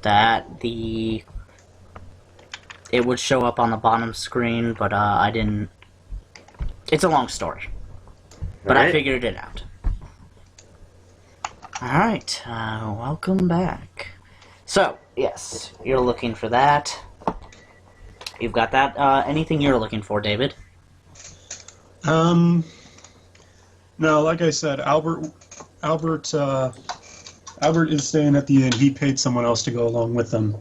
that, it would show up on the bottom screen, but I didn't. It's a long story, but I figured it out. Alright, welcome back. So, yes, you're looking for that. You've got that. Anything you're looking for, David? No, like I said, Albert is staying at the inn. He paid someone else to go along with them.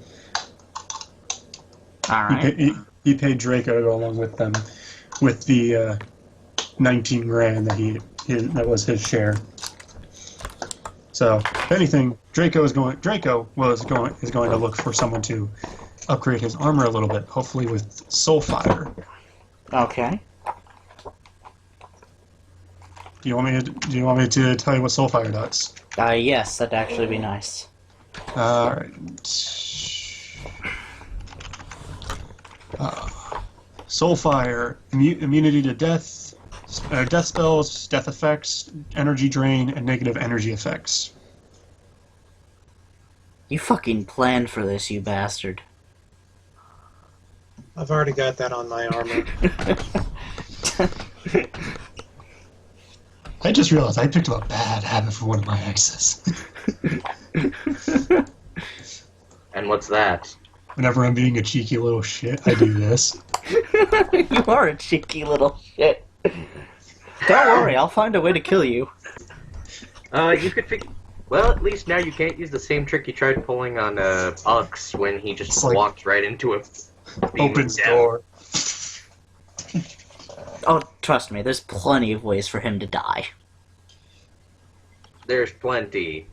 Alright. He paid Draco to go along with them, with the 19 grand that was his share. So, if anything, Draco is going to look for someone to upgrade his armor a little bit, hopefully with Soulfire. Okay. Do you want me to tell you what Soulfire does? Yes, that'd actually be nice. Alright. Soulfire, immunity to death, death spells, death effects, energy drain, and negative energy effects. You fucking planned for this, you bastard. I've already got that on my armor. I just realized I picked up a bad habit for one of my exes. And what's that? Whenever I'm being a cheeky little shit, I do this. You are a cheeky little shit. Don't worry, I'll find a way to kill you. You could figure... Well, at least now you can't use the same trick you tried pulling on Ux when he just walked right into a... Opens door. Oh, trust me, there's plenty of ways for him to die. There's plenty.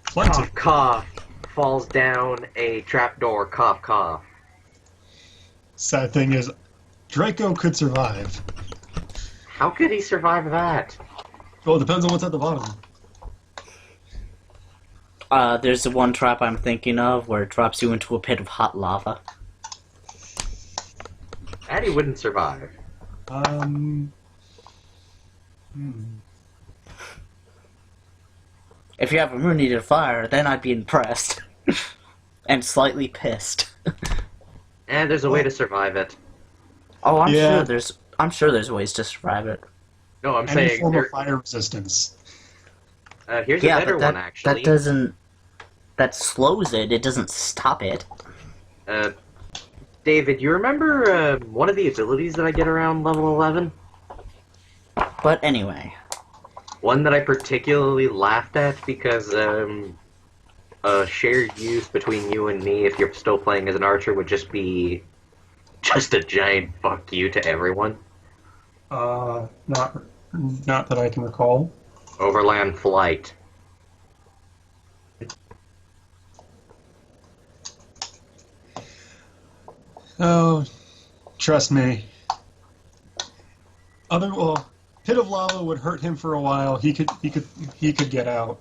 Plenty. Cough, cough. Falls down a trapdoor. Cough, cough. Sad thing is, Draco could survive. How could he survive that? Well, it depends on what's at the bottom. There's the one trap I'm thinking of where it drops you into a pit of hot lava. That he wouldn't survive. If you have immunity to fire, then I'd be impressed. And slightly pissed. And there's a way to survive it. Oh, I'm sure there's ways to survive it. No, I'm Any saying... form of fire resistance. Here's a better one, actually. That slows it, it doesn't stop it. David, you remember one of the abilities that I get around level 11? But anyway. One that I particularly laughed at because shared use between you and me, if you're still playing as an archer, would just be just a giant fuck you to everyone. Not that I can recall. Overland flight. Oh, trust me. Pit of lava would hurt him for a while. He could get out.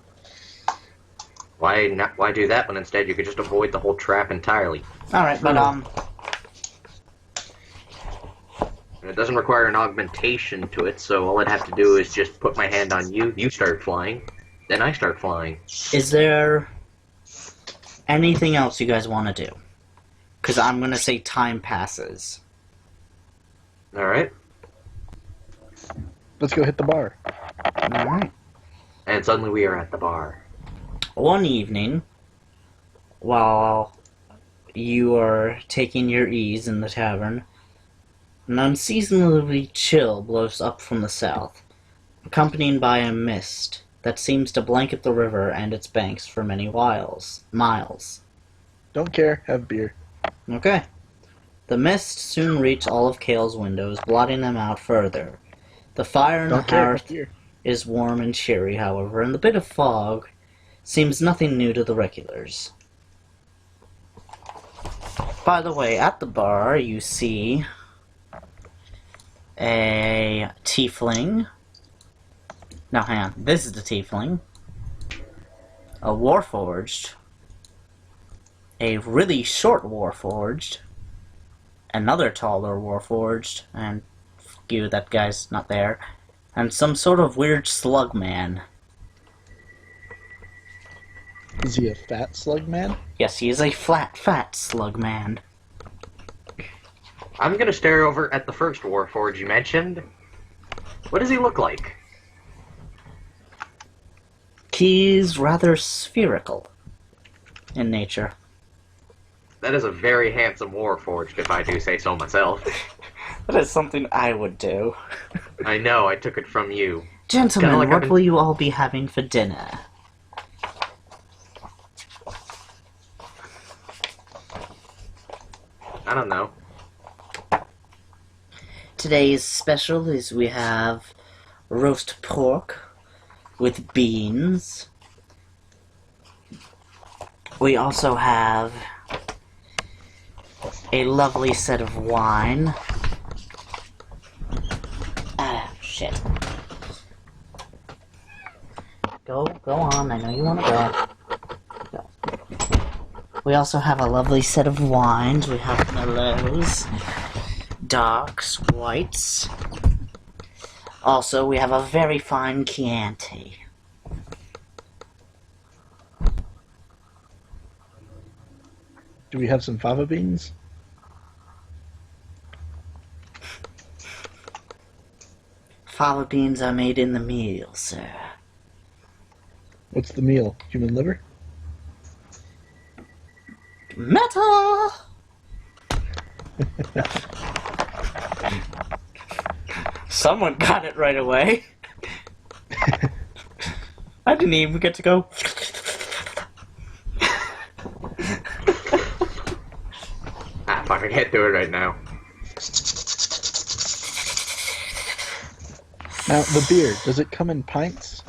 Why do that when instead you could just avoid the whole trap entirely? Alright, but And it doesn't require an augmentation to it, so all I'd have to do is just put my hand on you, you start flying, then I start flying. is there anything else you guys want to do? Because I'm going to say time passes. Alright. Let's go hit the bar. Alright. And suddenly we are at the bar. One evening, while you are taking your ease in the tavern, an unseasonably chill blows up from the south, accompanied by a mist that seems to blanket the river and its banks for many miles. Don't care. Have beer. Okay. The mist soon reached all of Kale's windows, blotting them out further. The fire in the hearth is warm and cheery, however, and the bit of fog seems nothing new to the regulars. By the way, at the bar, you see a tiefling. Now, hang on. This is the tiefling. A warforged. A really short warforged. Another taller warforged. And fuck you, that guy's not there. And some sort of weird slug man. Is he a fat slug man? Yes, he is a fat slug man. I'm gonna stare over at the first Warforged you mentioned. What does he look like? He's rather spherical in nature. That is a very handsome Warforged, if I do say so myself. That is something I would do. I know, I took it from you. Gentlemen, Kinda like what will you all be having for dinner? I don't know. Today's special is we have roast pork with beans. We also have a lovely set of wine. Ah, shit. Go on, I know you want to go. We also have a lovely set of wines. We have Merlots, darks, whites. Also, we have a very fine Chianti. Do we have some fava beans? Fava beans are made in the meal, sir. What's the meal? Human liver? Metal! Someone got it right away. I didn't even get to go. Fuck, I can't do it right now. Now, the beer, does it come in pints?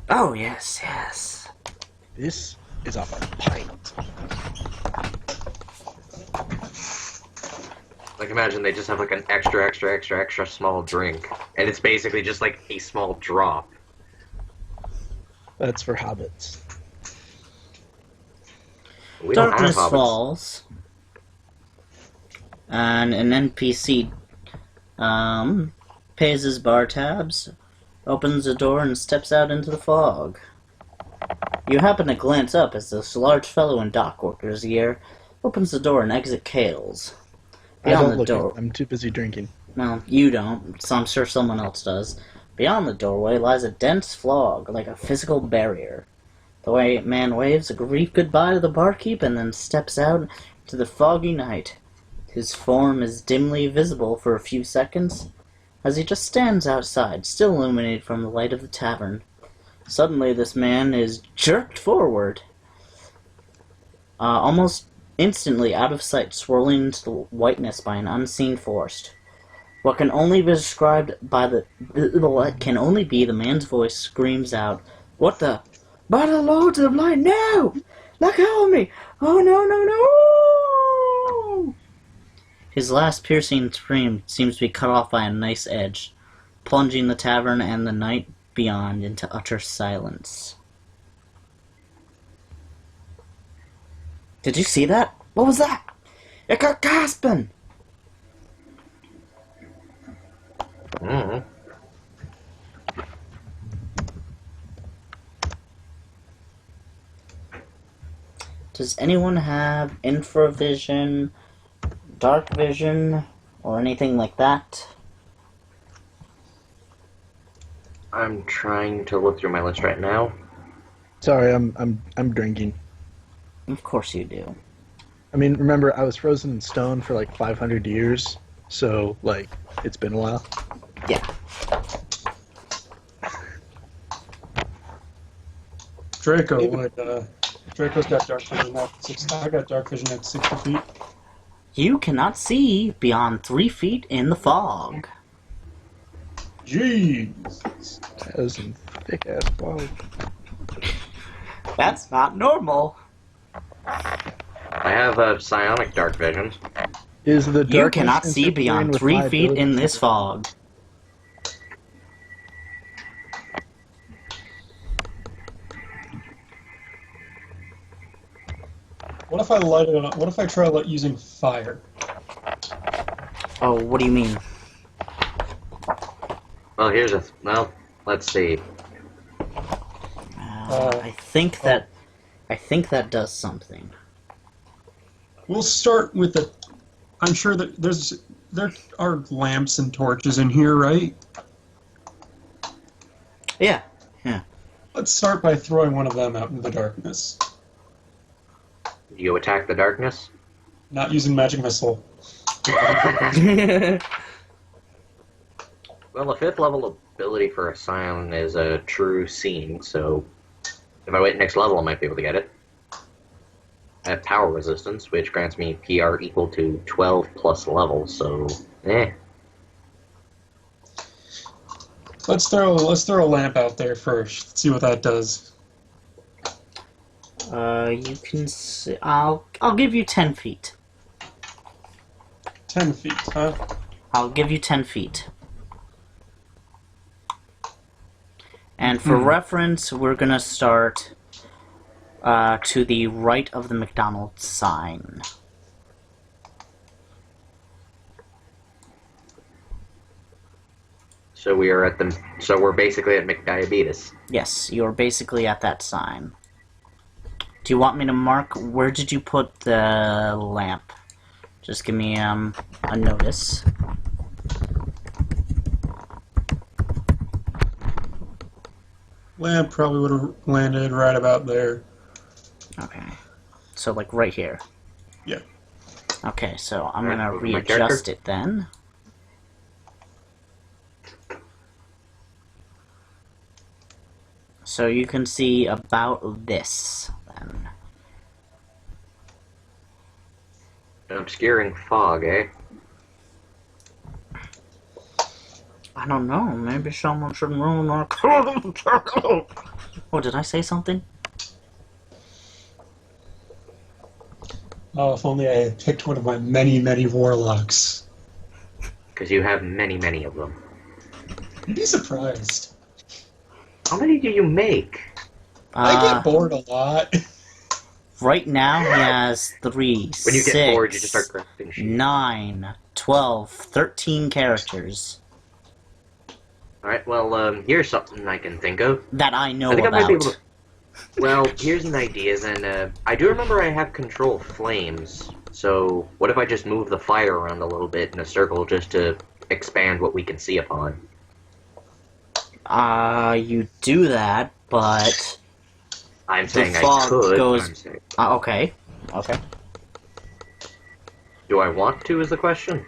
Oh, yes, yes. This is a pint. Like, imagine they just have like an extra small drink. And it's basically just like a small drop. That's for hobbits. We don't have Darkness hobbits. falls. And an NPC pays his bar tabs, opens the door, and steps out into the fog. You happen to glance up as this large fellow in dockworker's gear opens the door and exit Kales. I don't Beyond the look door. it. I'm too busy drinking. Well, you don't, so I'm sure someone else does. Beyond the doorway lies a dense fog, like a physical barrier. The man waves a brief goodbye to the barkeep and then steps out into the foggy night. His form is dimly visible for a few seconds, as he just stands outside, still illuminated from the light of the tavern. Suddenly, this man is jerked forward, almost instantly out of sight, swirling into the whiteness by an unseen force. What can only be described by what can only be the man's voice screams out, "What the? By the Lords of Light, no! Let go of me! Oh no, no, no!" His last piercing scream seems to be cut off by a nice edge, plunging the tavern and the night beyond into utter silence. Did you see that? What was that? It got gasping! Mm-hmm. Does anyone have infravision, dark vision, or anything like that? I'm trying to look through my list right now. Sorry, I'm drinking. Of course you do. I mean, remember, I was frozen in stone for like 500 years, so, like, it's been a while. Yeah. Draco would. Draco's got dark vision at 6. I got dark vision at 60 feet. You cannot see beyond 3 feet in the fog. Jeez. That was some thick-ass fog. That's not normal. I have a psionic dark vision. Is the You darkness cannot see interfering beyond with 3 my feet ability in to- this fog. What if I light it up? What if I try using fire? Oh, what do you mean? Well, let's see. I think that I think that does something. We'll start with the. I'm sure that there are lamps and torches in here, right? Yeah. Let's start by throwing one of them out into the darkness. You attack the darkness? Not using magic missile. Well, a 5th level ability for a Scion is a true seeing, so if I wait next level, I might be able to get it. I have power resistance, which grants me PR equal to 12 plus levels, so Let's throw a lamp out there first. See what that does. You can see. I'll give you 10 feet. 10 feet, huh? I'll give you 10 feet. And for reference, we're gonna start to the right of the McDonald's sign. So we are at the. So we're basically at McDiabetes. Yes, you're basically at that sign. Do you want me to mark? Where did you put the lamp? Just give me a notice. Lamp probably would have landed right about there. Okay. So, like, right here. Yeah. Okay, so I'm Alright, gonna over my readjust character. it then. So you can see about this, then. Obscuring fog, eh? I don't know, maybe someone should ruin our... Oh, did I say something? Oh, if only I had picked one of my many, many warlocks. Because you have many, many of them. You'd be surprised. How many do you make? I get bored a lot. Right now, he has 3, When you 6, get bored, you just start crafting shit. 9, 12, 13 characters. Alright, well, here's something I can think of. That I know I think about. I might be able to... Well, here's an idea then. I do remember I have control flames, so what if I just move the fire around a little bit in a circle just to expand what we can see upon? You do that, but... I'm saying I fog could. goes- I'm saying, okay. Okay. do I want to is the question?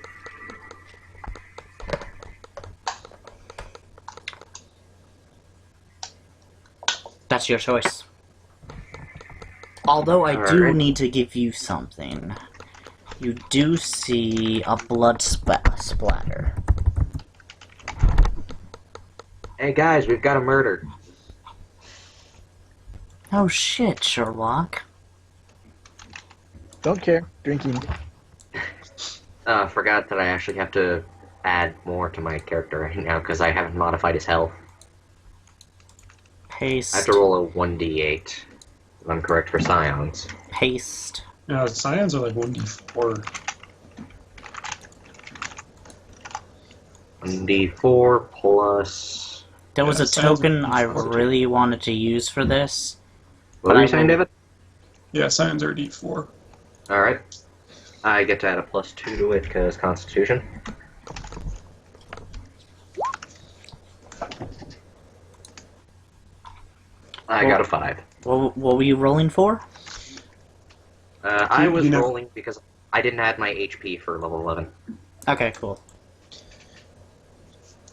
That's your choice. Although I do Alright. need to give you something. You do see a blood splatter. Hey guys, we've got a murder. Oh shit, Sherlock. Don't care. Drinking. Forgot that I actually have to add more to my character right now because I haven't modified his health. Paste. I have to roll a 1d8, if I'm correct for Scions. Paste. No, Scions are like 1d4. 1d4 plus... There was Yeah, a Scions are token I D4. really wanted to use for this. What But were I you saying, will- David? Yeah, Scions are d4. Alright. I get to add a +2 to it because Constitution. I got a 5. What were you rolling for? I was you know- rolling because I didn't add my HP for level 11. Okay, cool.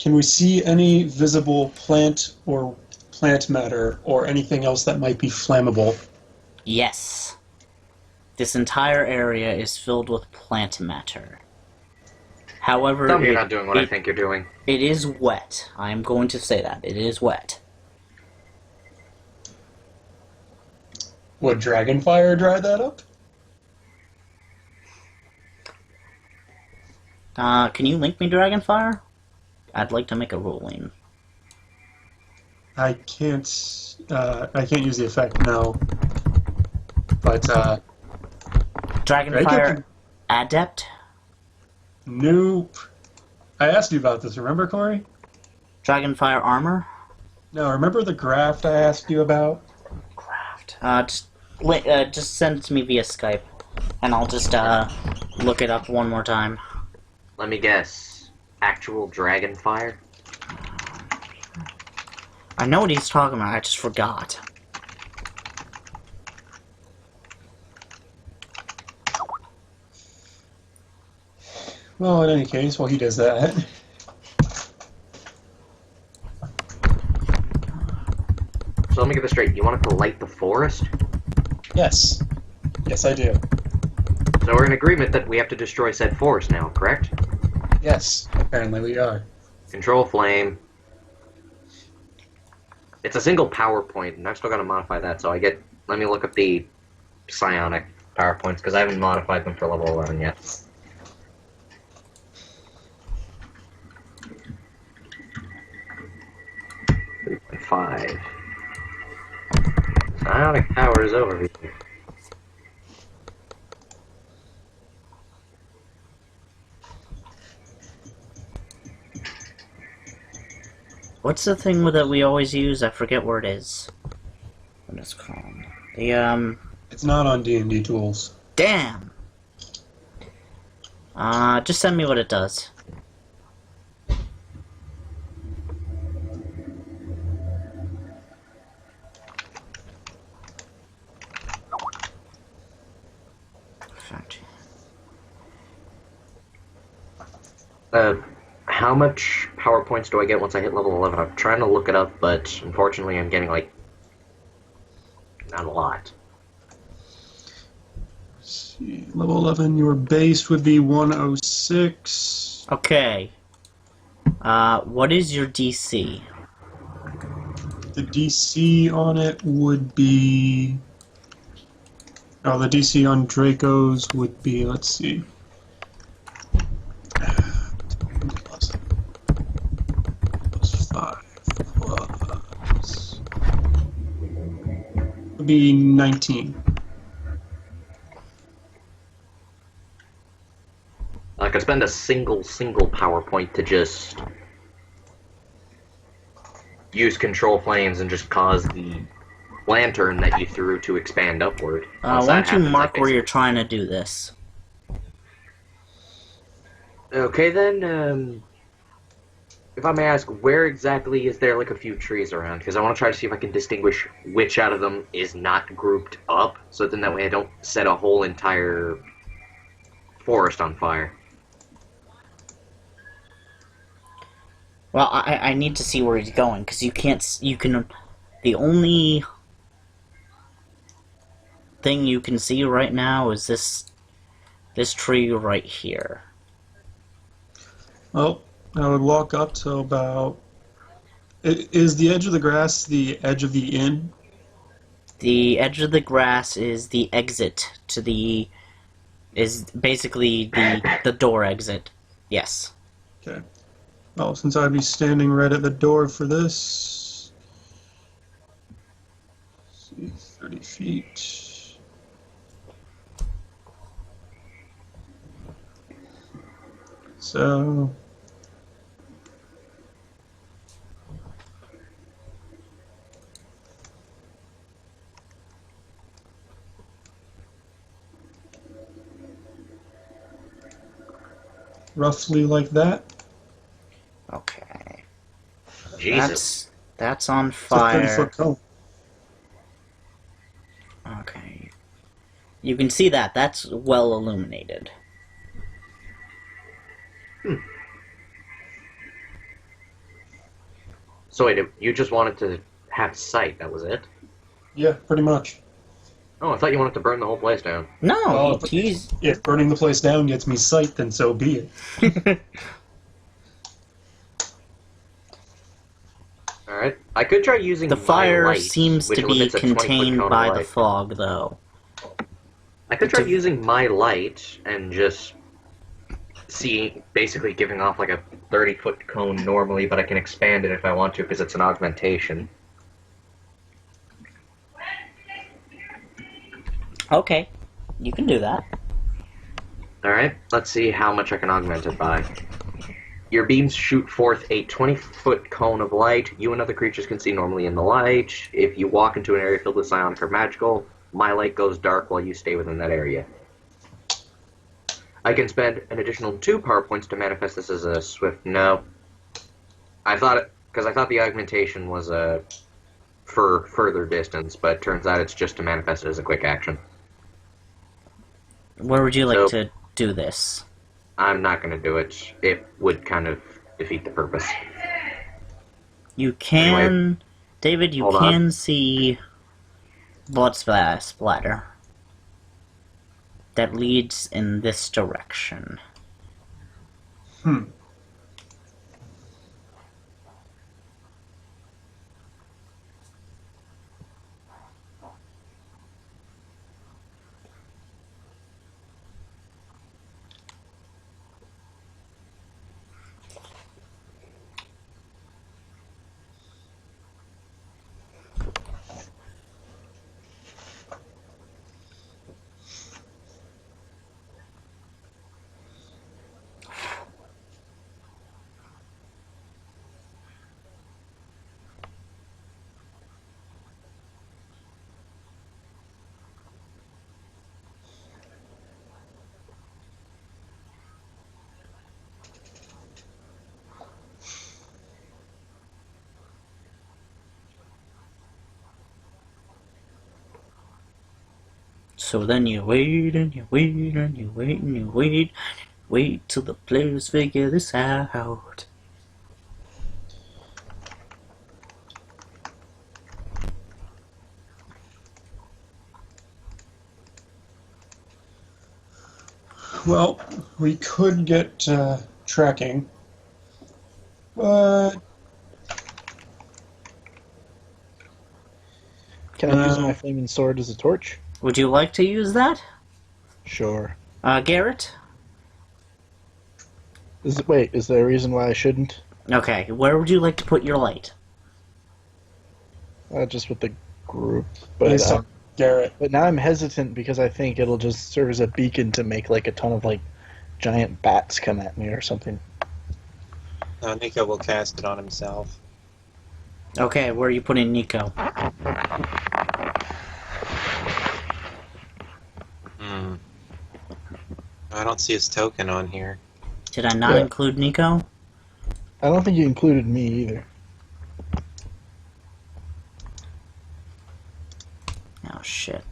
Can we see any visible plant or plant matter or anything else that might be flammable? Yes. This entire area is filled with plant matter. However, Tell me you're not doing what I it- think you're doing. It is wet. I am going to say that. It is wet. Would Dragonfire dry that up? Can you link me Dragonfire? I'd like to make a ruling. I can't use the effect now. But Dragonfire Adept? nope. I asked you about this. Remember, Corey? Dragonfire Armor? No, remember the graft I asked you about? Craft. Just send it to me via Skype, and I'll just look it up one more time. Let me guess. Actual dragon fire? I know what he's talking about, I just forgot. Well, in any case, while he does that, So let me get this straight. You wanted to light the forest? yes. Yes, I do. So we're in agreement that we have to destroy said forest now, correct? Yes, apparently we are. Control flame. It's a single PowerPoint, and I've still got to modify that, so let me look up the psionic PowerPoints, because I haven't modified them for level 11 yet. Five. Psionic powers overview. What's the thing that we always use? I forget where it is. What it's called. It's not on D&D tools. Damn! Just send me what it does. How much PowerPoints do I get once I hit level 11? I'm trying to look it up, but unfortunately I'm getting, like, not a lot. Let's see, level 11, your base would be 106. Okay. What is your DC? The DC on it would be... Oh, the DC on Dracos would be, let's see. Plus 5 plus... Would be 19. I could spend a single PowerPoint to just use control flames and just cause the lantern that you threw to expand upward. Why don't you mark where you're trying to do this? Okay then, if I may ask, where exactly is there like a few trees around? Because I want to try to see if I can distinguish which out of them is not grouped up, so then that way I don't set a whole entire forest on fire. Well, I need to see where he's going, because the only thing you can see right now is this tree right here. Well, I would walk up to about... Is the edge of the grass the edge of the inn? The edge of the grass is the exit to the... is basically the door exit. Yes. Okay. Well, since I'd be standing right at the door for this... Let's see, 30 feet... So... roughly like that. Okay. Jesus. That's on It's a fire. 30-foot cone. Okay. You can see that. That's well illuminated. So wait, you just wanted to have sight, that was it? Yeah, pretty much. Oh, I thought you wanted to burn the whole place down. No, Oh, he's... If burning the place down gets me sight, then so be it. Alright. I could try using The my fire light, seems which to be limits a 20-foot contained cone of by the light. fog, though. I could try using my light and just see, basically giving off like a 30-foot cone normally, but I can expand it if I want to because it's an augmentation. Okay, you can do that. Alright, let's see how much I can augment it by. Your beams shoot forth a 20-foot cone of light. You and other creatures can see normally in the light. If you walk into an area filled with psionic or magical, my light goes dark while you stay within that area. I can spend an additional 2 power points to manifest this as a swift. No, I thought the augmentation was for further distance, but turns out it's just to manifest it as a quick action. Where would you like So- to do this? I'm not going to do it. It would kind of defeat the purpose. You can, Anyway, David. You hold can on. see blood splatter that leads in this direction. So then you wait and you wait and you wait and you wait, wait till the players figure this out. Well, we could get tracking, but Can I use my flaming sword as a torch? Would you like to use that? Sure. Garrett? Wait, is there a reason why I shouldn't? Okay, where would you like to put your light? Just with the group. based on Garrett. But now I'm hesitant because I think it'll just serve as a beacon to make like a ton of like giant bats come at me or something. No, Nico will cast it on himself. Okay, where are you putting Nico? I don't see his token on here. Did I not Yeah. include Nico? I don't think you included me either. Oh shit.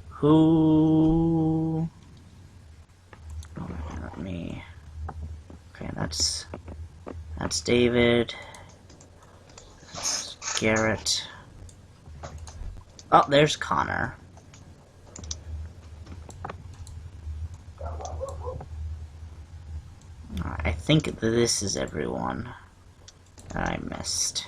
Who? Oh, not me. Okay, that's David. That's Garrett. Oh, there's Connor. Alright, I think this is everyone that I missed.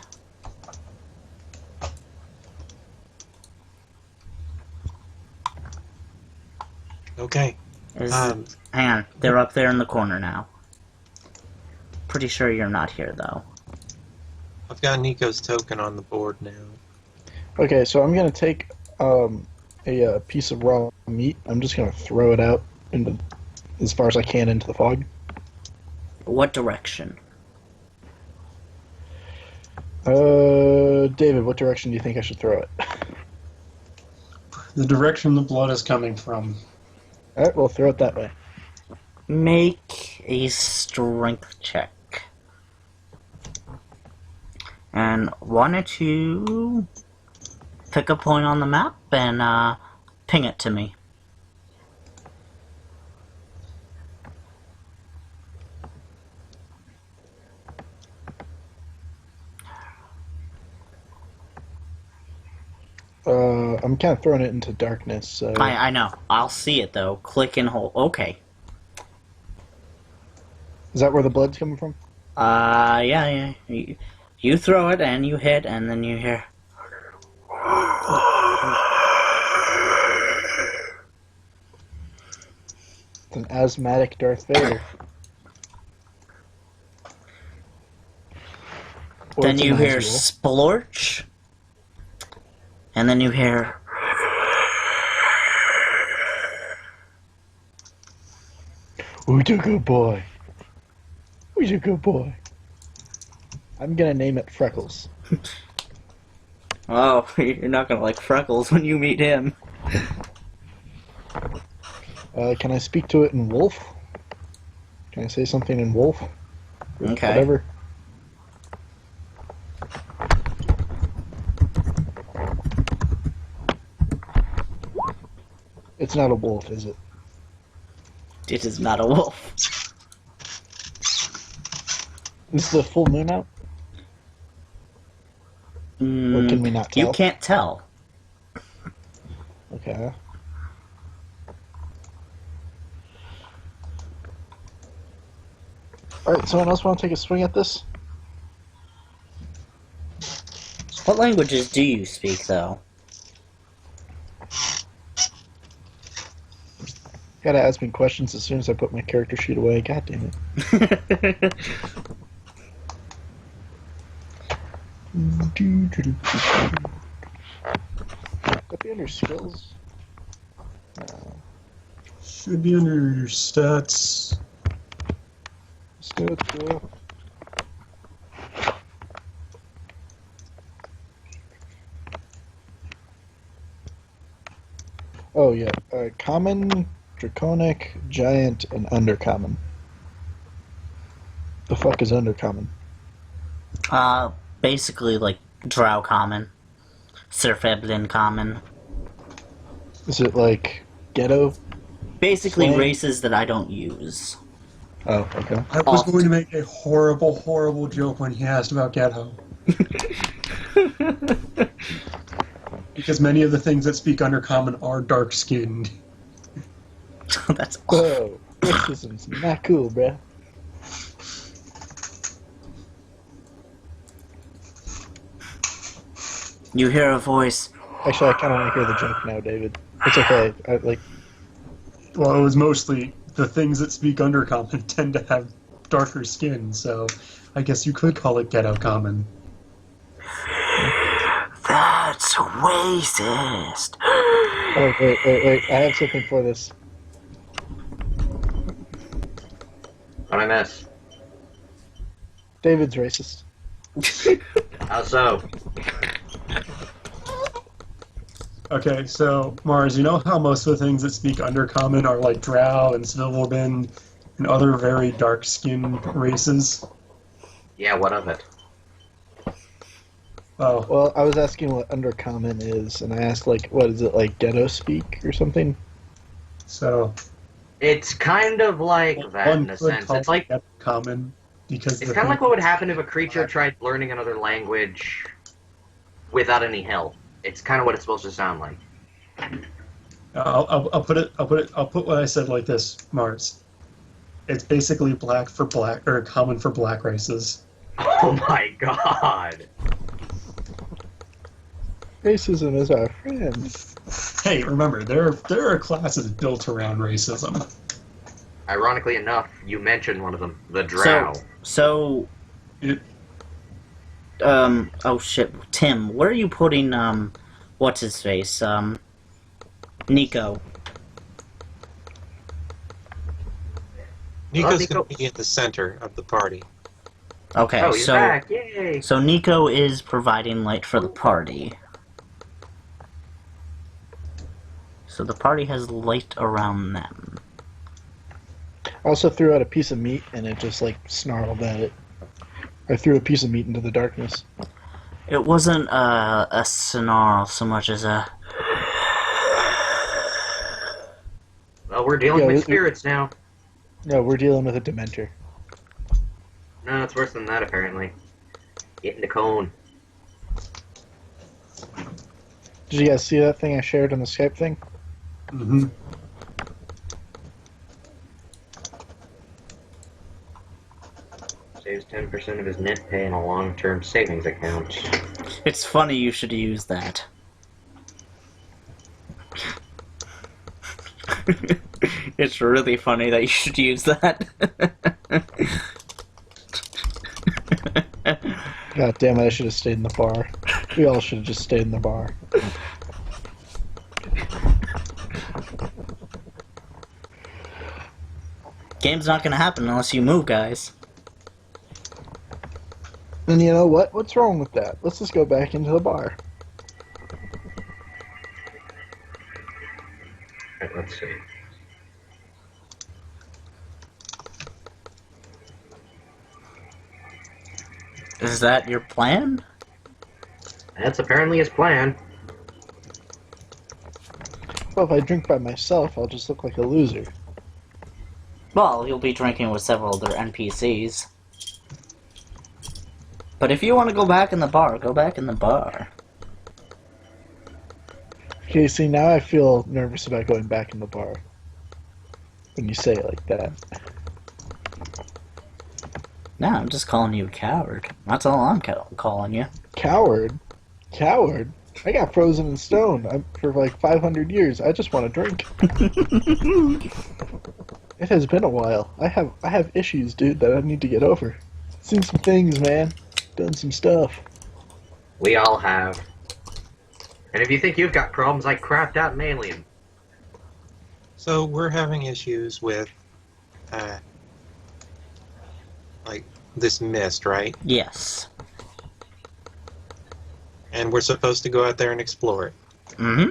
Okay. Hang Um, on, they're up there in the corner now. Pretty sure you're not here though. I've got Nico's token on the board now. Okay, so I'm gonna take a piece of raw meat. I'm just gonna throw it out into as far as I can into the fog. What direction? David, what direction do you think I should throw it? The direction the blood is coming from. All right, we'll throw it that way. Make a strength check. And why don't you pick a point on the map and ping it to me. I'm kind of throwing it into darkness, so... I know. I'll see it though. Click and hold. Okay. Is that where the blood's coming from? Yeah. You throw it and you hit, and then you hear. It's an asthmatic Darth Vader. Or Then it's you an hear Azrael. splorch, and then you hear. Who's a good boy? Who's a good boy? I'm gonna name it Freckles. Oh, you're not gonna like Freckles when you meet him. Can I speak to it in wolf? Can I say something in wolf? Okay. Whatever. It's not a wolf, is it? It is not a wolf. Is the full moon out? Or can we not tell? You can't tell. Okay. Alright, someone else want to take a swing at this? What languages do you speak, though? Gotta ask me questions as soon as I put my character sheet away. God damn it. Could be under skills. Should be under your stats. Stats, Oh yeah, common, draconic, giant, and undercommon. The fuck is undercommon? Basically like Drow common, Surf Eblin common. Is it like ghetto? Basically Slang? races that I don't use. Oh, okay. I was going to make a horrible, horrible joke when he asked about ghetto. Because many of the things that speak undercommon are dark-skinned. That's awful. Oh, racism's not cool, bruh. You hear a voice. Actually, I kind of want to hear the joke now, David. It's okay. Well, it was mostly the things that speak undercommon tend to have darker skin, so I guess you could call it ghetto common. That's racist. Oh, wait. I have something for this. What I miss? David's racist. How so? Okay, so, Mars, you know how most of the things that speak undercommon are like Drow and Svilverbend and other very dark-skinned races? Yeah, what of it? Oh, Well, I was asking what undercommon is, and I asked, like, what is it, like ghetto speak or something? so... It's kind of like that one in a could sense. call It's like it common because it's kind of like what would happen if a creature tried learning another language without any help. It's kind of what it's supposed to sound like. I'll put what I said like this, Mars. It's basically black for black, or common for black races. Oh my god! Racism is our friend. Hey, remember, there are classes built around racism. Ironically enough, you mentioned one of them, the Drow. So It, oh shit, Tim, where are you putting what's his face? Nico. Nico's Nico- going to be in the center of the party. Okay, Oh, he's so back! Yay! so Nico is providing light for the party. So the party has light around them. I also threw out a piece of meat, and it just, like, snarled at it. I threw a piece of meat into the darkness. It wasn't a snarl so much as a... Well, we're dealing Yeah, with we- spirits now. No, we're dealing with a Dementor. No, it's worse than that, apparently. Get in the cone. Did you guys see that thing I shared on the Skype thing? mm-hmm. Saves 10% of his net pay in a long-term savings account. It's funny you should use that. It's really funny that you should use that. God damn it, I should have stayed in the bar. We all should have just stayed in the bar. Game's not gonna happen unless you move, guys. And you know what? What's wrong with that? Let's just go back into the bar. Okay, let's see. Is that your plan? That's apparently his plan. Well, if I drink by myself, I'll just look like a loser. Well, you'll be drinking with several other NPCs. But if you want to go back in the bar, go back in the bar. Okay, see, now I feel nervous about going back in the bar. When you say it like that. No, I'm just calling you a coward. That's all I'm calling you. Coward? Coward? I got frozen in stone for like 500 years. I just want to drink. It has been a while. I have issues, dude, that I need to get over. Seen some things, man. Done some stuff. We all have. And if you think you've got problems, I crapped out an alien. So we're having issues with, like, this mist, right? Yes. And we're supposed to go out there and explore it. Mm-hmm.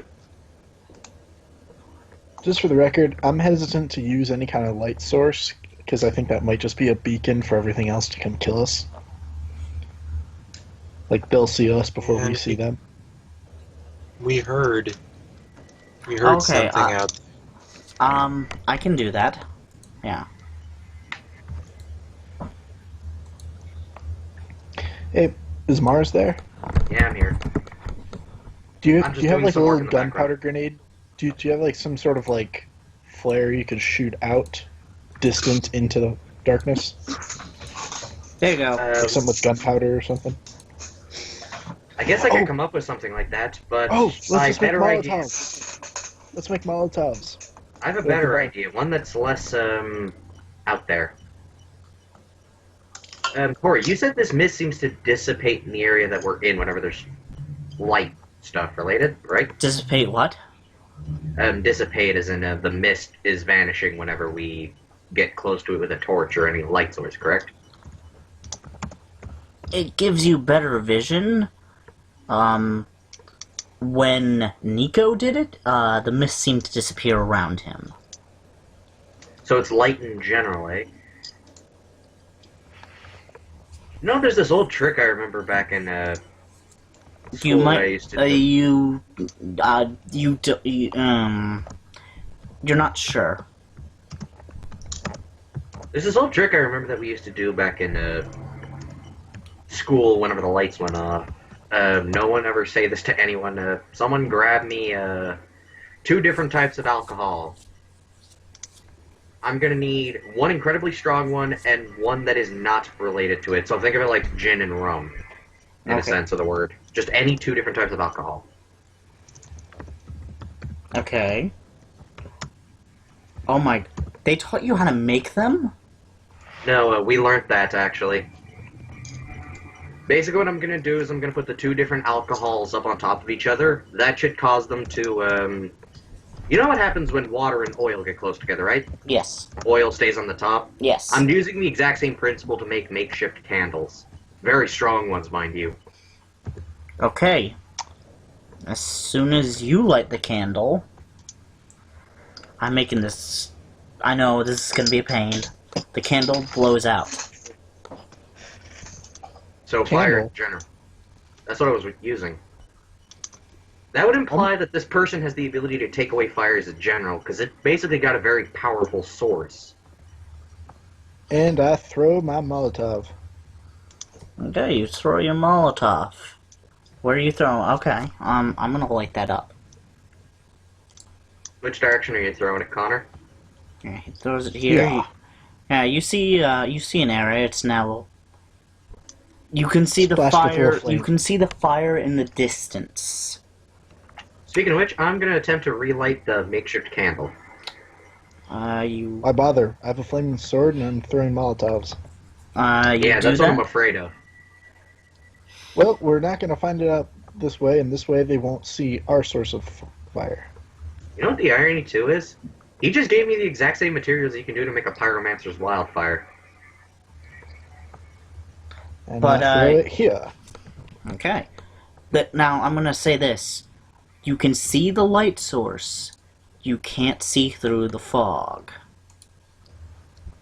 Just for the record, I'm hesitant to use any kind of light source because I think that might just be a beacon for everything else to come kill us. Like they'll see us before we And see them. We heard Okay, something out. I can do that. Yeah. Hey, is Mars there? Yeah, I'm here. Do you I'm just have doing like a some work little in the background. gunpowder grenade? Do you have like some sort of like flare you could shoot out distant into the darkness? There you go. Like something with gunpowder or something? I guess I could Oh. come up with something like that, but Oh, let's my just make better idea. Molotovs. Let's make Molotovs. I have a Think better about it. idea, one that's less out there. Corey, you said this mist seems to dissipate in the area that we're in whenever there's light stuff related, right? Dissipate what? Dissipate as in the mist is vanishing whenever we get close to it with a torch or any light source, correct? It gives you better vision. When Nico did it, the mist seemed to disappear around him. So it's light in general, eh? You know, there's this old trick I remember back in school You that I might, used to do. you're not sure. There's this old trick I remember that we used to do back in school whenever the lights went off. No one ever say this to anyone. Someone grab me 2 different types of alcohol. I'm gonna need one incredibly strong one and one that is not related to it. So think of it like gin and rum, in a Okay. sense of the word. Just any 2 different types of alcohol. Okay. Oh my... They taught you how to make them? No, we learned that, actually. Basically what I'm going to do is I'm going to put the 2 different alcohols up on top of each other. That should cause them to, You know what happens when water and oil get close together, right? Yes. Oil stays on the top. Yes. I'm using the exact same principle to make makeshift candles. Very strong ones, mind you. Okay. As soon as you light the candle... I'm making this... I know, this is gonna be a pain. The candle blows out. So fire Candle? in general. That's what I was using. That would imply that this person has the ability to take away fires in general, because it basically got a very powerful source. And I throw my Molotov. Okay, you throw your Molotov. Where are you throwing? Okay, I'm gonna light that up. Which direction are you throwing it, Connor? Yeah, he throws it here. Yeah. You see an area. It's now. You can see the Splashed with fire. little flame. You can see the fire in the distance. Speaking of which, I'm going to attempt to relight the makeshift candle. You. Why bother? I have a flaming sword and I'm throwing Molotovs. You Yeah, do that's what I'm that? afraid of. Well, we're not going to find it out this way, and this way they won't see our source of fire. You know what the irony, too, is? He just gave me the exact same materials you can do to make a pyromancer's wildfire. And But, I throw it here. Okay. But now I'm gonna say this. You can see the light source. you can't see through the fog.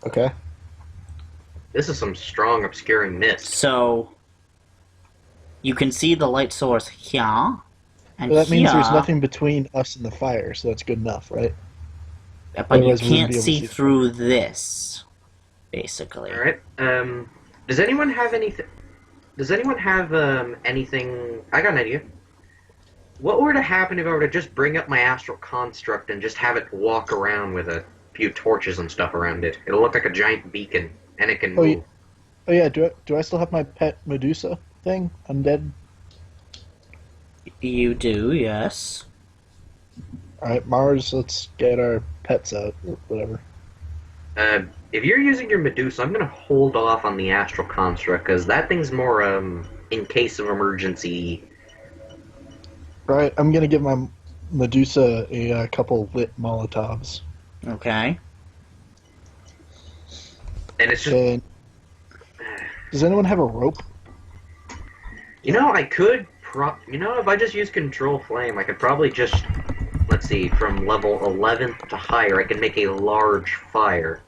Okay. This is some strong obscuring mist. So, you can see the light source here, and Well, that means there's here, nothing between us and the fire, so that's good enough, right? but you otherwise we wouldn't can't be able to see see through this, basically. All right. Does anyone have anything? Does anyone have anything? I got an idea. What were to happen if I were to just bring up my astral construct and just have it walk around with a few torches and stuff around it? It'll look like a giant beacon, and it can Oh, move. Oh yeah, do I still have my pet Medusa thing? Undead? You do, yes. Alright, Mars, let's get our pets out, or whatever. If you're using your Medusa, I'm gonna hold off on the astral construct because that thing's more in case of emergency. Alright, I'm gonna give my Medusa a couple lit Molotovs. Okay. And it's just, And does anyone have a rope? I could if I just use control flame, I could probably just, let's see, from level 11 to higher, I can make a large fire.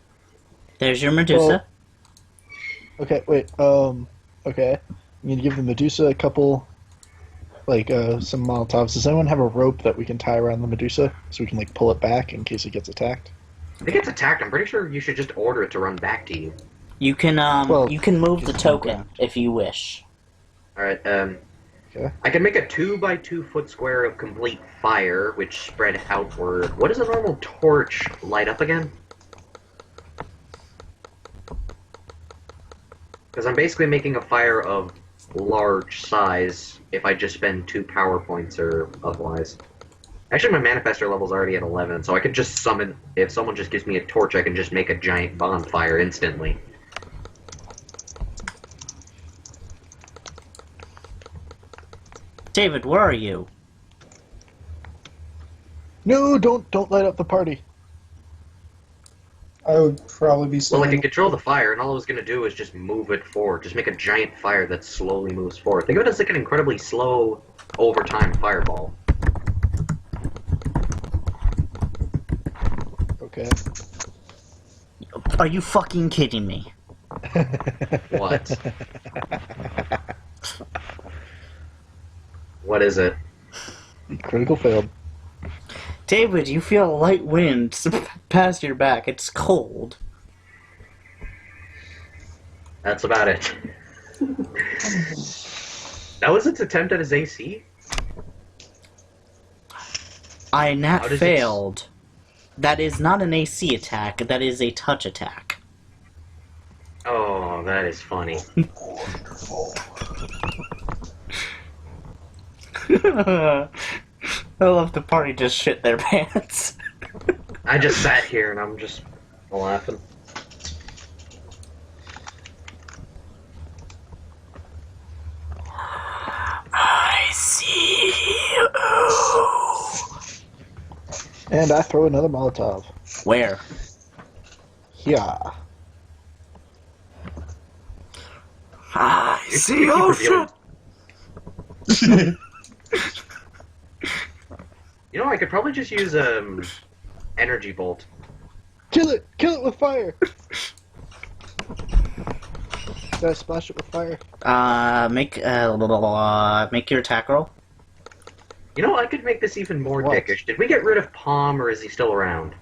There's your Medusa. Okay, wait, okay. I'm gonna give the Medusa a couple, some Molotovs. Does anyone have a rope that we can tie around the Medusa so we can, pull it back in case it gets attacked? If it gets attacked, I'm pretty sure you should just order it to run back to you. You can, Well, you can move the just on token ground. if you wish. Alright, Okay. I can make a 2 by 2 foot square of complete fire, which spread outward. What does a normal torch light up again? Because I'm basically making a fire of large size if I just spend 2 power points or otherwise. Actually, my manifestor level's already at 11, so I could just summon... If someone just gives me a torch, I can just make a giant bonfire instantly. David, where are you? No, don't light up the party. I would probably be Well, I can staying. control the fire, and all I was going to do is just move it forward. Just make a giant fire that slowly moves forward. Think of it as like an incredibly slow, over time fireball. Okay. Are you fucking kidding me? What? What is it? Critical failed. David, you feel a light wind past your back. It's cold. That's about it. That was its attempt at his AC? I nat How does it- failed. That is not an AC attack. That is a touch attack. Oh, that is funny. I love the party just shit their pants. I just sat here and I'm just laughing. I see you. And I throw another Molotov. Where? Yeah. I You see keep ocean. revealing- I could probably just use energy bolt. Kill it! Kill it with fire! Did I splash it with fire? Make your attack roll. I could make this even more What? dickish. Did we get rid of Palm, or is he still around?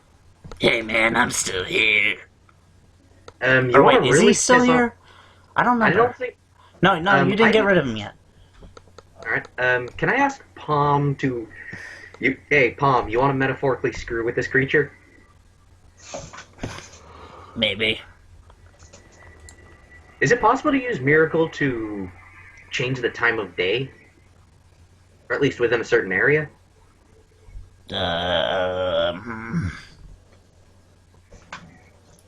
Hey man, I'm still here. You Or wanna wait, is really he still piss off- here? I don't know. I don't think. No, you I didn't get did- rid of him yet. All right. Can I ask Palm to? Hey, Palm, you want to metaphorically screw with this creature? Maybe. Is it possible to use Miracle to change the time of day, or at least within a certain area?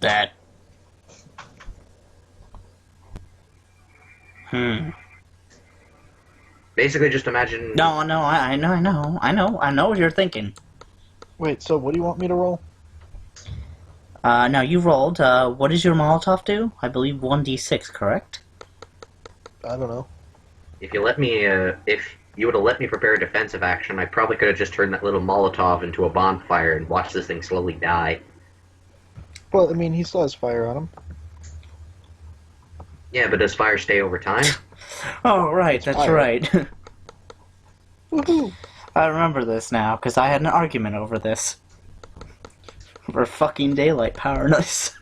That. Basically, just imagine. No, I know what you're thinking. Wait, so what do you want me to roll? Now you rolled. What does your Molotov do? I believe 1d6, correct? I don't know. If you let me, if you would have let me prepare a defensive action, I probably could have just turned that little Molotov into a bonfire and watched this thing slowly die. Well, I mean, he still has fire on him. Yeah, but does fire stay over time? Oh, right, that's fire. right. Woohoo! I remember this now, because I had an argument over this. Over fucking daylight power nice.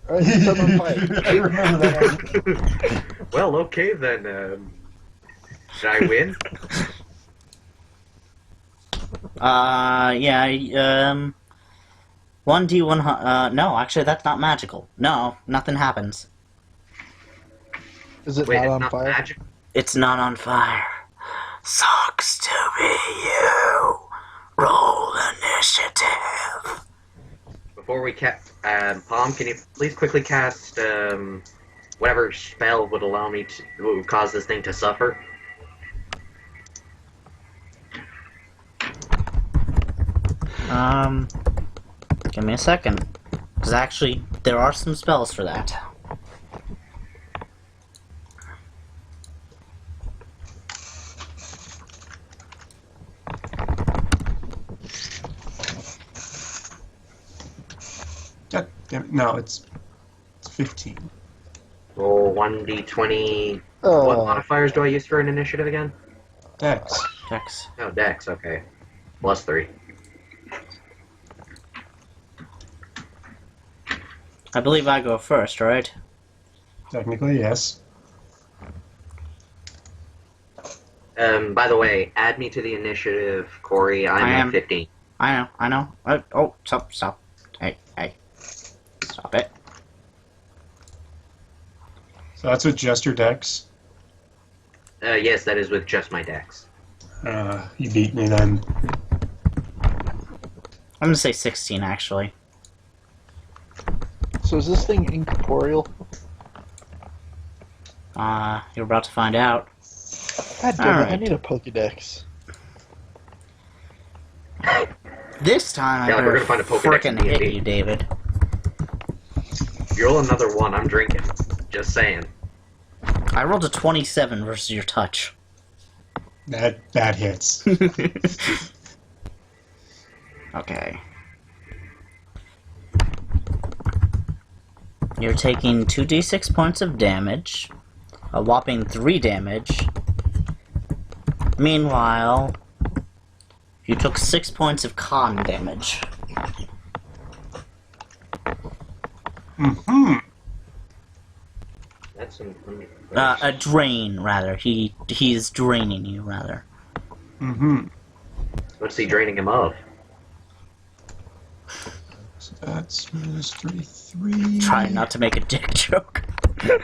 Alright, he's set on fire. I remember that. Well, okay then. Should I win? Yeah, 1d1, no, actually that's not magical. No, nothing happens. Is it Wait, not it's on not fire? magic? It's not on fire. Sucks to be you. Roll initiative. Before we cast, Palm, can you please quickly cast whatever spell would allow me to would cause this thing to suffer? Give me a second. Because actually, there are some spells for that. God damn it. No, it's 15. Roll 1d20. What modifiers do I use for an initiative again? Dex. Dex. Oh, Dex. Okay, +3. I believe I go first, right? Technically, yes. By the way, add me to the initiative, Corey. I'm I at am. 15. I know. Oh, stop. Hey. Stop it. So that's with just your Dex. Yes, that is with just my Dex. You beat me then. I'm gonna say 16, actually. So is this thing incorporeal? You're about to find out. God damn it, I Alright. need a Pokédex. This time Yeah, I'm we're gonna gonna find a Pokédex in frickin' hit D&D. you, David. If you roll another one, I'm drinking. Just saying. I rolled a 27 versus your touch. That hits. Okay. You're taking 2d6 points of damage, a whopping 3 damage. Meanwhile, you took 6 points of con damage. Mm-hmm. That's some. A drain, rather. He's draining you, rather. Mm-hmm. What's he draining him of? So that's minus 33. Try not to make a dick joke. I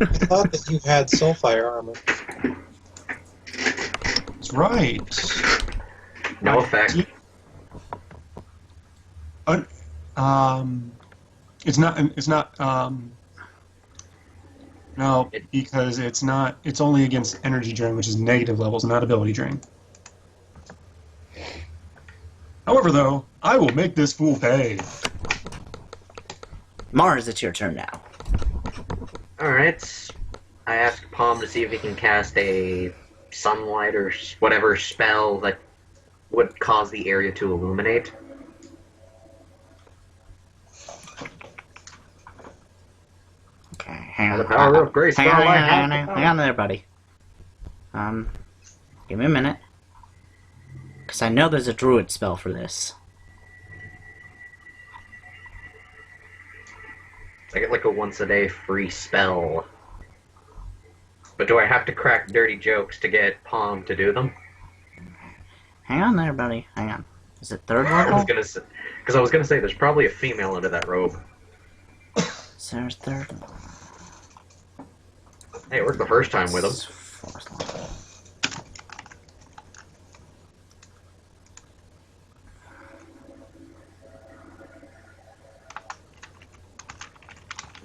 thought that you had Soulfire armor. That's right. No effect. It's not, no, because it's not, it's only against energy drain, which is negative levels, not ability drain. However, though, I will make this fool pay. Mars, it's your turn now. Alright. I ask Palm to see if he can cast a sunlight or whatever spell that would cause the area to illuminate. Okay, hang on. The power of grace. Hang Starlight has on, the hang power. on there, buddy. Give me a minute. Because I know there's a druid spell for this. I get like a once a day free spell. But do I have to crack dirty jokes to get Palm to do them? Hang on there, buddy. Hang on. Is it third I was level? gonna say, because I was gonna say there's probably a female under that robe. Is there a third level? Hey, it worked the first time with him. It's fourth level.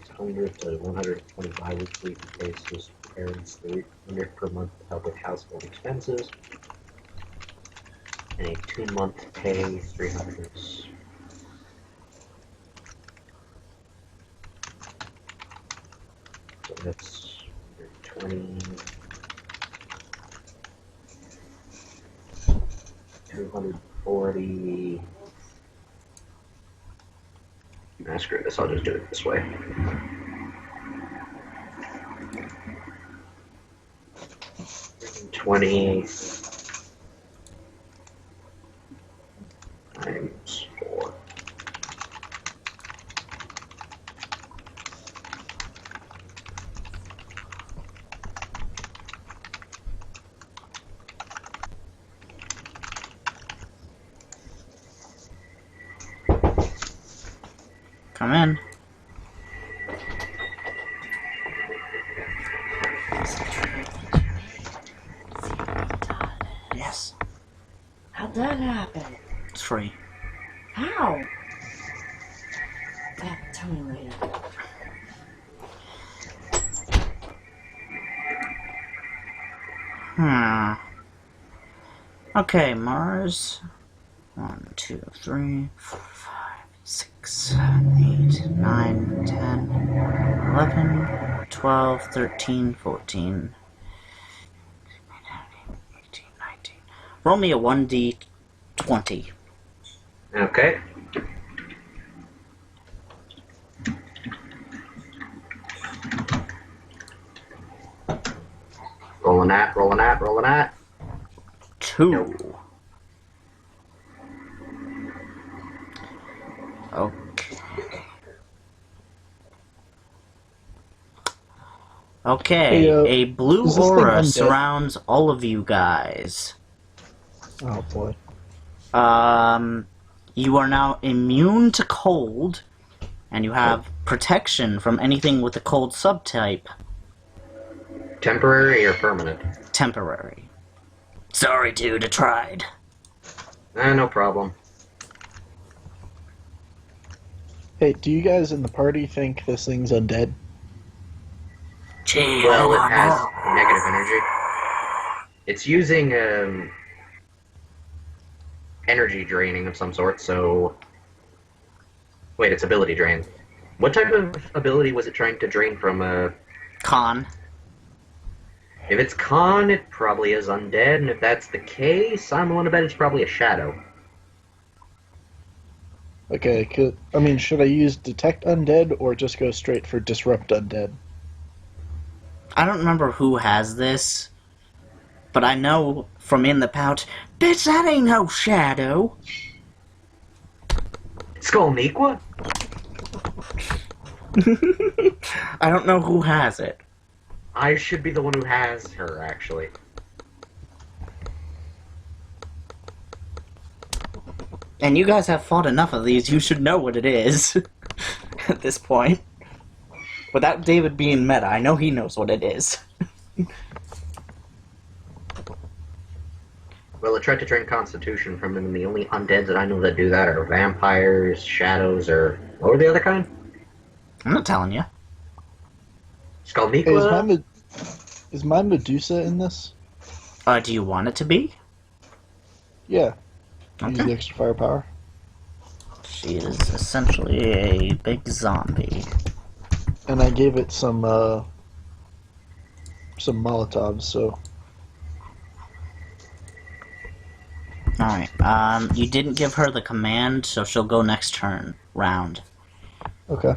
It's 100 to 125 weekly basis parents, 300 per month to help with household expenses. And a 2-month pay, 300. So that's 20. 240. Nah, screw this. I'll just do it this way. $20 times 4. Come in. Yes, How'd that happen? it's free. How? Tell me later. Okay, Mars. 1, 2, 3, 4, 5, 6, 7, 8, 9, 10, 11, 12, 13, 14, 18, 19. Roll me a 1d20. Okay. Rolling that, rolling that, rolling that. 2. Nope. Okay. Okay, Hey, a blue is this thing aura undead? surrounds all of you guys. Oh boy. You are now immune to cold, and you have protection from anything with a cold subtype. Temporary or permanent? Temporary. Sorry, dude, I tried. No problem. Hey, do you guys in the party think this thing's undead? Gee, Well, I it don't has know. negative energy. It's using energy draining of some sort, so... Wait, it's ability drain. What type of ability was it trying to drain from? Con. If it's con, it probably is undead, and if that's the case, I'm willing to bet it's probably a shadow. Okay, should I use detect undead or just go straight for disrupt undead? I don't remember who has this, but I know from in the pouch, bitch, that ain't no shadow. Skullnequa? I don't know who has it. I should be the one who has her, actually. And you guys have fought enough of these, you should know what it is. At this point. Without David being meta, I know he knows what it is. Well, I tried to drain Constitution from him, and the only undeads that I know that do that are vampires, shadows, or... What were the other kind? I'm not telling you. Hey, Skullnequa? is my Medusa in this? Do you want it to be? Yeah. Use the Okay. extra firepower. She is essentially a big zombie. And I gave it some Molotovs, so... Alright, you didn't give her the command, so she'll go next round. Okay.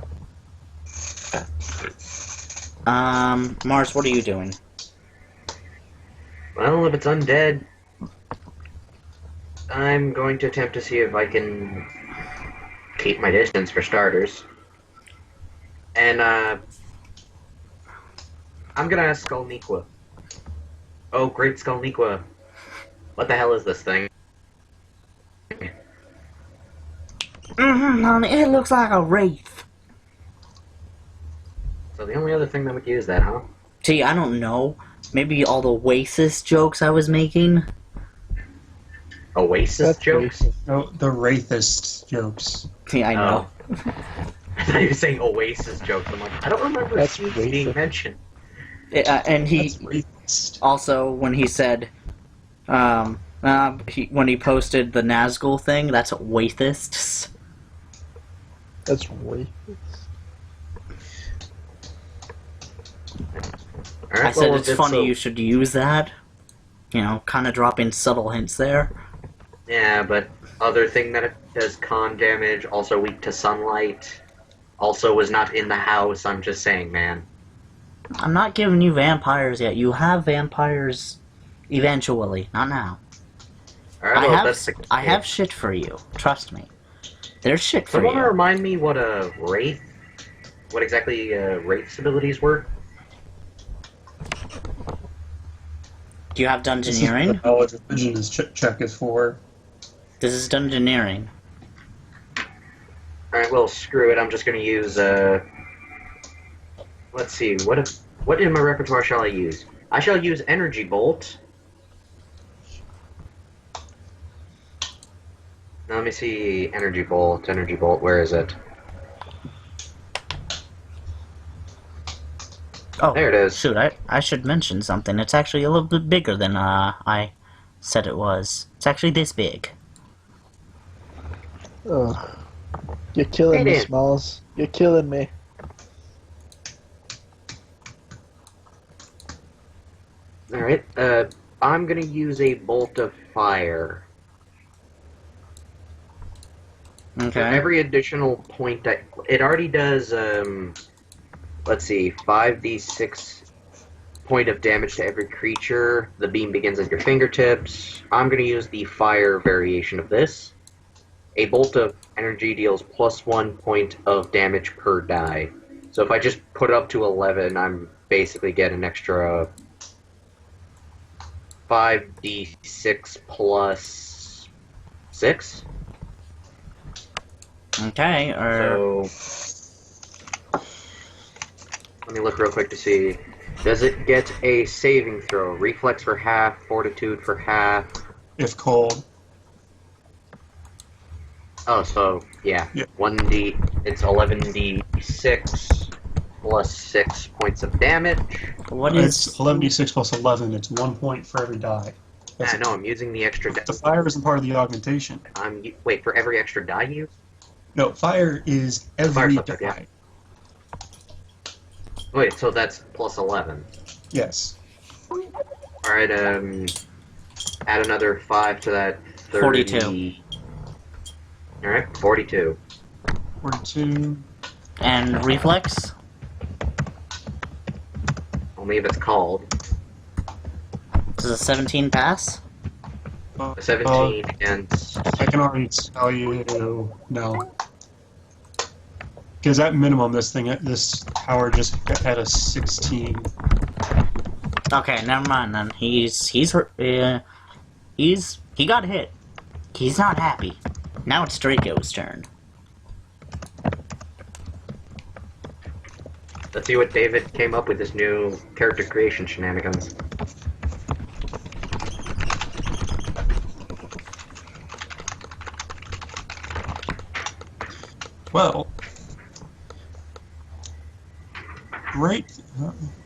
Mars, what are you doing? Well, if it's undead, I'm going to attempt to see if I can keep my distance for starters. And, I'm gonna ask Skullnequa. Oh, great Skullnequa. What the hell is this thing? Honey, it looks like a wraith. So the only other thing that would use that, huh? Gee, I don't know. Maybe all the racist jokes I was making? Oasis That's jokes? racist. No, the Wraithist jokes. See, I know. I thought you were saying Oasis jokes. I'm like, I don't remember That's Seeds being racist. mentioned. And he That's racist. also, when he said, when he posted the Nazgul thing, that's wraithists. That's racist. Alright, I said well, it's funny you should use that. You know, kind of dropping subtle hints there. Yeah, but other thing that it does con damage, also weak to sunlight, also was not in the house. I'm just saying, man. I'm not giving you vampires yet. You have vampires eventually, not now. Alright, well, that's the I have shit for you. Trust me. There's shit for Someone you. remind me what a wraith, what exactly wraith's abilities were? Do you have This is dungeoneering? what the knowledge religion is check is for. This is dungeoneering. Alright, well, screw it. I'm just gonna use, let's see, what in my repertoire shall I use? I shall use Energy Bolt. Now, let me see, Energy Bolt, where is it? Oh, There it is. shoot, I should mention something. It's actually a little bit bigger than I said it was. It's actually this big. Ugh. You're killing me, Hey, Dan. Smalls. You're killing me. Alright, I'm gonna use a Bolt of Fire. For Okay. every additional point that... It already does, let's see, 5d6 point of damage to every creature. The beam begins at your fingertips. I'm going to use the fire variation of this. A bolt of energy deals +1 point of damage per die. So if I just put it up to 11, I'm basically getting an extra 5d6 plus 6. Okay, So, let me look real quick to see. Does it get a saving throw? Reflex for half, fortitude for half. If cold. Oh, so, yeah. Yeah. 1d, it's 11d6 plus 6 points of damage. what It's is... 11d6 plus 11. It's 1 point for every die. That's I know, I'm using the extra The die. fire isn't part of the augmentation. Wait, for every extra die you? No, fire is every subject, die. yeah. Wait, so that's plus 11. Yes. Alright, add another 5 to that. 42. Alright, 42. 42. And reflex? Only if it's called. Does a 17 pass? A 17 against... I can already tell you no. Because at minimum, this tower just had a 16. Okay, never mind then. He got hit. He's not happy. Now it's Draco's turn. Let's see what David came up with his new character creation shenanigans. Well,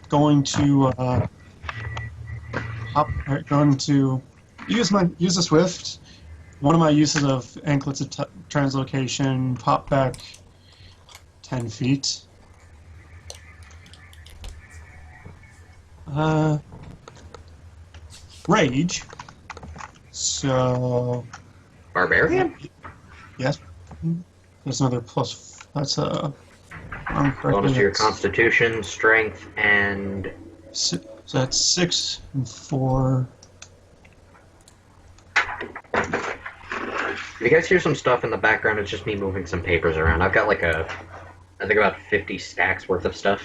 going to use the Swift. One of my uses of Anklets of Translocation, pop back 10 feet. Rage. So, Barbarian? yes. There's another plus. That's a. Bonus to your constitution, strength, and... So that's 6 and 4. If you guys hear some stuff in the background, it's just me moving some papers around. I've got like I think about 50 stacks worth of stuff.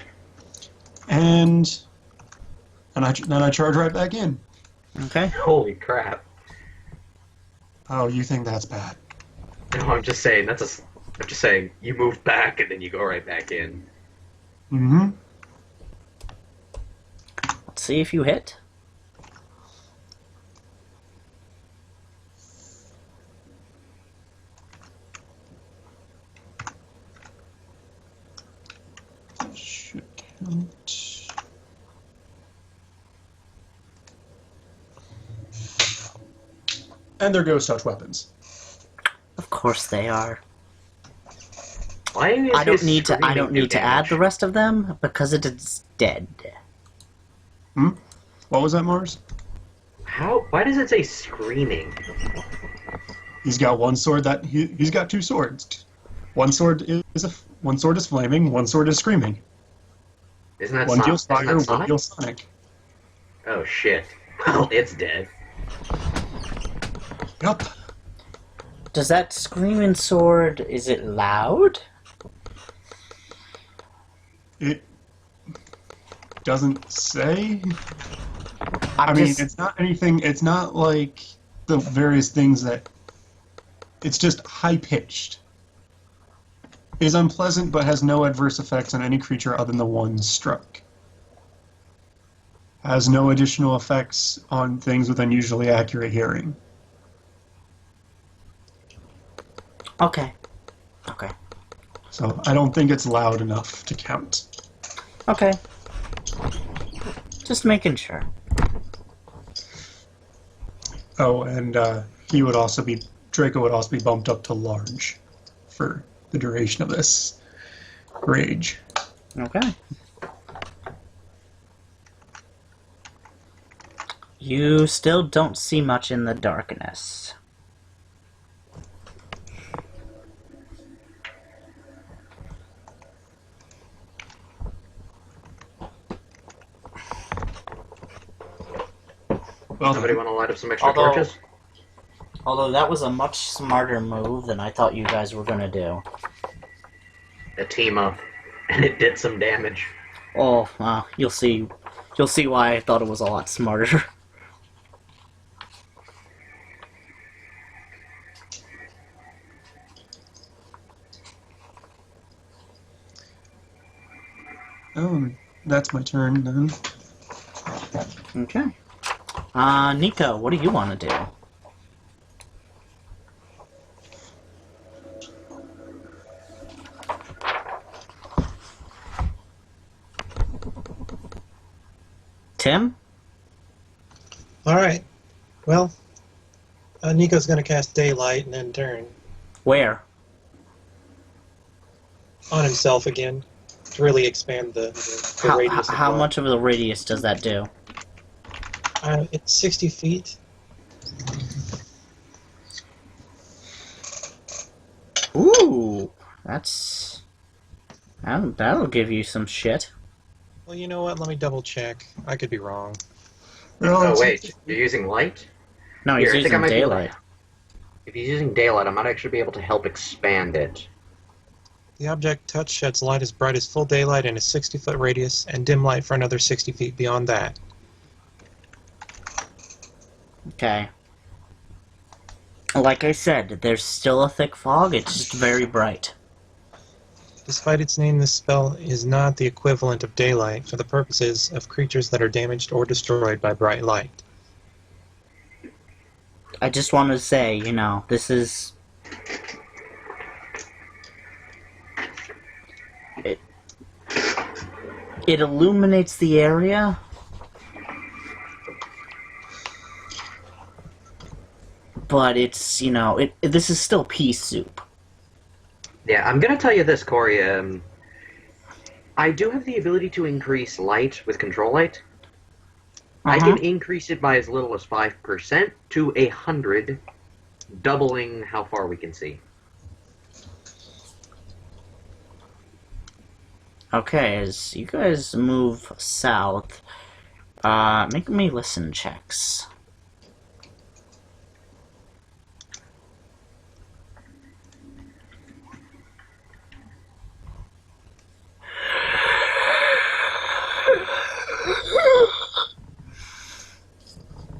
And then I charge right back in. Okay. Holy crap. Oh, you think that's bad? No, I'm just saying, I'm just saying, you move back and then you go right back in. Mm-hmm. Let's see if you hit. Should count. And they're ghost touch weapons. Of course they are. Why is I don't his need to. I screaming don't do need to add damage? the rest of them because it is dead. What was that, Mars? How? Why does it say screaming? He's got one sword that he's got two swords. One sword is flaming. One sword is screaming. Isn't that One deals Isn't fire. that One Sonic? deals sonic. Oh shit. Well, it's dead. Yup. Does that screaming sword, is it loud? It doesn't say. I'm I mean, just, it's not anything. It's not like the various things that. It's just high pitched. Is unpleasant, but has no adverse effects on any creature other than the one struck. Has no additional effects on things with unusually accurate hearing. okay. Okay. So I don't think it's loud enough to count. Okay. Just making sure. Oh, and Draco would also be bumped up to large for the duration of this rage. Okay. You still don't see much in the darkness. Well, Somebody want to light up some extra Although- torches? Although that was a much smarter move than I thought you guys were gonna do. A team up, and it did some damage. Oh, you'll see. You'll see why I thought it was a lot smarter. oh, that's my turn then. Okay. Nico, what do you want to do? Tim? Alright. Well, Nico's going to cast Daylight and then turn Where? on himself again to really expand the radius. of How light. much of the radius does that do? It's 60 feet. Ooh, that'll give you some shit. Well, you know what? Let me double check. I could be wrong. Well, Oh it's- wait, you're using light? No, he's Here, I think I using might be able to- daylight. If he's using daylight, I might actually be able to help expand it. The object touch sheds light as bright as full daylight in a 60-foot radius, and dim light for another 60 feet beyond that. Okay. Like I said, there's still a thick fog, it's just very bright. Despite its name, this spell is not the equivalent of daylight for the purposes of creatures that are damaged or destroyed by bright light. I just wanted to say, this is... It illuminates the area, but it's, this is still pea soup. Yeah, I'm gonna tell you this, Corey. I do have the ability to increase light with control light. I can increase it by as little as 5% to 100, doubling how far we can see. Okay, as you guys move south, make me listen checks.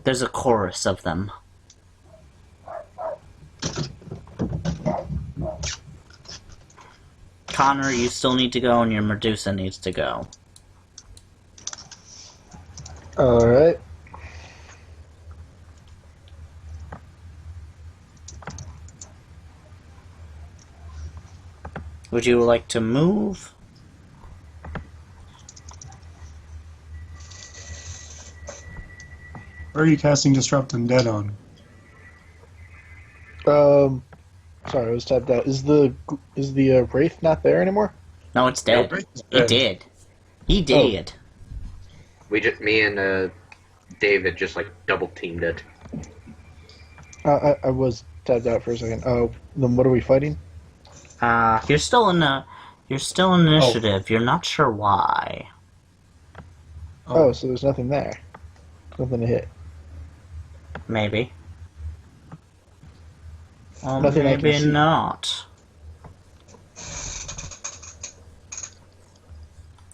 There's a chorus of them. Connor, you still need to go, and your Medusa needs to go. Alright. Would you like to move? Where are you casting Disrupt Undead on? Sorry, I was tapped out. Is the Wraith not there anymore? No, it's dead. Wraith is It dead. did. He did. Me and David just like double teamed it. I was tabbed out for a second. Oh, then what are we fighting? You're still in initiative. You're not sure why. Oh, so there's nothing there. Nothing to hit. Maybe. Or Nothing I can maybe see. not.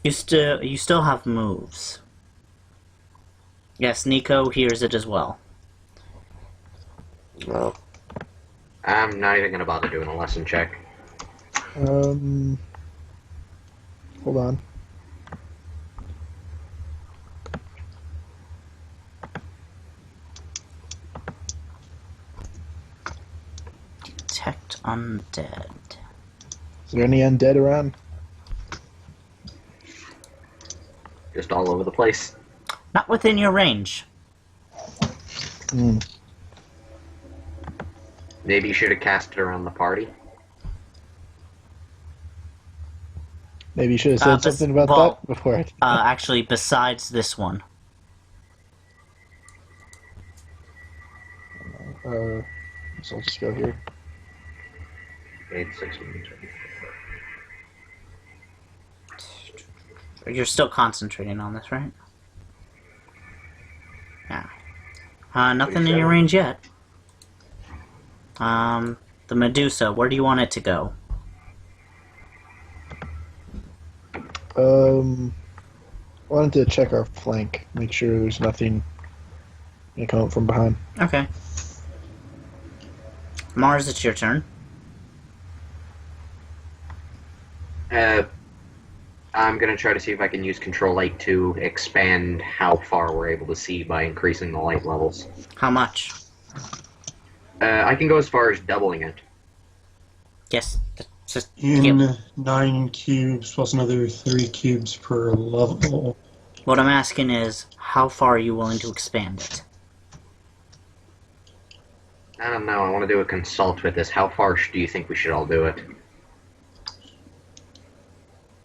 You still have moves. Yes, Nico hears it as well. Well, I'm not even gonna bother doing a lesson check. Hold on. Detect undead. Is there any undead around? Just all over the place. Not within your range. Hmm. Maybe you should have cast it around the party. Maybe you should have said something about well, that before I... Actually, besides this one. So I'll just go here. 8, 6 minutes. You're still concentrating on this, right? Yeah. Nothing in your range yet. The Medusa, where do you want it to go? Wanted to check our flank, make sure there's nothing coming from behind. Okay. Mars, it's your turn. I'm gonna try to see if I can use Control Light to expand how far we're able to see by increasing the light levels. How much? I can go as far as doubling it. Yes. Just In 9 cubes plus another 3 cubes per level. what I'm asking is, how far are you willing to expand it? I don't know, I want to do a consult with this. How far do you think we should all do it?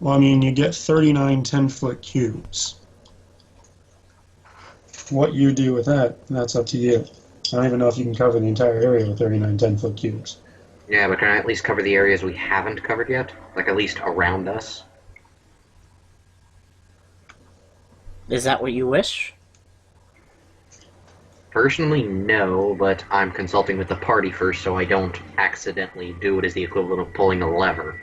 Well, I mean, you get 39 10-foot cubes. What you do with that, that's up to you. I don't even know if you can cover the entire area with 39 10-foot cubes. Yeah, but can I at least cover the areas we haven't covered yet? Like, at least around us? Is that what you wish? Personally, no, but I'm consulting with the party first so I don't accidentally do what is the equivalent of pulling a lever.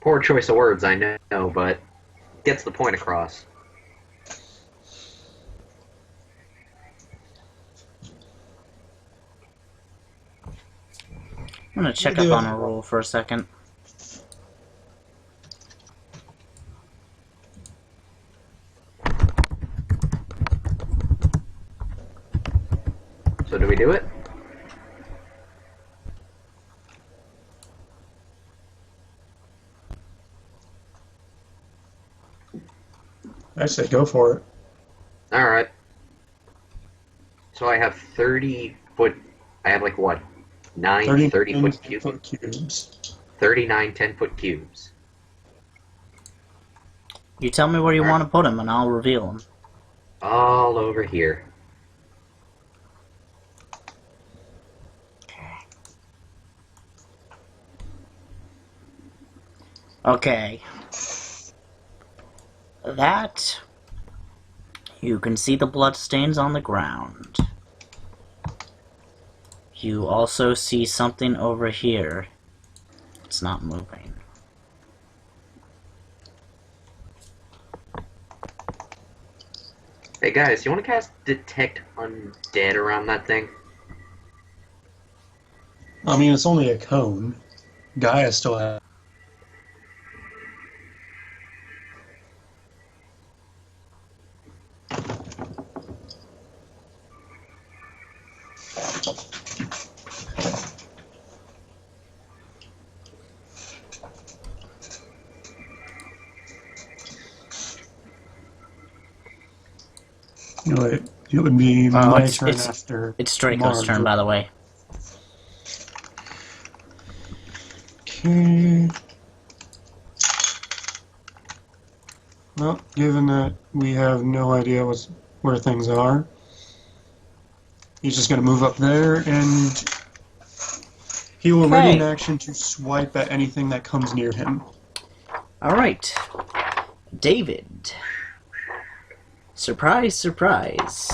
Poor choice of words, I know, but gets the point across. I'm gonna check up on a roll for a second. So do we do it? I say go for it. Alright. So I have 30 foot... I have like what? 9 30-foot cubes? 10-foot cubes. 39 10-foot cubes. You tell me where you want to put them, and I'll reveal them. All over here. Okay. That... You can see the bloodstains on the ground. You also see something over here. It's not moving. Hey guys, you want to cast Detect Undead around that thing? I mean, it's only a cone. Gaia still has... It would be my turn after It's Draco's Mars. turn, by the way. Okay. Well, given that we have no idea what's where things are. He's just going to move up there, and he will ready an Okay. action to swipe at anything that comes near him. Alright. David. Surprise, surprise.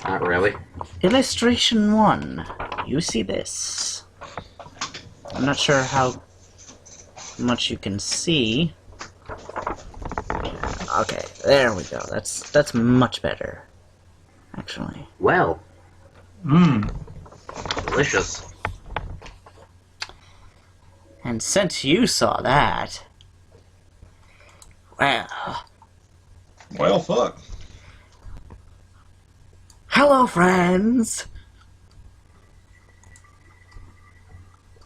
Not really. Illustration 1. You see this. I'm not sure how much you can see. Okay, there we go. That's much better, actually. Well, Mmm. delicious. And since you saw that, well, Well, fuck. hello, friends.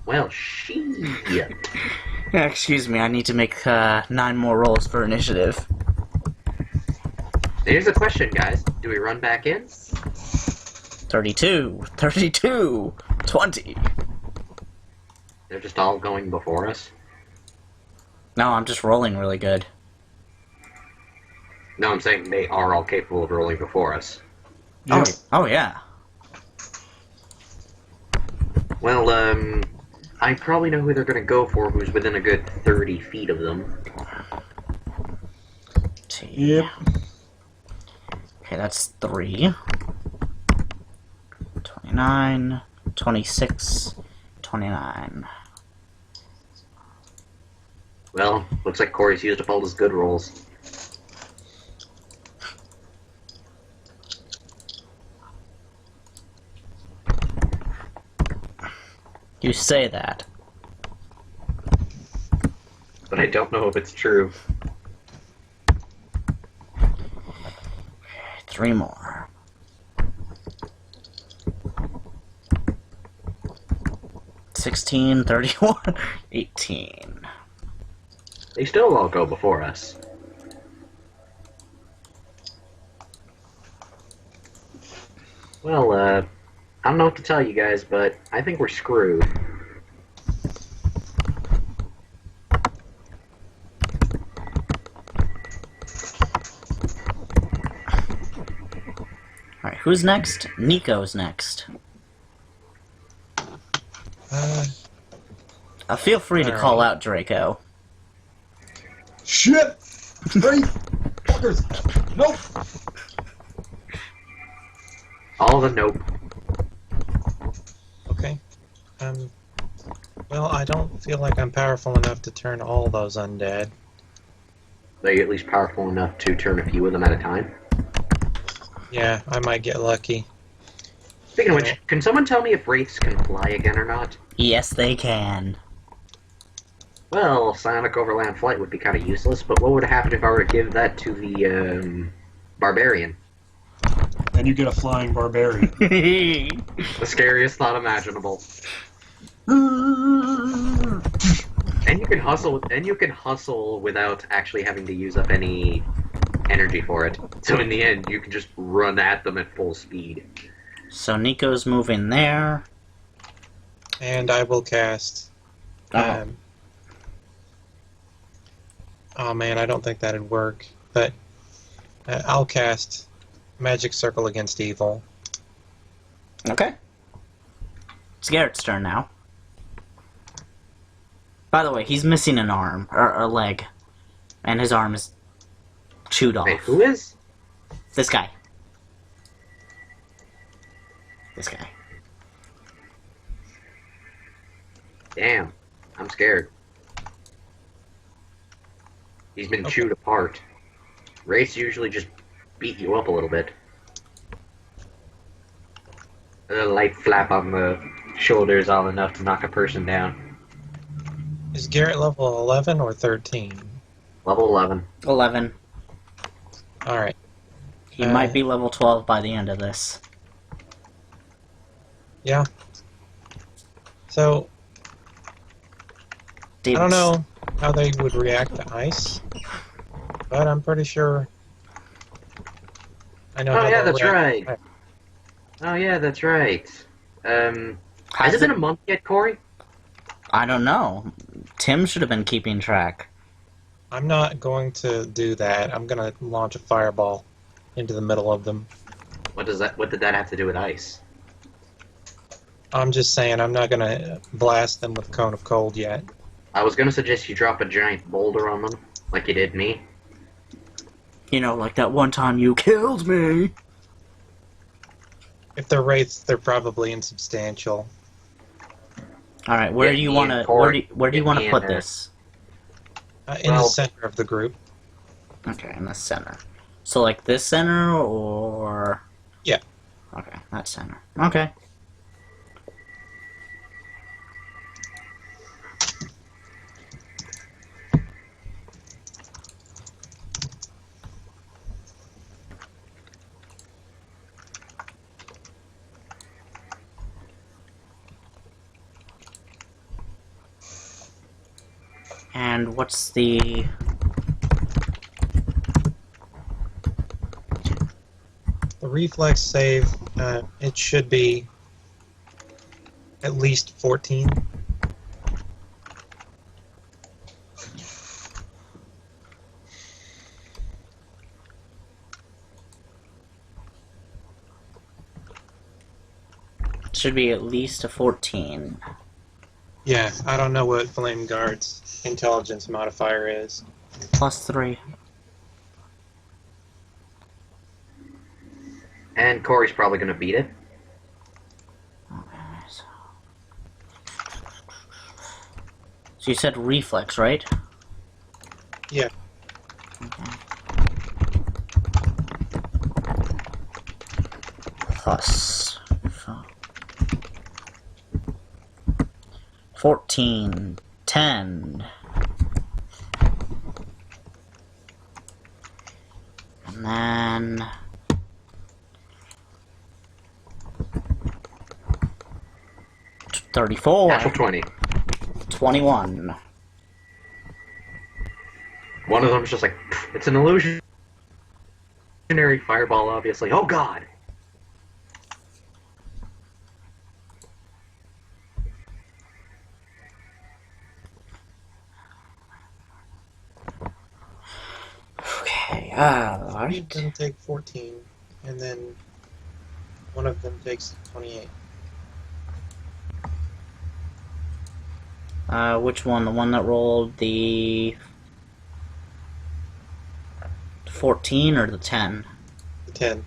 Well, shit. Excuse me, I need to make 9 more rolls for initiative. Here's the question, guys. Do we run back in? 32, 32, 20. They're just all going before us? No, I'm just rolling really good. No, I'm saying they are all capable of rolling before us. Yep. Oh yeah. Well, I probably know who they're gonna go for, who's within a good 30 feet of them. Yep. Okay, that's 3. 29, 26, 29. Well, looks like Corey's used up all his good rolls. You say that. But I don't know if it's true. 3 more. 16, 31, 18. They still all go before us. Well, I don't know what to tell you guys, but I think we're screwed. Alright, who's next? Nico's next. Feel free to call out Draco. Shit! Straight! Fuckers! Nope! All the nope. Okay. Well, I don't feel like I'm powerful enough to turn all those undead. Are you at least powerful enough to turn a few of them at a time? Yeah, I might get lucky. Speaking of which, can someone tell me if wraiths can fly again or not? Yes, they can. Well, psionic overland flight would be kind of useless, but what would happen if I were to give that to the, barbarian? And you get a flying barbarian. The scariest thought imaginable. And you can hustle without actually having to use up any energy for it. So in the end, you can just run at them at full speed. So Nico's moving there. And I will cast... Oh. Oh man, I don't think that'd work. But I'll cast Magic Circle Against Evil. Okay. It's Garrett's turn now. By the way, he's missing an arm, or a leg. And his arm is chewed off. Wait, who is? This guy. This guy. Damn, I'm scared. He's been chewed apart. Wraiths usually just beat you up a little bit. A light flap on the shoulder is all enough to knock a person down. Is Garrett level 11 or 13? Level 11. 11. Alright. He might be level 12 by the end of this. Yeah. So, I don't know how they would react to ice, but I'm pretty sure I know Oh how yeah, they'll that's react. right. Oh yeah, that's right. Has it been a month yet, Corey? I don't know. Tim should have been keeping track. I'm not going to do that. I'm going to launch a fireball into the middle of them. What did that have to do with ice? I'm just saying I'm not going to blast them with Cone of Cold yet. I was gonna suggest you drop a giant boulder on them, like you did me. You know, like that one time you killed me. If they're wraiths, they're probably insubstantial. All right, where Get do you me want in, to Corey. where do you Get want me to in put there. this? In the Well- center of the group. Okay, in the center. So like this center or Yeah. Okay, that center. Okay. And what's the... The reflex save, it should be at least 14. Should be at least a 14. Yeah, I don't know what Flame Guard's intelligence modifier is. Plus 3. And Corey's probably gonna beat it. Okay, so you said reflex, right? Yeah. Okay. Plus 14, 10. And then 34. Natural 20. 21. One of them's just like, it's an illusionary fireball, obviously. Oh god! Okay, Three alright. of them take 14, and then one of them takes 28. Which one? The one that rolled the 14 or the 10? The 10.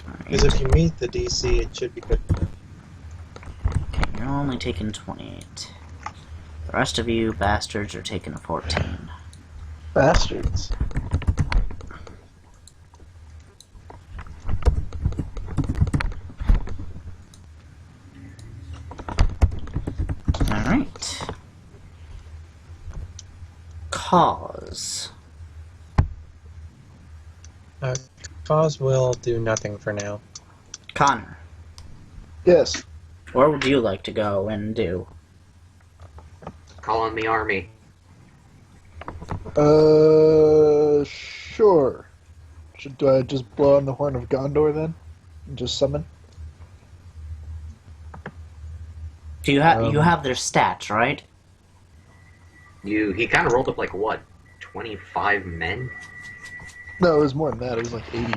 Alright. Because if you meet the DC, it should be good. Okay, you're only taking 28. The rest of you bastards are taking a 14. Bastards. Alright. Cause. Cause will do nothing for now. Connor, Yes. where would you like to go and do? Call on the army. Sure. Do I just blow on the horn of Gondor then? And just summon? Do you you have their stats, right? He kind of rolled up like, what, 25 men? No, it was more than that. It was like 80.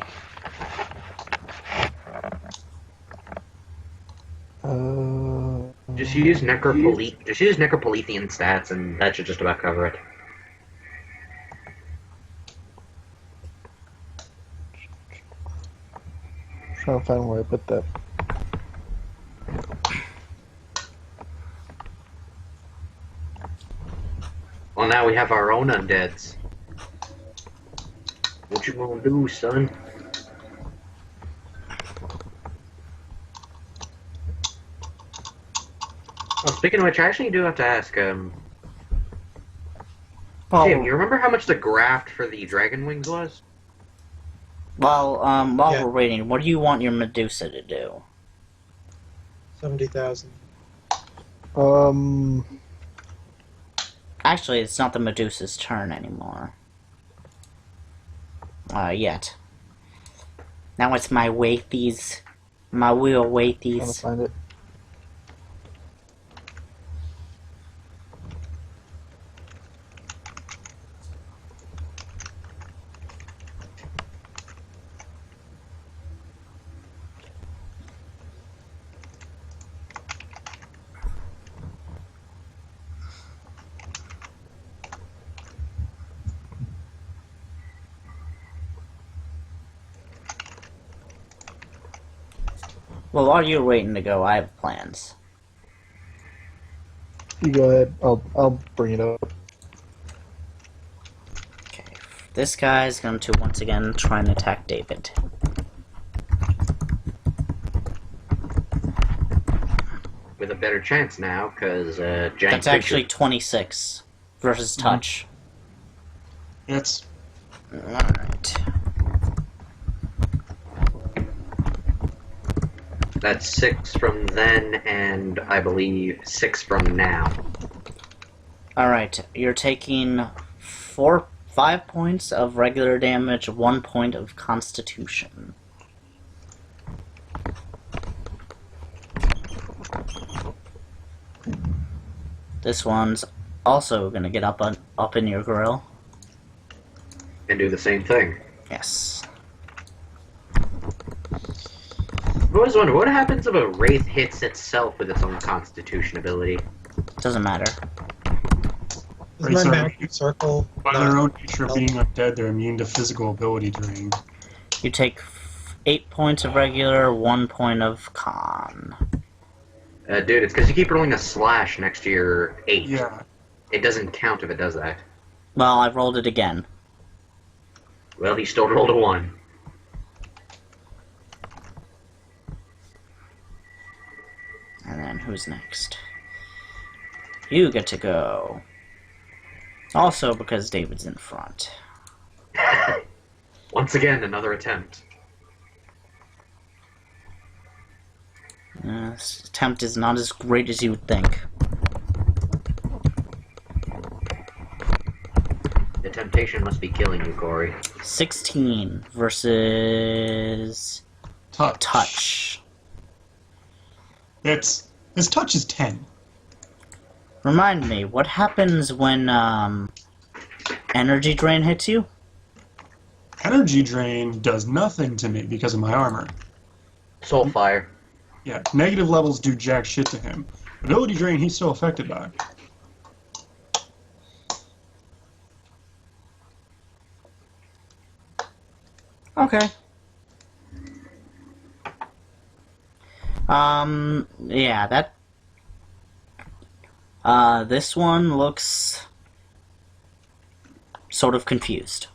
Just use Necropolithian stats, and that should just about cover it. Trying to find where I put that. Well, now we have our own undeads. What you gonna do, son? Oh, speaking of which, I actually do have to ask, Well, Tim, you remember how much the graft for the dragon wings was? while Yeah. we're waiting, what do you want your Medusa to do? 70,000. Actually, it's not the Medusa's turn anymore. Yet. Now it's my Waithies. My wheel Trying to Waithies. find it. Well, while you're waiting to go, I have plans. You go ahead. I'll bring it up. Okay. This guy's going to once again try and attack David. With a better chance now, because giant That's creature. actually 26 versus touch. It's Alright. That's 6 from then, and I believe 6 from now. Alright, you're taking 5 points of regular damage, 1 point of constitution. This one's also gonna get up in your grill. And do the same thing. Yes. I always wonder, what happens if a wraith hits itself with its own constitution ability? Doesn't matter. Is Right, my so- magic circle by not- their own nature of being undead, they're immune to physical ability drain. You take 8 points of regular, 1 point of con. Dude, it's because you keep rolling a slash next to your 8. Yeah. It doesn't count if it does that. Well, I rolled it again. Well, he still rolled a 1. And then who's next? You get to go. Also because David's in front. Once again, another attempt. This attempt is not as great as you would think. The temptation must be killing you, Corey. 16 versus touch. His touch is 10. Remind me, what happens when energy drain hits you? Energy drain does nothing to me because of my armor. Soul fire. Yeah, negative levels do jack shit to him. Ability drain, he's still affected by. Okay. Yeah, that... this one looks sort of confused.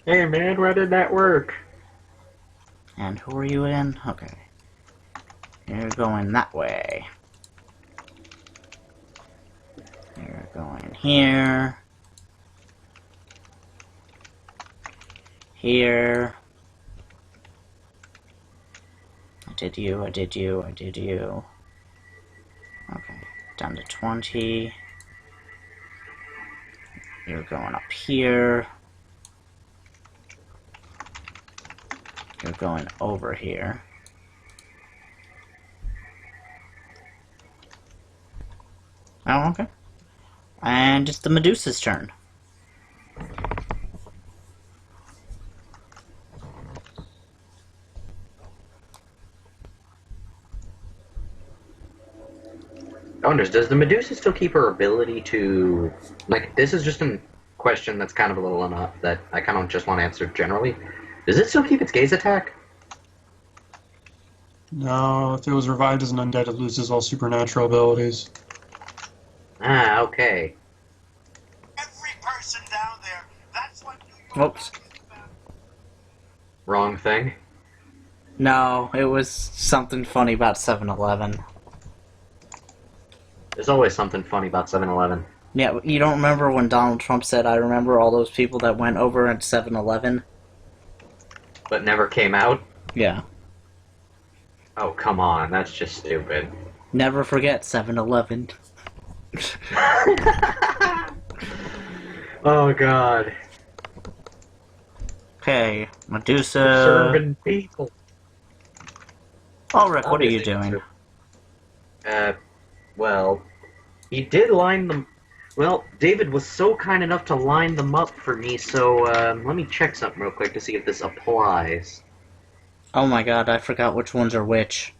Hey man, why did that work? And who are you in? Okay. You're going that way. You're going here. Here. I did you, I did you, I did you. Okay, down to 20. You're going up here. You're going over here. Oh, okay. And it's the Medusa's turn. I wonder, does the Medusa still keep her ability to... Like, this is just a question that's kind of a little that I kind of just want answered generally. Does it still keep its gaze attack? No, if it was revived as an undead, it loses all supernatural abilities. Ah, okay. Every person down there, that's what New York Whoops. is about. Wrong thing. No, it was something funny about 7-Eleven. There's always something funny about 7-Eleven. Yeah, you don't remember when Donald Trump said, I remember all those people that went over at 7-Eleven? But never came out? Yeah. Oh, come on, that's just stupid. Never forget 7-Eleven. Oh, God. Okay, Medusa. Serving people. Oh, Rick, what are you Obviously, doing? Well, he did line them... Well, David was so kind enough to line them up for me, so let me check something real quick to see if this applies. Oh my god, I forgot which ones are which.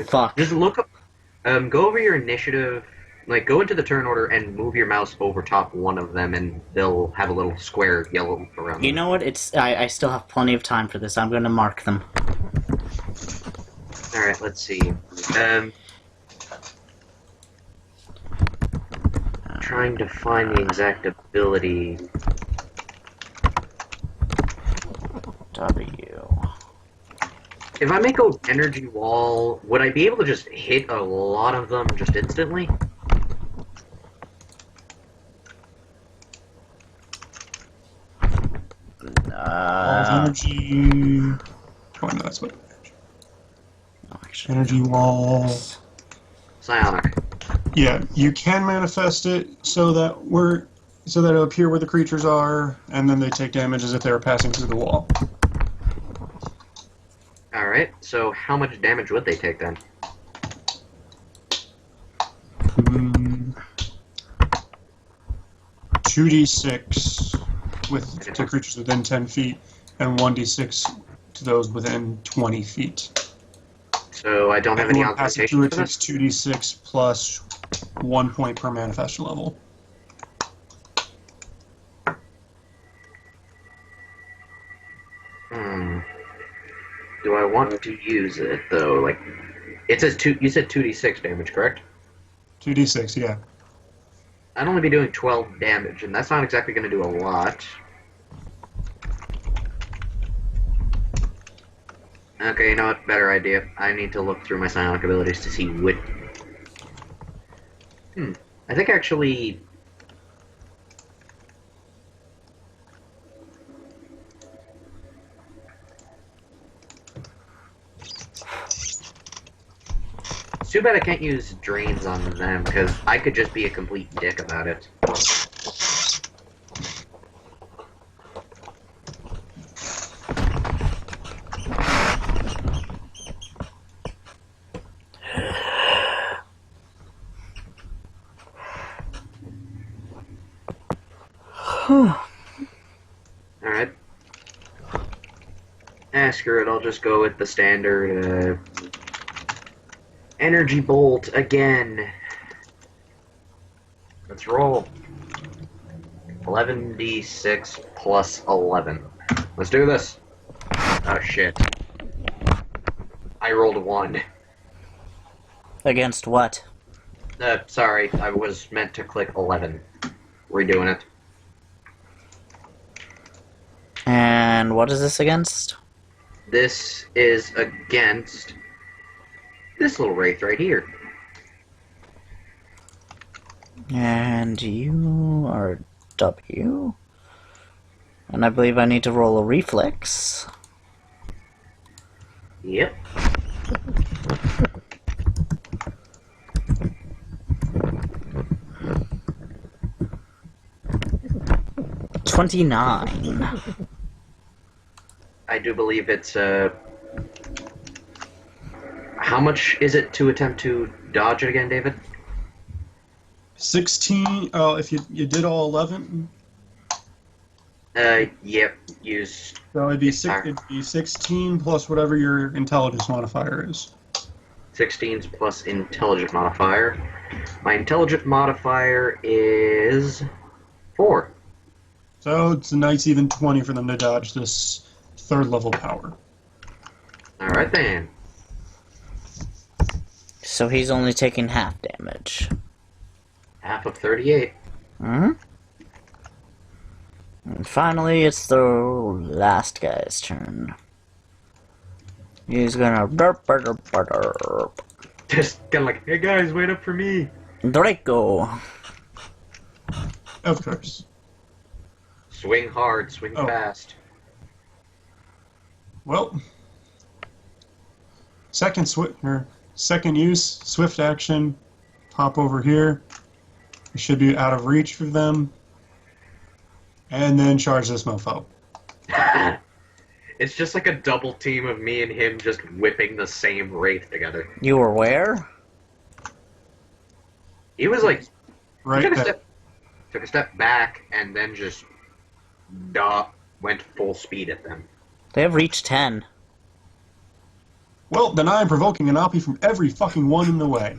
Fuck. Just look up... go over your initiative Like, go into the turn order and move your mouse over top one of them, and they'll have a little square yellow around them. You know what? I still have plenty of time for this. I'm going to mark them. Alright, let's see. Trying to find the exact ability. W. If I make an energy wall, would I be able to just hit a lot of them just instantly? Energy. Oh, no, that's what. Energy wall. Psionic. Yeah, you can manifest it so that it'll appear where the creatures are, and then they take damage as if they were passing through the wall. Alright, so how much damage would they take then? 2d6 to creatures within 10 feet, and 1d6 to those within 20 feet. So I don't have any Anyone passing through augmentation it for takes this? 2d6 plus 1 point per manifest level. Do I want to use it though? Like, it says you said 2d6 damage, correct? 2d6, yeah. I'd only be doing 12 damage, and that's not exactly going to do a lot. Okay, you know what? Better idea. I need to look through my psionic abilities to see what... I think actually... It's too bad I can't use drains on them, because I could just be a complete dick about it. Alright. Screw it, I'll just go with the standard, Energy Bolt again. Let's roll. 11d6 plus 11. Let's do this. Oh shit. I rolled a 1. Against what? Sorry, I was meant to click 11. Redoing it. And what is this against? This is against this little wraith right here. And you are W. And I believe I need to roll a reflex. Yep. $29. I do believe it's, how much is it to attempt to dodge it again, David? 16, oh, if you did all 11, Yep, use... so it'd be 16 plus whatever your intelligence modifier is. 16's plus intelligent modifier. My intelligent modifier is 4. So it's a nice even 20 for them to dodge this 3rd level power. Alright then. So he's only taking half damage. Half of 38. Hmm? And finally, it's the last guy's turn. He's gonna derp, derp, derp, derp. Just kinda like, hey guys, wait up for me. Draco. Of course. Swing hard, swing fast. Well, second use, swift action, pop over here. It should be out of reach for them. And then charge this mofo. It's just like a double team of me and him just whipping the same wraith together. You were where? He was like, Right there. took a step back and then just went full speed at them. They have reached 10. Well, then I am provoking an Oppie from every fucking one in the way.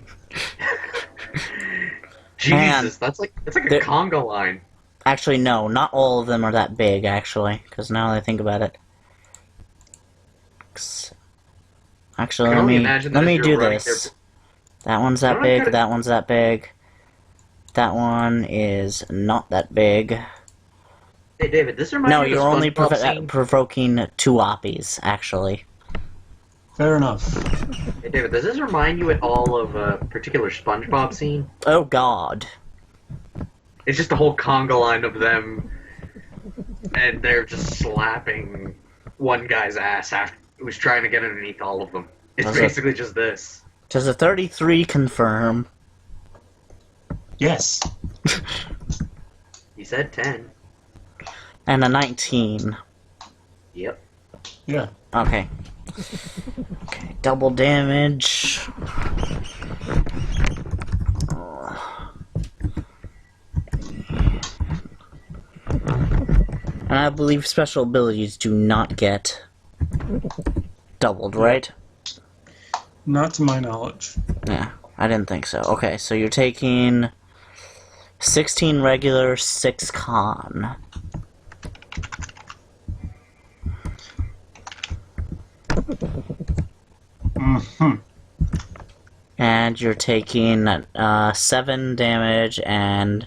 Jesus, that's like a There- conga line. Actually, no, not all of them are that big, actually, because now that I think about it. Actually, I can let only me imagine that let as me you're do running this. there- That one's You that know what, big, kinda- that one's that big. That one is not that big. Hey, David, this reminds No, me of you're the only SpongeBob scene. provoking 2 oppies, actually. Fair enough. Hey, David, does this remind you at all of a particular SpongeBob scene? Oh god. It's just a whole conga line of them, and they're just slapping one guy's ass after who's trying to get underneath all of them. It's Was it- basically just this. Does a 33 confirm? Yes. He said 10. And a 19. Yep. Yeah. Okay. Okay, double damage. And I believe special abilities do not get doubled, right? Not to my knowledge. Yeah, I didn't think so. Okay, so you're taking 16 regular, 6 con. Mm-hmm. And you're taking 7 damage and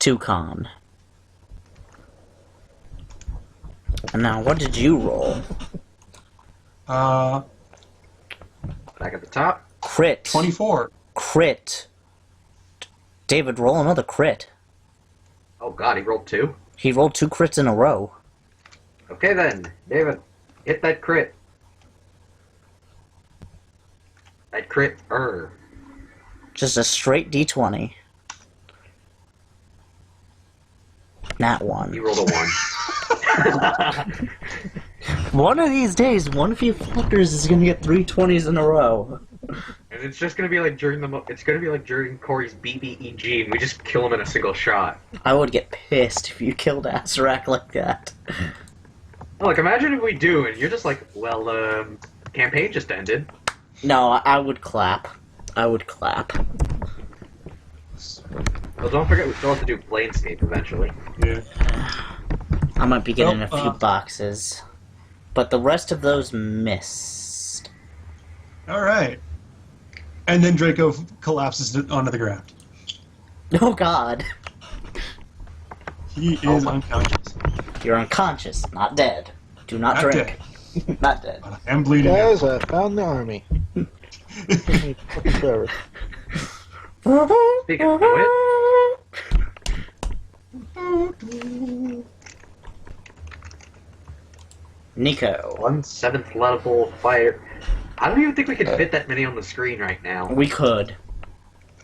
2 con. And now, what did you roll? Uh, Back at the top. Crit. 24. Crit. David, roll another crit. Oh god, he rolled 2. He rolled 2 crits in a row. Okay then, David, hit that crit. That crit, Just a straight d20. Nat 1. He rolled a 1. One of these days, one of you fuckers is gonna get 3 20s in a row. And it's just gonna be like during Corey's BBEG, and we just kill him in a single shot. I would get pissed if you killed Azarak like that. Oh, like, imagine if we do, and you're just like, well, campaign just ended. No, I would clap. I would clap. Well, don't forget, we still have to do Planescape eventually. Yeah. I might be getting Well, a few boxes. But the rest of those missed. All right. And then Draco collapses onto the ground. Oh god. He Oh is my- unconscious. You're unconscious, not dead. Do not Not drink. Not dead. But I am bleeding out. Guys, I found the army. Took me fucking forever. Speaking of Nico. 1 7th level fighter. I don't even think we could fit that many on the screen right now. We could.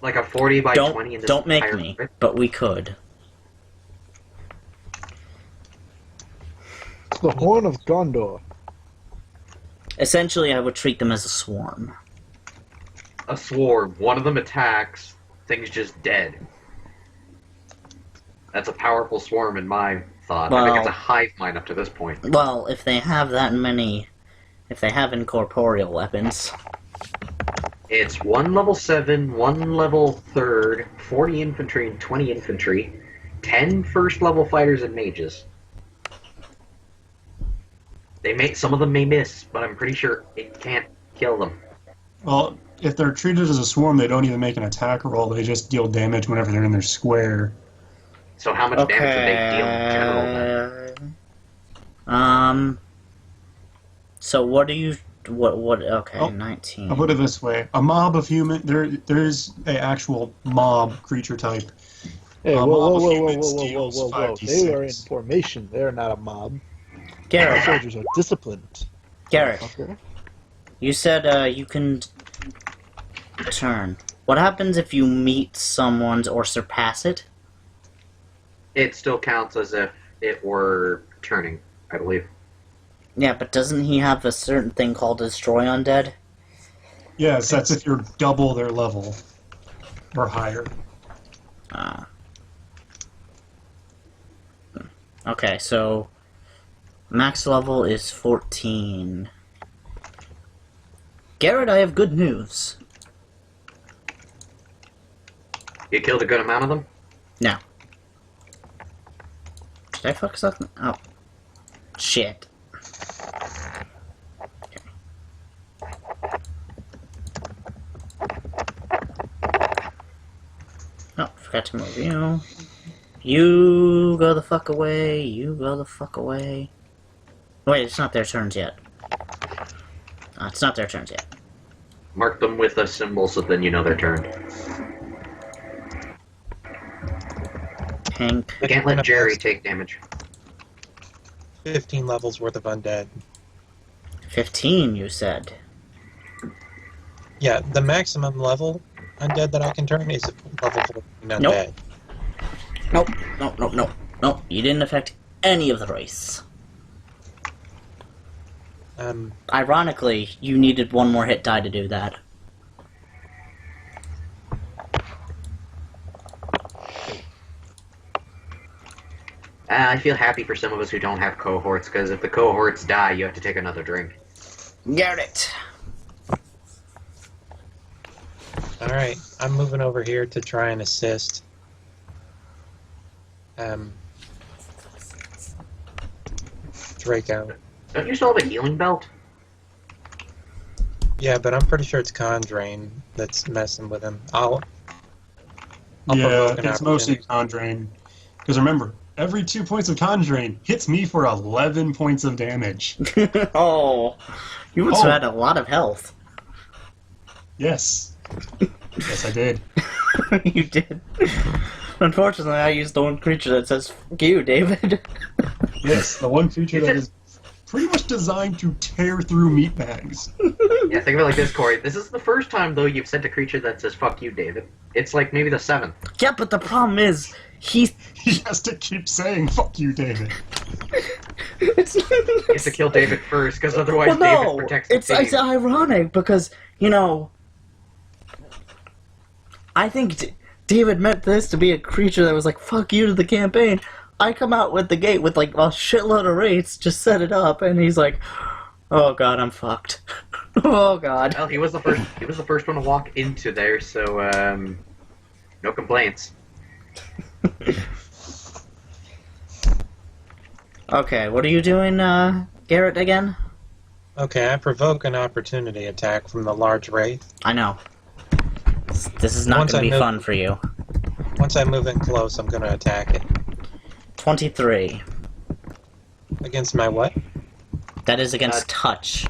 Like a 40 by 20 in this Don't make entire me, grid. but we could. It's the Horn of Gondor. Essentially, I would treat them as a swarm. A swarm. One of them attacks, thing's just dead. That's a powerful swarm in my thought. I think it's a Well- hive mind up to this point. Well, if they have that many... If they have incorporeal weapons... It's 1 level 7, 1 level 3rd, 40 infantry and 20 infantry, 10 first level fighters and mages. Some of them may miss, but I'm pretty sure it can't kill them. Well, if they're treated as a swarm, they don't even make an attack roll. They just deal damage whenever they're in their square. So how much damage do they deal in general then? So what do you... What okay, Oh, 19. I'll put it this way: a mob of human. There's a actual mob creature type. Hey, whoa, mob whoa, of whoa, whoa, humans whoa, whoa, whoa, deals whoa, whoa. 5d6. They are in formation. They're not a mob. The Garrett, soldiers are disciplined. Garrett, Fucker. you said you can turn. What happens if you meet someone's or surpass it? It still counts as if it were turning, I believe. Yeah, but doesn't he have a certain thing called Destroy Undead? Yes, that's if you're double their level or higher. Okay, so max level is 14. Garrett, I have good news. You killed a good amount of them? No. Did I fuck something? Oh. Shit. Oh, forgot to move you. You go the fuck away. You go the fuck away. Wait, it's not their turns yet. It's not their turns yet. Mark them with a symbol so then you know their turn. Pink. You can't let Jerry take damage. 15 levels worth of undead. 15, you said. Yeah, the maximum level undead that I can turn is level 14 undead. Nope. Nope. Nope, nope, nope. Nope. You didn't affect any of the race. Ironically, you needed one more hit die to do that. I feel happy for some of us who don't have cohorts, because if the cohorts die, you have to take another drink. Get it. Alright, I'm moving over here to try and assist. Draco. Don't you still have a healing belt? Yeah, but I'm pretty sure it's Condrain that's messing with him. I'll Yeah, provoke an it's mostly opportunity. Condrain. Because remember, every 2 points of Condrain hits me for 11 points of damage. Oh, you must have had a lot of health. Yes. Yes, I did. You did. Unfortunately, I used the one creature that says "fuck you, David." Yes, the one creature that is pretty much designed to tear through meat bags. Yeah, think of it like this, Corey. This is the first time, though, you've sent a creature that says "fuck you, David." It's like maybe the 7th. Yeah, but the problem is, He has to keep saying, "Fuck you, David." it's You have to kill David first, because otherwise well, David no, protects the it's team. ironic because, you know, I think David meant this to be a creature that was like, fuck you to the campaign. I come out with the gate with like a shitload of rates, just set it up, and he's like, oh god, I'm fucked. Oh god. Well, he was the first. He was the first one to walk into there, so no complaints. Okay, what are you doing, Garrett, again? Okay, I provoke an opportunity attack from the large wraith. I know. This is not Once going to I be move- fun for you. Once I move in close, I'm going to attack it. 23. Against my what? That is against touch.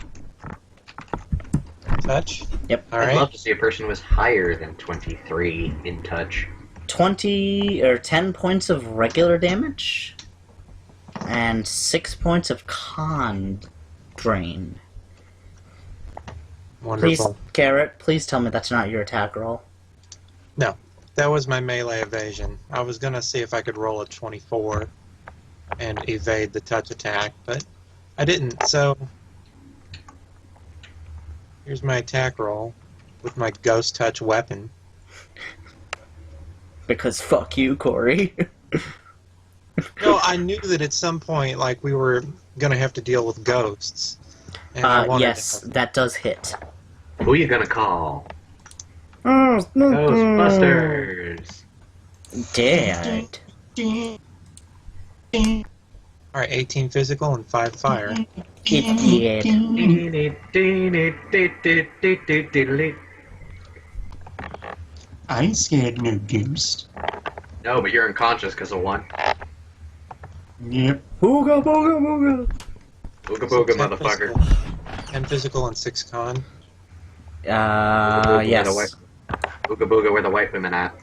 Touch? Yep. I'd Alright. love to see a person who was higher than 23 in touch. 20 or 10 points of regular damage and 6 points of con drain. Please, Wonderful. Garrett, please tell me that's not your attack roll. No, that was my melee evasion. I was going to see if I could roll a 24 and evade the touch attack, but I didn't, so here's my attack roll with my ghost touch weapon. Because fuck you, Corey. No, I knew that at some point, like, we were going to have to deal with ghosts. And I wanted yes, that does hit. Who are you gonna call? Oh, Ghostbusters! Dead. Alright, 18 physical and 5 fire. It's dead. I ain't scared no ghost. No, but you're unconscious because of 1. Yep. Booga booga booga. Booga So booga, 10 motherfucker. physical, 10 physical and 6 con. Yes. Booga booga, where the white women at?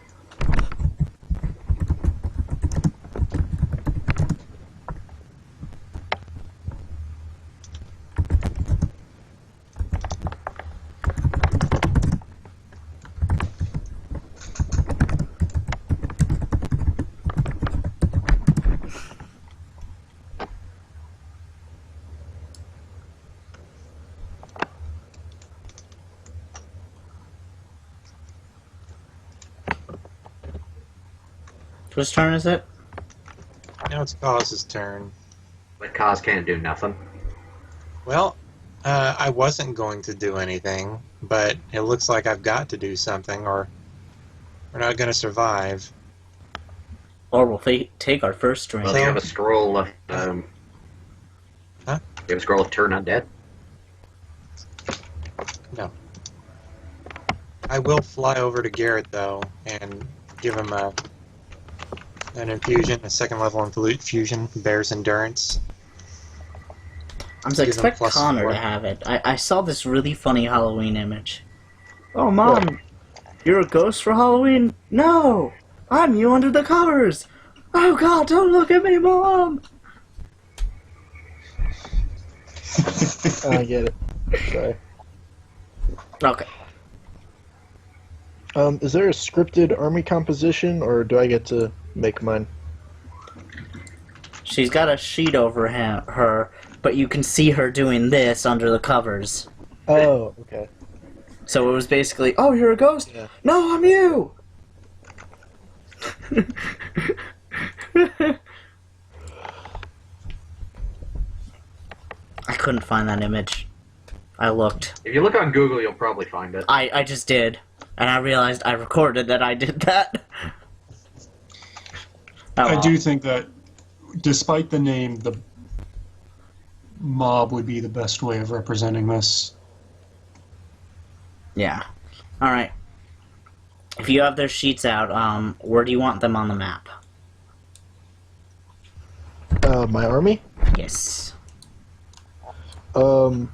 Whose turn is it? Now it's Cause's turn. But Kaz can't do nothing. Well, I wasn't going to do anything, but it looks like I've got to do something, or We're not gonna survive. Or we'll take our first drink. Well, do you have a scroll of Huh? Do you have a scroll of turn undead? No. I will fly over to Garrett though and give him an infusion, a second level infusion, Bear's Endurance. I'm just Give him expect +4. Connor to have it. I saw this really funny Halloween image. Oh, Mom, you're a ghost for Halloween? No, I'm you under the covers. Oh God, don't look at me, Mom. I get it. Sorry. Okay. Is there a scripted army composition, or do I get to make mine? She's got a sheet over her, but you can see her doing this under the covers. Oh, okay. So it was basically, oh, you're a ghost? Yeah. No, I'm you! I couldn't find that image. I looked. If you look on Google, you'll probably find it. I just did. And I realized I recorded that I did that. Oh, I well. do think that, despite the name, the mob would be the best way of representing this. Yeah. Alright. If you have their sheets out, where do you want them on the map? My army? Yes. Well,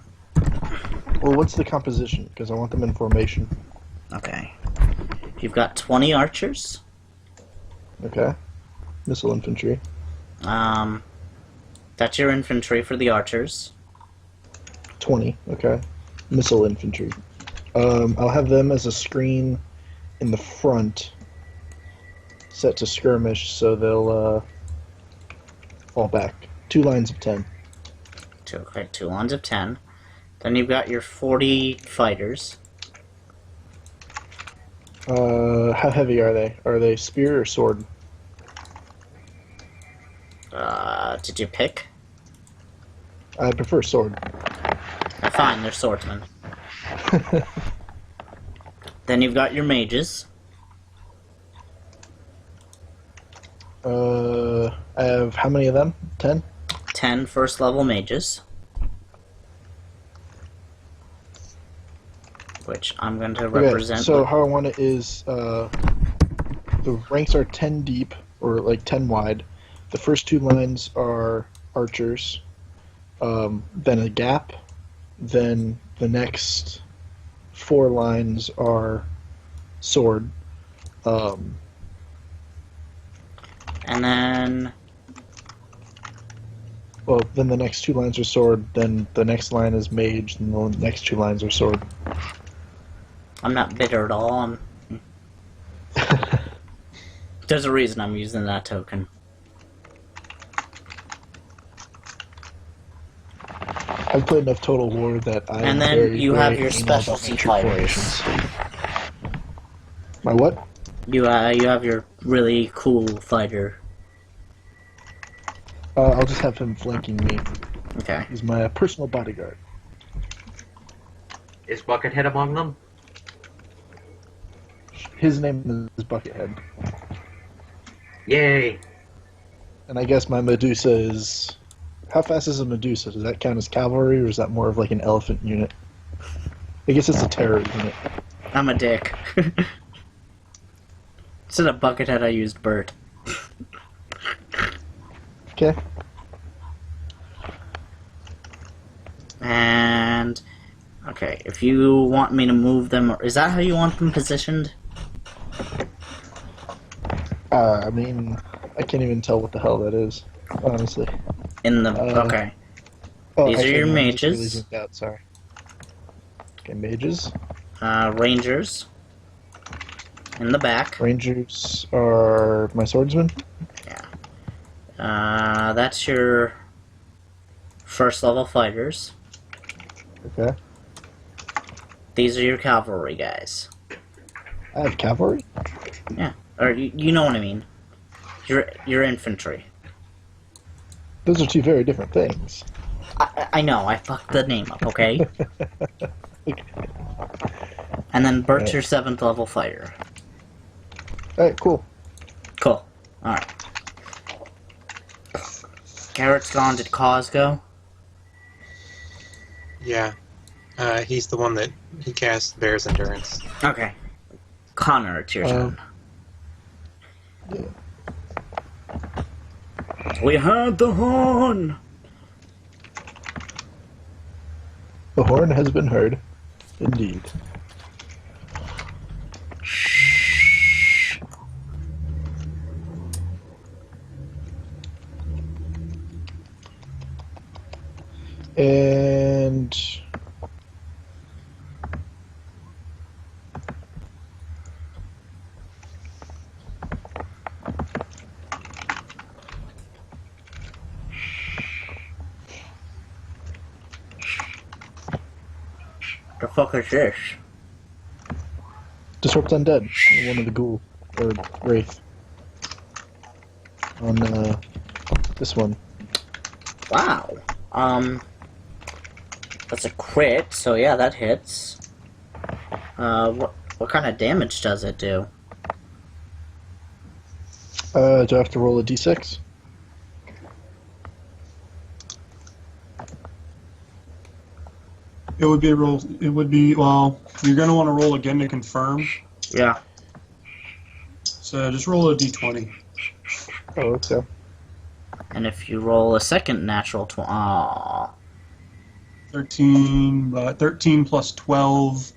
what's the composition? Because I want them in formation. Okay. You've got 20 archers. Okay. Missile infantry. That's your infantry for the archers. 20. Okay. Missile infantry. I'll have them as a screen in the front, set to skirmish, so they'll fall back. 2 lines of 10. Okay, 2 lines of 10. Then you've got your 40 fighters. How heavy are they? Are they spear or sword? Did you pick? I prefer sword. Fine, they're swordsmen. Then you've got your mages. I have how many of them? 10? 10 first level mages. Which I'm going to represent. Okay, so with... how I want it is the ranks are 10 deep, or like 10 wide. The first 2 lines are archers, then a gap, then the next 4 lines are sword. And then... Well, then the next 2 lines are sword, then the next line is mage, and the next 2 lines are sword. I'm not bitter at all. There's a reason I'm using that token. I've played enough Total War that I. And then you have your specialty fighters. My what? You have your really cool fighter. I'll just have him flanking me. Okay. He's my personal bodyguard. Is Buckethead among them? His name is Buckethead. Yay! And I guess my Medusa is... How fast is a Medusa? Does that count as cavalry, or is that more of like an elephant unit? I guess it's a terror unit. I'm a dick. Instead of Buckethead, I used Bert. Okay. And... Okay, if you want me to move them... Is that how you want them positioned? I mean, I can't even tell what the hell that is, honestly. In the... okay. Oh, These are your no, I'm just mages. really zoomed out, sorry. Okay, mages. Rangers. In the back. Rangers are my swordsmen. That's your first level fighters. Okay. These are your cavalry guys. I have cavalry? Yeah. Or you know what I mean. Your infantry. Those are 2 very different things. I know, I fucked the name up, okay? And then Bert's your 7th level fighter. Alright, cool. Cool. Alright. Garrett's gone. Did Cause go? Yeah. He's the one that he cast Bear's Endurance. Okay. Connor, it's your turn. Yeah. We had the horn! The horn has been heard. Indeed. And The fuck is this? disrupt undead. One of the ghoul or wraith. On this one. Wow. That's a crit, so yeah, that hits. What kind of damage does it do? Do I have to roll a d6? It would be a roll. It would be, well, you're going to want to roll again to confirm. Yeah. So just roll a d20. Oh, okay. And if you roll a second natural 13 plus 12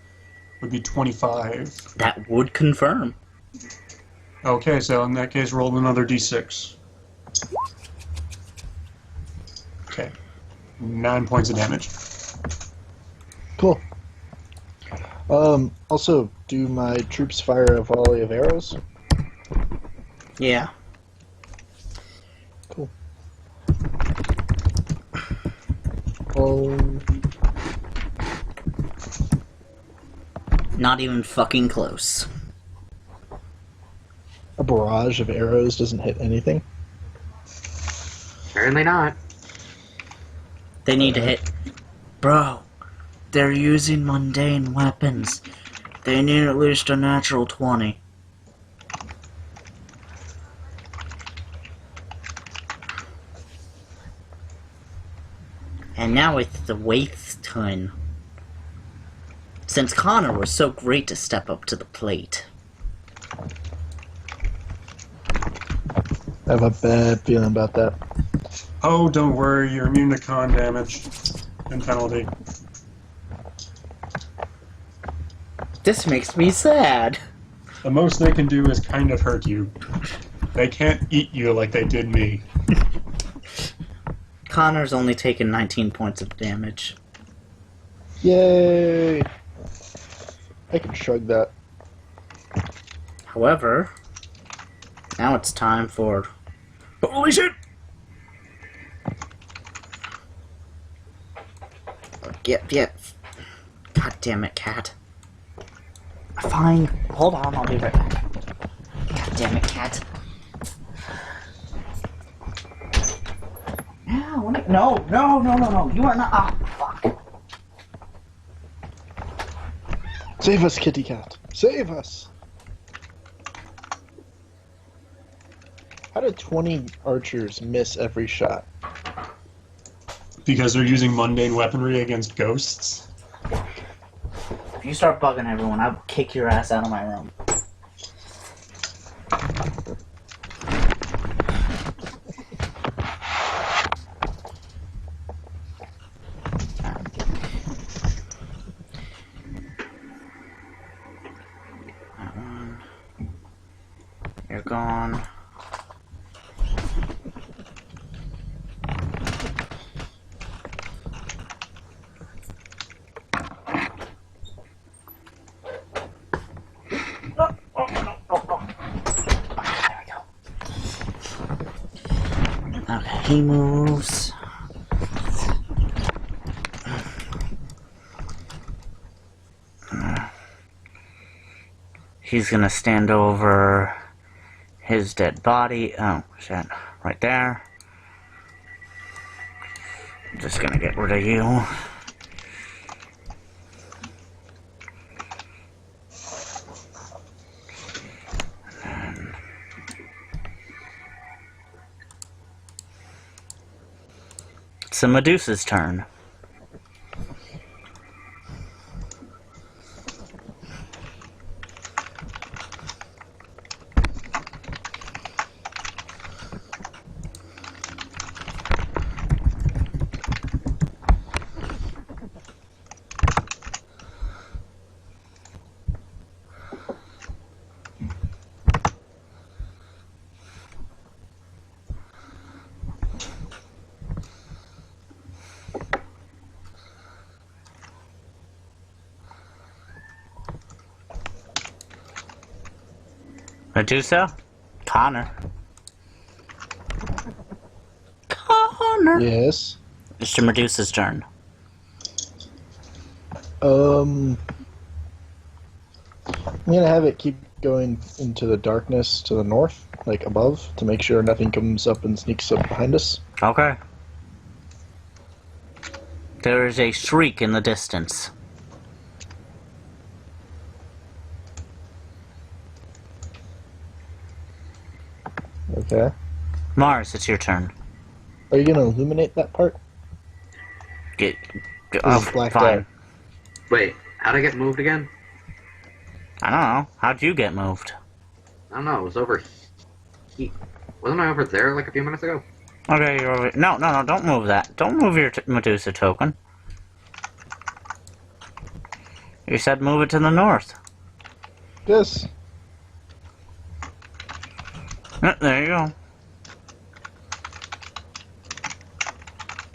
would be 25. that would confirm. Okay, so in that case, roll another d6. Okay. 9 points of damage. Cool. Also, do my troops fire a volley of arrows? Yeah. Cool. Not even fucking close. A barrage of arrows doesn't hit anything. Apparently not. They need to hit. Bro, they're using mundane weapons. They need at least a natural 20. And now it's the Waith's turn. Since Connor was so great to step up to the plate. I have a bad feeling about that. Oh, don't worry, you're immune to con damage and penalty. This makes me sad. The most they can do is kind of hurt you. They can't eat you like they did me. Connor's only taken 19 points of damage. Yay! I can shrug that. However, now it's time for... Holy shit! Yep. God damn it, cat. Fine. Hold on, I'll be right back. God damn it, cat. No. You are not... Ah, fuck. Save us, kitty cat. Save us! How did 20 archers miss every shot? Because they're using mundane weaponry against ghosts. If you start bugging everyone, I'll kick your ass out of my room. That one. You're gone. Okay, he moves. He's gonna stand over his dead body. Oh, shit. Right there. I'm just gonna get rid of you. And It's a Medusa's turn. Medusa? Connor. Connor! Yes. Mr. Medusa's turn. I'm gonna have it keep going into the darkness to the north, like above, to make sure nothing comes up and sneaks up behind us. Okay. There is a shriek in the distance. Okay. Mars, it's your turn. Are you gonna illuminate that part? Get It's blacked fine. out. Wait, how'd I get moved again? I don't know. How'd you get moved? I don't know. It was over. Wasn't I over there like a few minutes ago? Okay, you're over. No, don't move that. Don't move your Medusa token. You said move it to the north. Yes. There you go.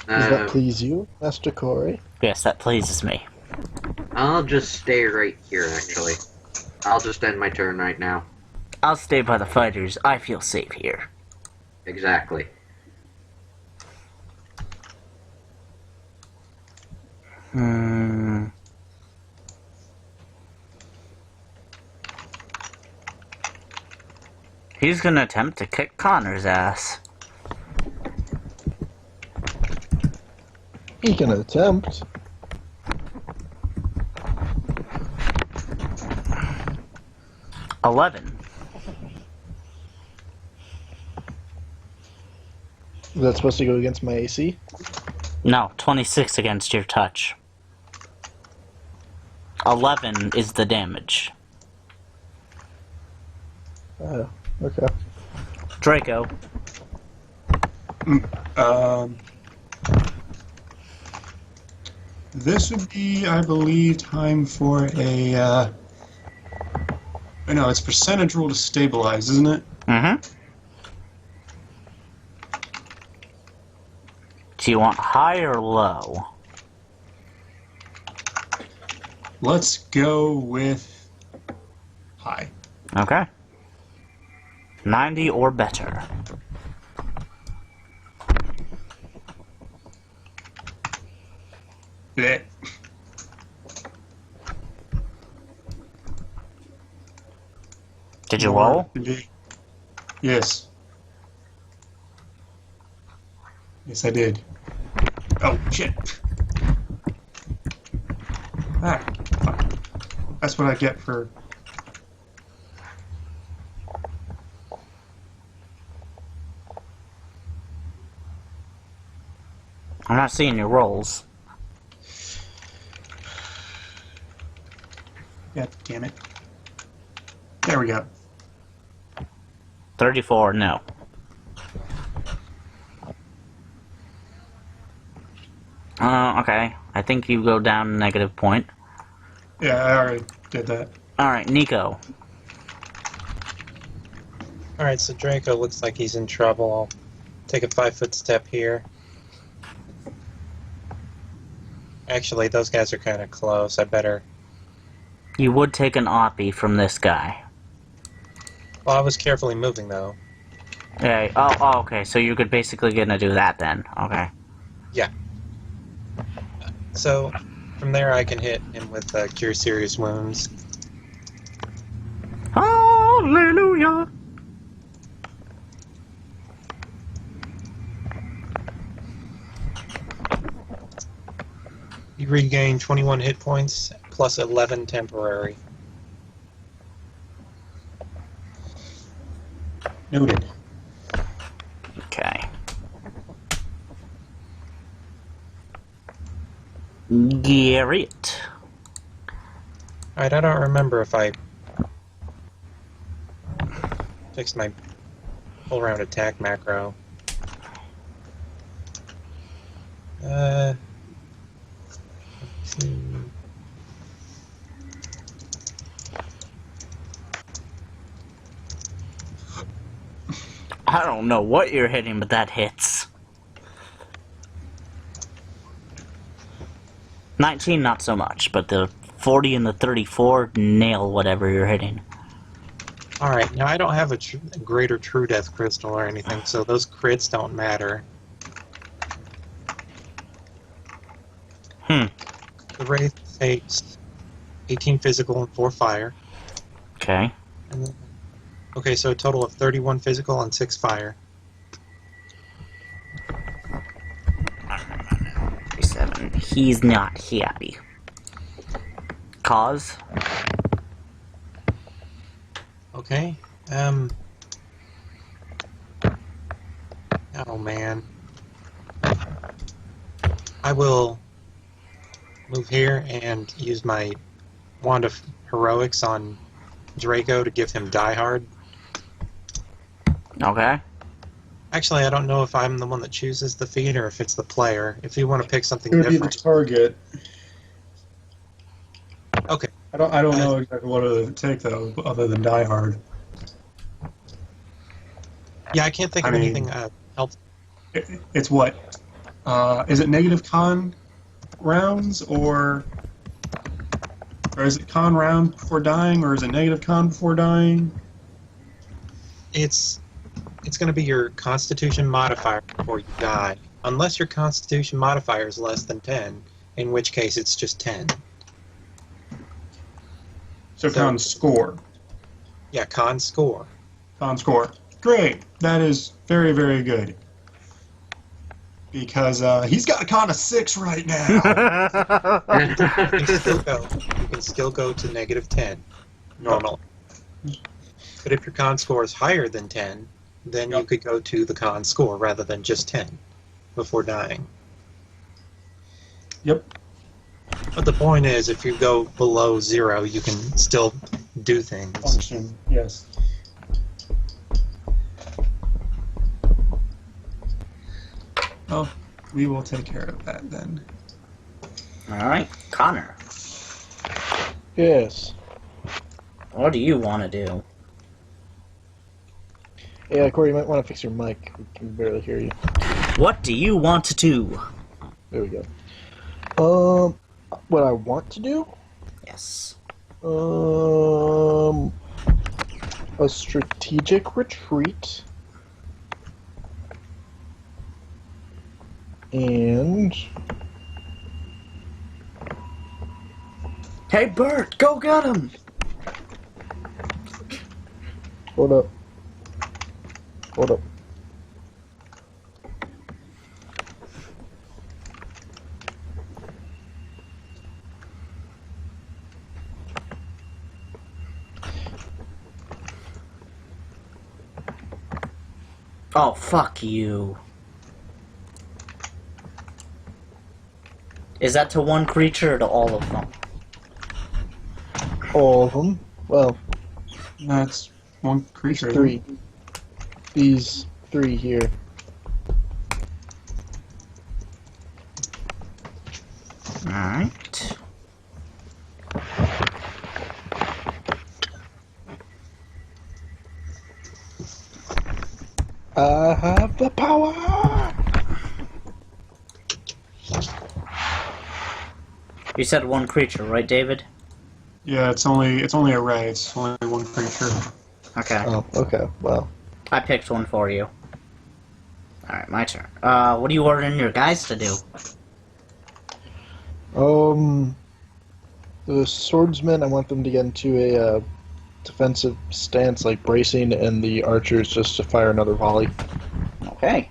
Does that please you, Master Corey? Yes, that pleases me. I'll just stay right here, actually. I'll just end my turn right now. I'll stay by the fighters. I feel safe here. Exactly. He's gonna attempt to kick Connor's ass. He can attempt. $11. Is that supposed to go against my AC? No, 26 against your touch. 11 is the damage. Okay. Draco. This would be, I believe, time for a. No, it's percentage roll to stabilize, isn't it? Mm-hmm. Do you want high or low? Let's go with high. Okay. 90 or better. Blech. Did you roll? Indeed. Yes. Yes, I did. Oh, shit. Ah, fuck. That's what I get for... I'm not seeing your rolls. God damn it. There we go. 34, no. Okay. I think you go down a negative point. Yeah, I already did that. Alright, Nico. Alright, so Draco looks like he's in trouble. I'll take a 5-foot step here. Actually, those guys are kind of close. I better... You would take an oppie from this guy. Well, I was carefully moving, though. Okay. Oh, okay. So you're basically gonna do that then. Okay. So, from there I can hit him with Cure Serious Wounds. Hallelujah! You regain 21 hit points, plus 11 temporary. Noted. Okay. Garrett. Alright, I don't remember if I fixed my full round attack macro. Let's see. I don't know what you're hitting, but that hits. 19, not so much, but the 40 and the 34 nail whatever you're hitting. Alright, now I don't have a greater true death crystal or anything, so those crits don't matter. The Wraith takes 18 physical and 4 fire. Okay. And then, okay, so a total of 31 physical and 6 fire. 37. He's not happy. Cause? Okay, oh man. I will move here and use my Wand of Heroics on Draco to give him Die Hard. Okay. Actually, I don't know if I'm the one that chooses the feat or if it's the player. If you want to pick something It would be the different. target. Okay. I don't know exactly what it would take though, other than Die Hard. Yeah, I can't think of anything helpful. It's what? Is it negative con rounds or is it con round before dying or is it negative con before dying? It's going to be your Constitution modifier before you die, unless your Constitution modifier is less than 10, in which case it's just 10. So con score. Yeah, con score. Con score. Great. That is very, very good. Because he's got a con of 6 right now. You can still go to negative 10 normally. But if your con score is higher than 10, then you could go to the con score rather than just 10 before dying. Yep. But the point is, if you go below 0, you can still do things. Function. Yes. Oh, we will take care of that then. Alright, Connor. Yes. What do you want to do? Yeah, Corey, you might want to fix your mic. We can barely hear you. What do you want to do? There we go. What I want to do? Yes. A strategic retreat. And Hey, Bert, go get him! hold up. Hold up. Oh, fuck you. Is that to one creature or to all of them? All of them. Well, That's one creature. 3. These 3 here. Alright. I have the power! You said one creature, right, David? Yeah, it's only a ray. It's only one creature. Okay. Oh, okay. Well, I picked one for you. Alright, my turn. What are you ordering your guys to do? the swordsmen, I want them to get into a defensive stance, like bracing, and the archers just to fire another volley. Okay.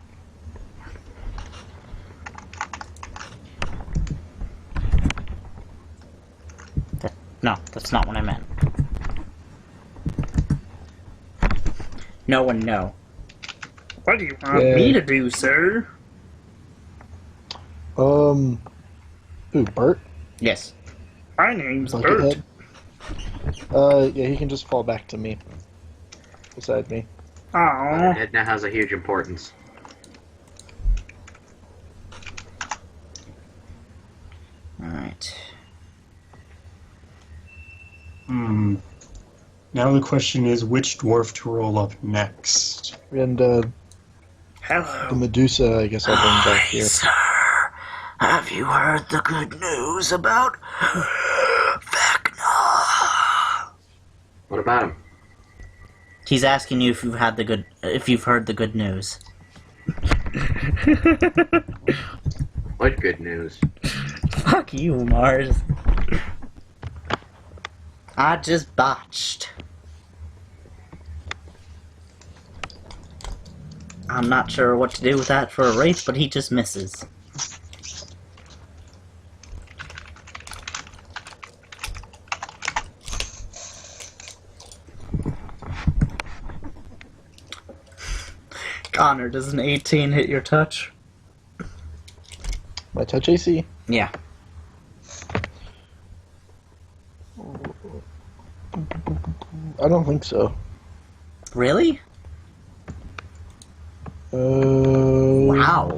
No, that's not what I meant. No one, no. What do you want me to do, sir? Ooh, Bert? Yes. My name's Bert. Buckethead? Yeah, he can just fall back to me. Beside me. Aww. It now has a huge importance. Alright. Now the question is which dwarf to roll up next. And, the Hello. Medusa, I guess I'll bring back here. Sir, have you heard the good news about Vecna? What about him? He's asking you if you've heard the good news. What good news? Fuck you, Mars. I just botched. I'm not sure what to do with that for a wraith, but he just misses. Connor, does an 18 hit your touch? My touch AC? Yeah. I don't think so. Really? Wow.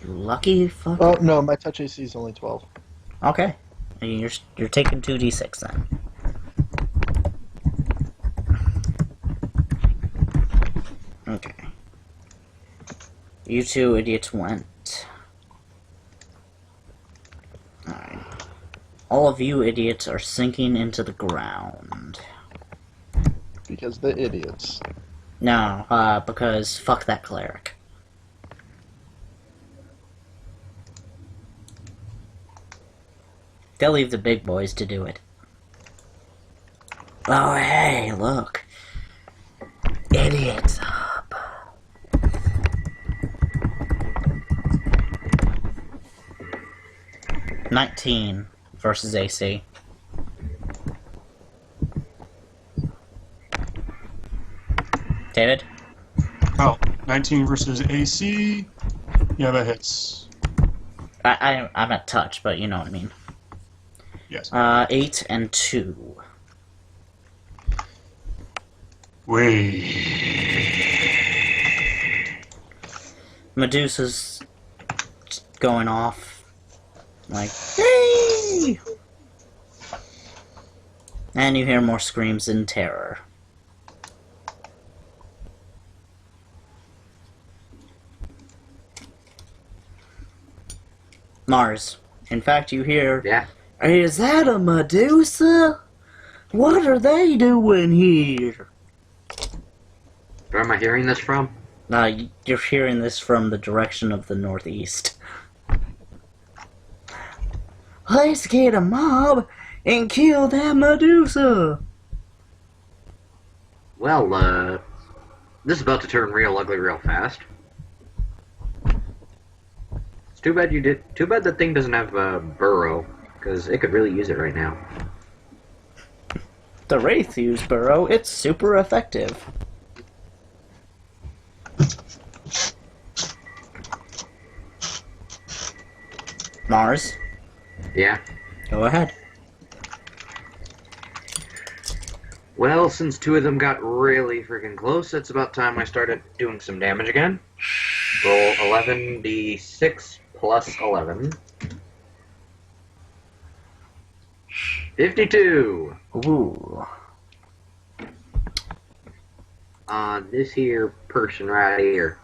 You lucky fuck. Oh, no, my touch AC is only 12. Okay. You're taking 2d6 then. Okay. You two idiots went. Alright. All of you idiots are sinking into the ground. Because they're idiots. No, because fuck that cleric. They'll leave the big boys to do it. Oh, hey, look. Idiots up. $19 versus AC. David? Oh, 19 versus AC. Yeah, that hits. I'm at touch, but you know what I mean. Yes. 8 and 2. Medusa's going off. Like, hey! And you hear more screams in terror. Mars. In fact, you hear... Yeah. Is that a Medusa? What are they doing here? Where am I hearing this from? You're hearing this from the direction of the northeast. Let's get a mob and kill that Medusa! Well, this is about to turn real ugly real fast. It's too bad Too bad that thing doesn't have a burrow, because it could really use it right now. The Wraith use Burrow. It's super effective. Mars, Yeah. go ahead. Well, since two of them got really freaking close, it's about time I started doing some damage again. Roll 11d6 plus 11. 52! Ooh. On this here person right here.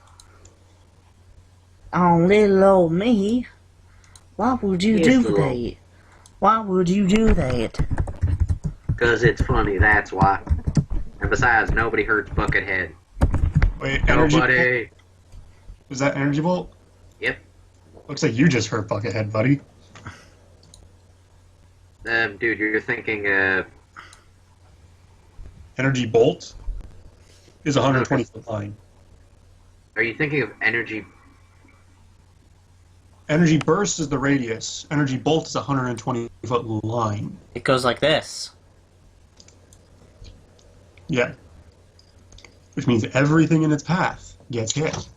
Oh, little old me. Why would you Yes, do little old- that? Why would you do that? Because it's funny, that's why. And besides, nobody hurts Buckethead. Wait, energy bolt? Nobody. Is that energy bolt? Yep. Looks like you just hurt Buckethead, buddy. Dude, you're thinking, Energy bolt is 120 foot line. are you thinking of energy? Energy burst is the radius. Energy bolt is a 120 foot line. It goes like this. Yeah. Which means everything in its path gets hit.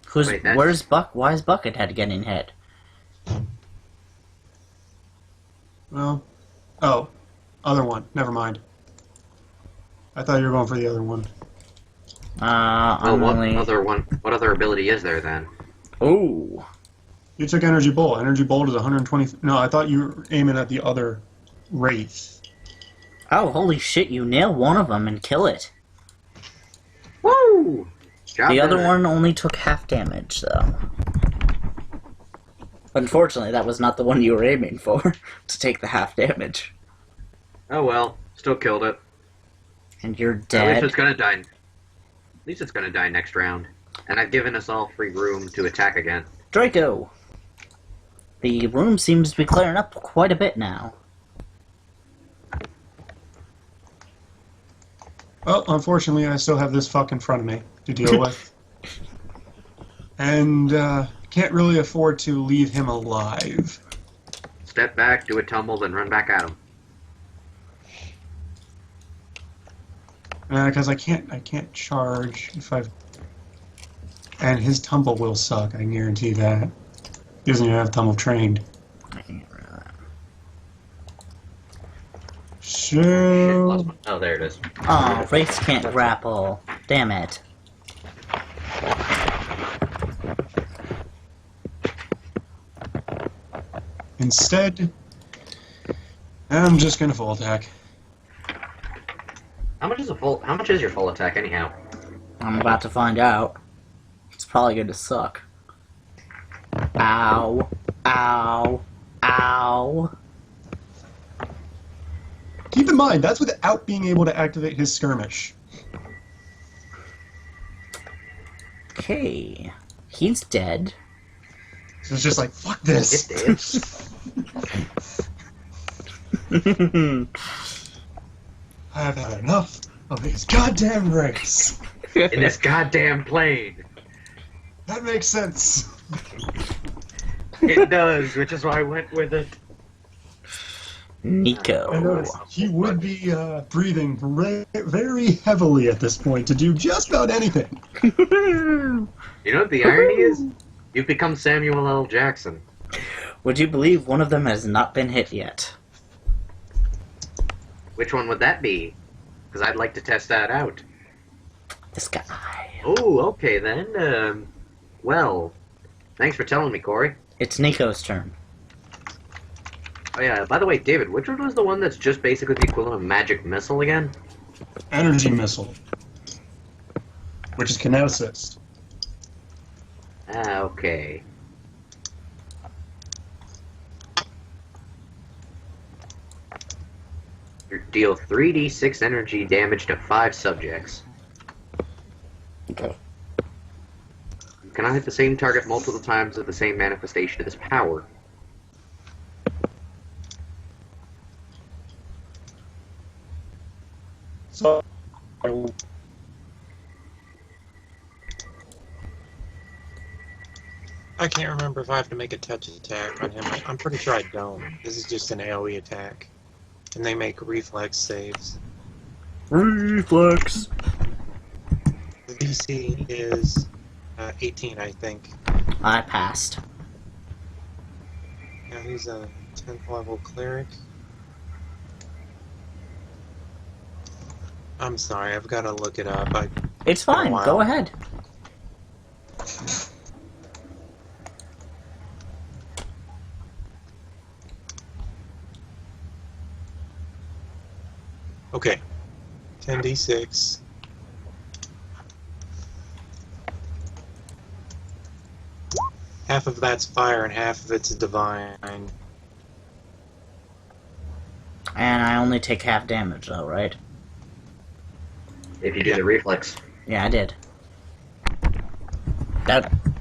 Who's Wait, that's- where's Buck? Why is Buckethead getting hit? Well, oh, other one. Never mind. I thought you were going for the other one. Well, I'm only... what other ability is there then? Ooh. You took Energy Bolt. Energy Bolt is 120. No, I thought you were aiming at the other Wraith. Oh, holy shit, you nail one of them and kill it. Woo! The other one only took half damage, though. Unfortunately, that was not the one you were aiming for, to take the half damage. Oh well, still killed it. And you're At least dead. it's gonna die. At least it's gonna die next round. And I've given us all free room to attack again. Draco! The room seems to be clearing up quite a bit now. Well, unfortunately, I still have this fuck in front of me to deal with. And, can't really afford to leave him alive. Step back, do a tumble, then run back at him. Because I can't charge if I've... And his tumble will suck, I can guarantee that. He doesn't even have tumble trained. I can get rid of that. Shit, So... lost my... Oh, there it is. Oh, Wraiths can't grapple. Damn it. Instead, I'm just gonna full attack. How much is your full attack anyhow? I'm about to find out. It's probably going to suck. Ow. Ow. Ow. Keep in mind, that's without being able to activate his skirmish. Okay. He's dead. So it's just like, fuck this. I've had enough of these goddamn race. In this goddamn plane! That makes sense. It does, which is why I went with it. I Nico. noticed he would be breathing very heavily at this point to do just about anything. You know what the irony is? You've become Samuel L. Jackson. Would you believe one of them has not been hit yet? Which one would that be? Because I'd like to test that out. This guy. Oh, okay then. Well, thanks for telling me, Corey. It's Nico's turn. Oh yeah, by the way, David, which one was the one that's just basically the equivalent of magic missile again? Energy missile, which is kineticist. Ah, okay. You deal 3d6 energy damage to 5 subjects. Okay. You cannot hit the same target multiple times with the same manifestation of this power. So, I can't remember if I have to make a touch attack on him. I'm pretty sure I don't. This is just an AoE attack. And they make reflex saves. Reflex. The DC is 18, I think. I passed. Yeah, he's a 10th level cleric. I'm sorry, I've got to look it up. It's fine. wow. Go ahead. Okay. 10d6. Half of that's fire and half of it's divine. And I only take half damage, though, right? If you do the reflex. Yeah, I did.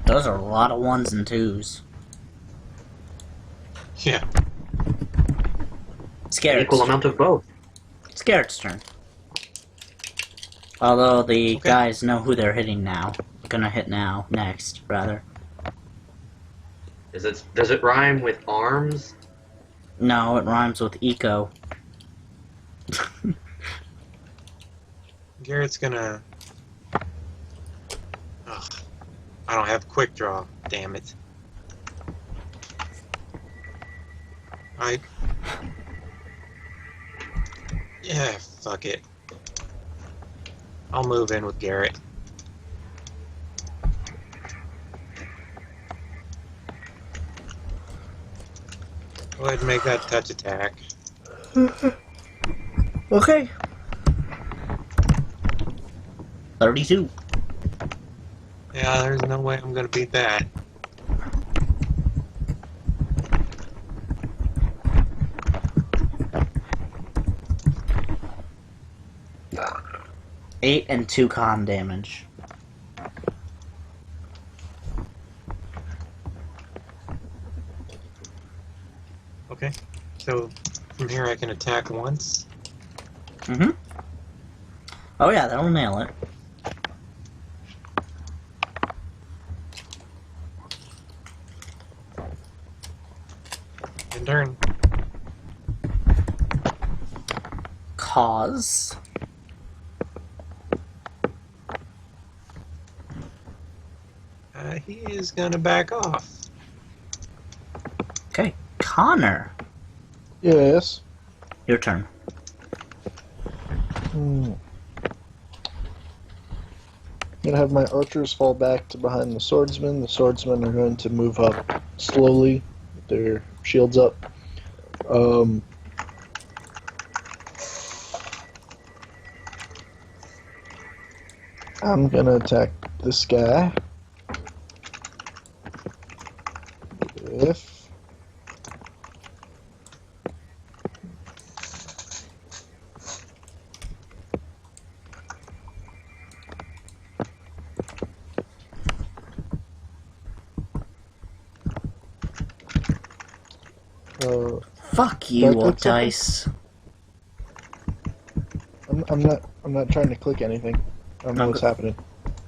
Those are a lot of 1s and 2s. Yeah. Scared's Equal amount of both. Scared's turn. Although the Okay. guys know who they're hitting now. Gonna hit now. Next, rather. Does it rhyme with arms? No, it rhymes with eco. Garrett's gonna... Ugh. I don't have quick draw. Damn it. Yeah, fuck it. I'll move in with Garrett. Go ahead and make that touch attack. Okay. 32. Yeah, there's no way I'm gonna beat that. Eight and 2 con damage. Okay. So from here I can attack once. Mm-hmm. Oh yeah, that'll nail it. And turn. Cause. He is gonna back off. Okay, Connor. Yes. Your turn. I'm gonna have my archers fall back to behind the swordsmen. The swordsmen are going to move up slowly, with their shields up. I'm gonna attack this guy. If Fuck Do I you, click Oak something? Dice. I'm not trying to click anything. I don't know what's happening.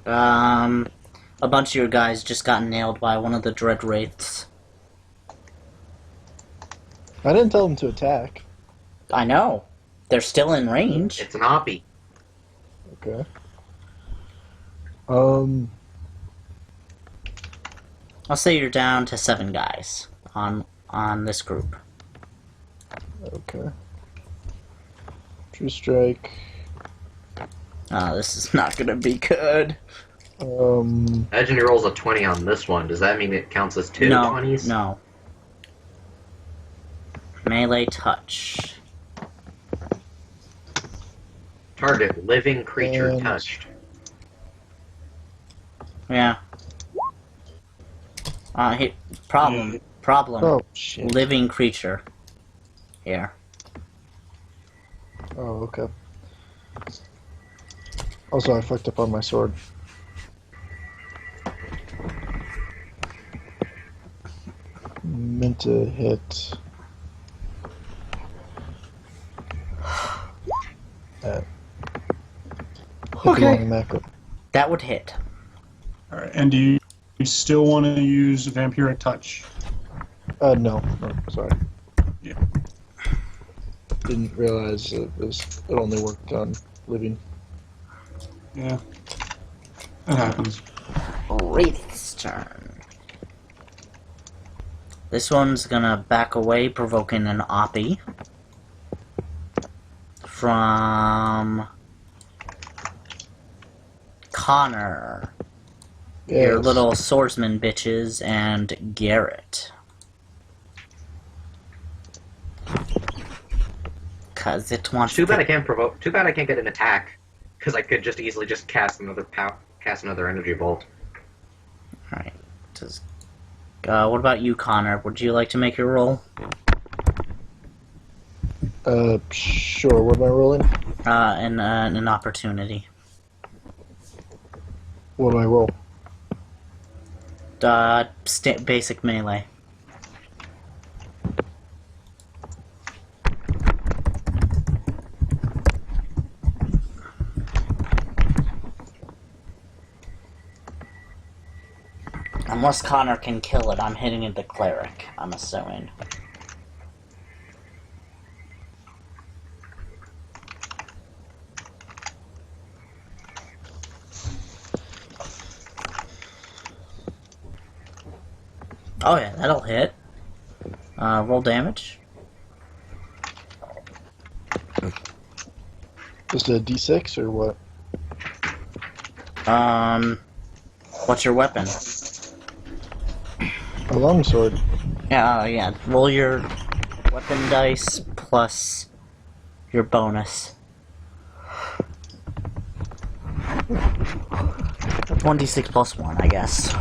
A bunch of your guys just got nailed by one of the Dread Wraiths. I didn't tell them to attack. I know. They're still in range. It's an oppie. Okay. I'll say you're down to 7 guys on this group. Okay. True strike. This is not gonna be good. Imagine he rolls a 20 on this one. Does that mean it counts as two No, 20s? no. Melee touch. Target, living creature And- touched. Yeah. Problem. Oh shit. Living creature. Here. Oh, okay. Also, I fucked up on my sword. Meant to hit that. Hit the Okay. wrong macro. That would hit. All right, and do you still want to use Vampiric Touch? No, sorry. Yeah. Didn't realize it only worked on living. Yeah. That happens. Wraith's turn. This one's gonna back away, provoking an Oppie. From Connor, your Yes. little swordsman bitches, and Garrett. Cause it wants Too to bad I can't provoke. Too bad I can't get an attack, because I could just easily just cast another energy bolt. Alright. What about you, Connor? Would you like to make your roll? Sure. What am I rolling? An opportunity. What do I roll? Basic melee. Unless Connor can kill it, I'm hitting it the cleric, I'm assuming. Oh yeah, that'll hit. Roll damage. Just a D6 or what? What's your weapon? A longsword. Yeah. Roll your weapon dice plus your bonus. 1d6 plus 1, I guess.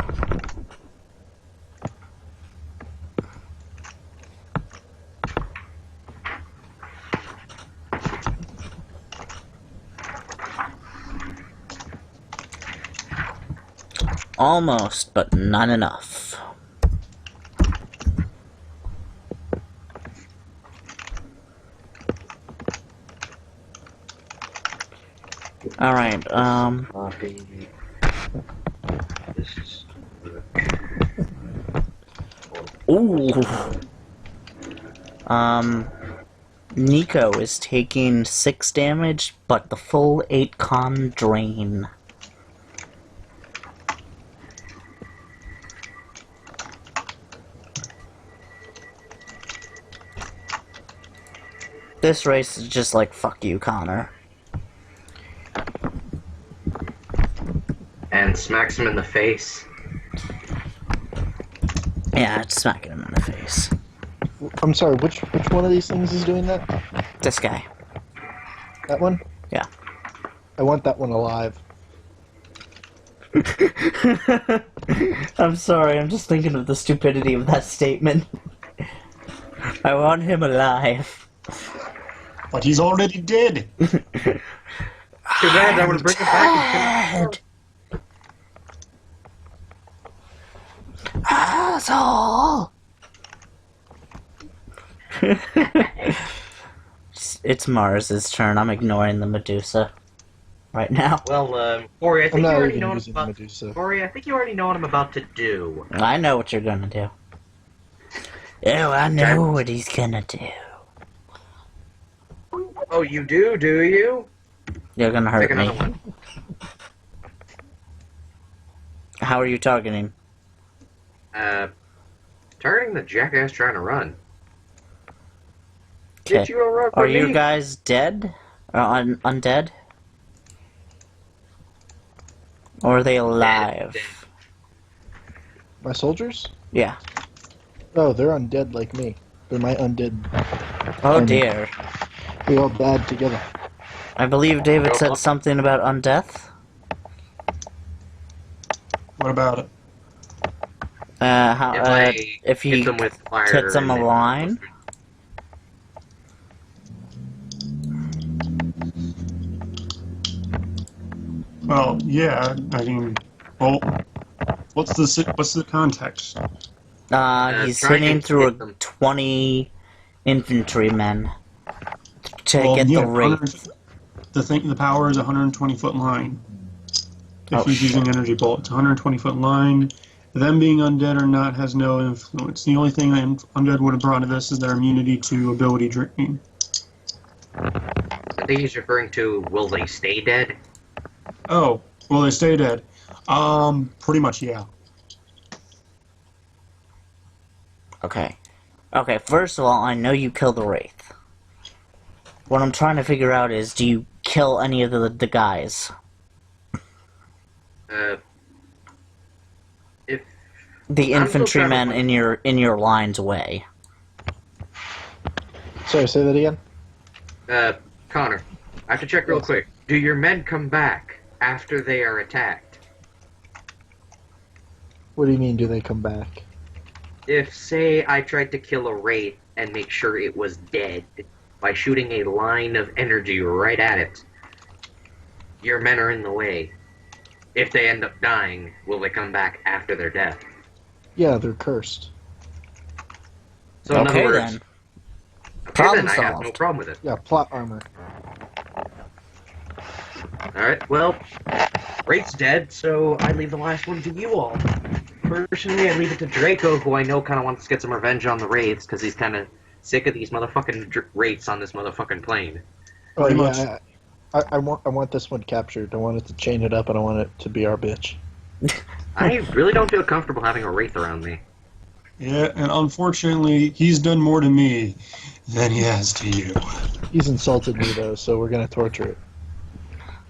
Almost, but not enough. Alright, Copy. This is ooh. Nico is taking 6 damage, but the full 8 con drain. This race is just like, fuck you, Connor. and smacks him in the face. Yeah, it's smacking him in the face. I'm sorry, which one of these things is doing that? This guy. That one? Yeah. I want that one alive. I'm sorry, I'm just thinking of the stupidity of that statement. I want him alive. But he's already dead. Too bad, I would bring him back. Asshole! It's Mars's turn. I'm ignoring the Medusa right now. Well, Corey, I I'm think you not already even know what I'm using the about. Medusa. Corey, I think you already know what I'm about to do. I know what you're gonna do. Oh, I know what he's gonna do. Oh, you do you? You're gonna Take hurt me. another one. How are you targeting? Targeting the jackass trying to run. Okay. Get you a run for Are me? you guys dead? Or undead? Or are they alive? Dead. My soldiers? Yeah. Oh, they're undead like me. They're my undead. Oh And dear. we all died together. I believe David Go said up. something about undeath. What about it? How, If I if he hit them with fire hits them a and- line? Well, yeah. I mean, well, what's the context? He's try and hitting through hit a them. 20 infantrymen to Well, get yeah, the wraith. The power is a 120-foot line. If Oh, he's shit. using energy bolt, it's a 120-foot line. Them being undead or not has no influence. The only thing that undead would have brought to this is their immunity to ability drain. I think he's referring to will they stay dead? Oh, well, they stay dead. Pretty much, yeah. Okay. Okay, first of all, I know you kill the wraith. What I'm trying to figure out is, do you kill any of the guys? If The I'm still trying to infantrymen in your line's way. Sorry, say that again? Connor, I have to check real Yes. quick. Do your men come back after they are attacked? What do you mean, do they come back? If, say, I tried to kill a wraith and make sure it was dead by shooting a line of energy right at it, your men are in the way. If they end up dying, will they come back after their death? Yeah, they're cursed. So in Okay, other words, then. okay, Problem then I have no solved. problem with it. Yeah, plot armor. Alright, well, Wraith's dead, so I leave the last one to you all. Personally, I leave it to Draco, who I know kind of wants to get some revenge on the Wraiths, because he's kind of sick of these motherfucking Wraiths on this motherfucking plane. Oh Pretty yeah, I want this one captured. I want it to change it up, and I want it to be our bitch. I really don't feel comfortable having a Wraith around me. Yeah, and unfortunately, he's done more to me than he has to you. He's insulted me though, so we're gonna torture it.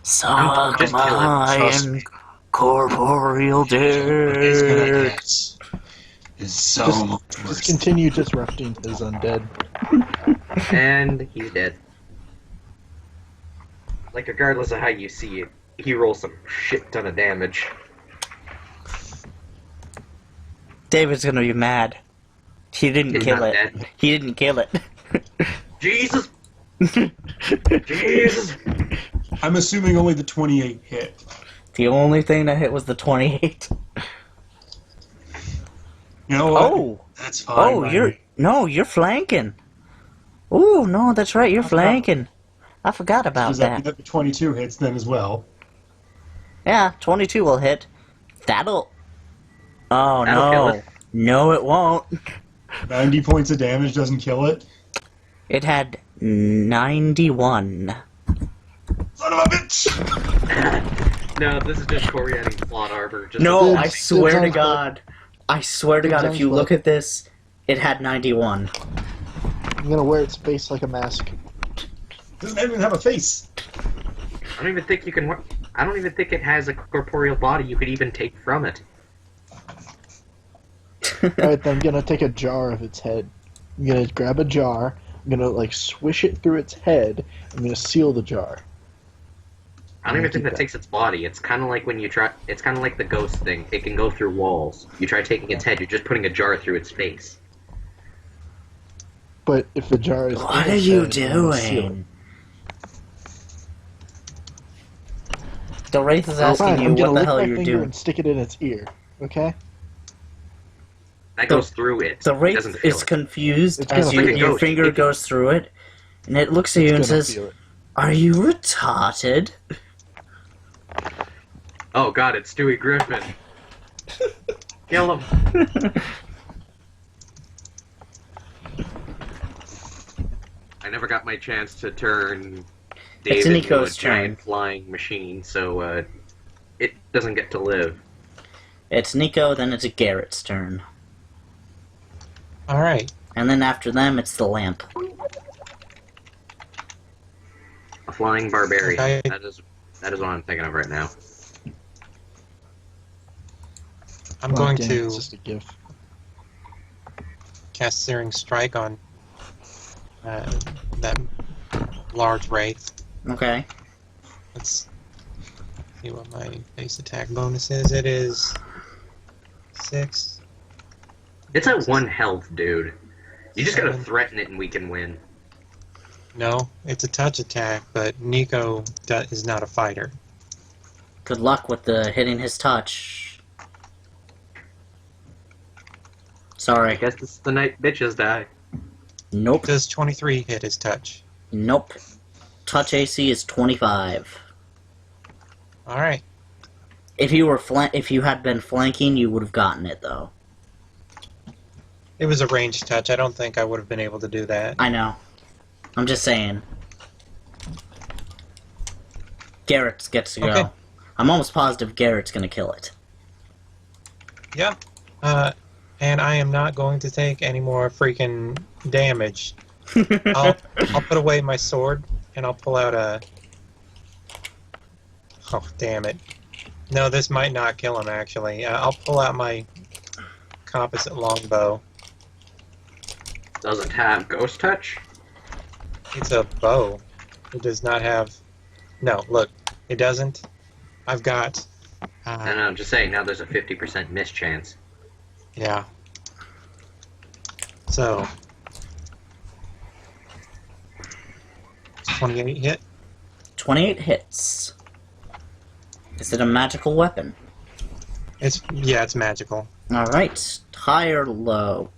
Suck just kill him, my trust me. incorporeal It's gonna dick. get is so Just- much Just worse. continue disrupting his undead. And he's dead. Like, regardless of how you see it, he rolls some shit ton of damage. David's gonna be mad. He didn't He's kill not it. dead. He didn't kill it. Jesus! Jesus! I'm assuming only the 28 hit. The only thing that hit was the 28. You know what? Oh! That's fine. Oh, by you're... me. No, you're flanking. Oh, no, that's right, you're flanking. I forgot about Does that mean that. that the 22 hits then as well? Yeah, 22 will hit. That'll... Oh, That'll kill no. it. No, it won't. 90 points of damage doesn't kill it? It had 91. Son of a bitch! No, this is just Corey adding plot arbor. Just No, Dibs- I dibs swear to on God. I swear to Dibs God, on if you look blood. at this, it had 91. I'm gonna wear its face like a mask. Doesn't even have a face. I don't even think you can. I don't even think it has a corporeal body you could even take from it. Alright, then I'm gonna take a jar of its head. I'm gonna grab a jar, I'm gonna, like, swish it through its head, I'm gonna seal the jar. I don't even think keep that takes its body. It's kind of like when you try. It's kind of like the ghost thing. It can go through walls. You try taking its head. You're just putting a jar through its face. But if the jar is What in are its you head, I'm gonna seal it. doing? The Wraith is asking Fine, you I'm what gonna the lick hell my you're finger doing. and stick it in its ear. Okay? That goes through it. The It Wraith doesn't feel is it. confused It's as gonna you, feel it. your Like a finger ghost. goes through it, and it looks at you and It's gonna says, feel it. "Are you retarded?" Oh God, it's Stewie Griffin. Kill him. I never got my chance to turn It's David into a Nico's giant turn. flying machine, so it doesn't get to live. It's Nico, then it's Garrett's turn. Alright. And then after them, it's the lamp. A flying barbarian. Okay. That is what I'm thinking of right now. I'm Oh, going damn, to It's just a gift. cast Searing Strike on that large wraith. Okay. Let's see what my base attack bonus is. It is 6. It's at 1 health, dude. You just gotta 7. threaten it and we can win. No, it's a touch attack, but Nico is not a fighter. Good luck with the hitting his touch. I Sorry. guess this is the night bitches die. Nope. Does 23 hit his touch? Nope. Touch AC is 25. Alright. If you had been flanking, you would have gotten it though. It was a ranged touch. I don't think I would have been able to do that. I know. I'm just saying. Garrett gets to go. Okay. I'm almost positive Garrett's gonna kill it. Yeah. And I am not going to take any more freaking damage. I'll put away my sword and I'll pull out a. Oh damn it! No, this might not kill him. Actually, I'll pull out my composite longbow. Doesn't have ghost touch? It's a bow. It does not have. No, look, it doesn't. I've got. No, I'm just saying, now there's a 50% miss chance. Yeah. So. It's 28 hit. 28 hits. Is it a magical weapon? It's magical. Alright. High or low?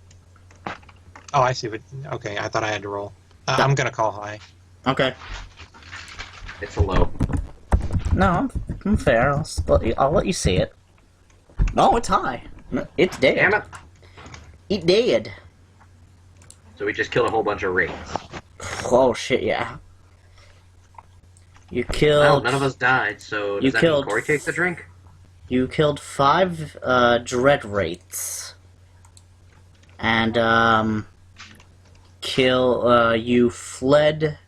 Oh, I see. What, okay, I thought I had to roll. I'm gonna call high. Okay. It's a low. No, I'm fair. I'll let you see it. No, it's high. No, it's dead. Damn it! It dead. So we just killed a whole bunch of wraiths. Oh shit, yeah. You Well, killed. none of us died, so You does that killed- mean Corey takes the drink? You killed 5 dread wraiths. And you fled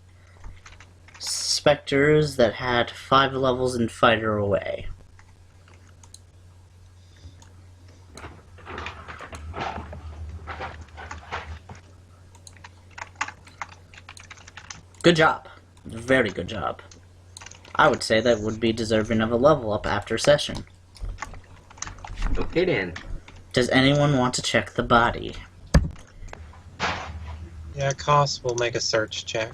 specters that had 5 levels in fighter away. Good job. Very good job. I would say that would be deserving of a level up after session. Okay then. Does anyone want to check the body? Yeah, Koss will make a search check.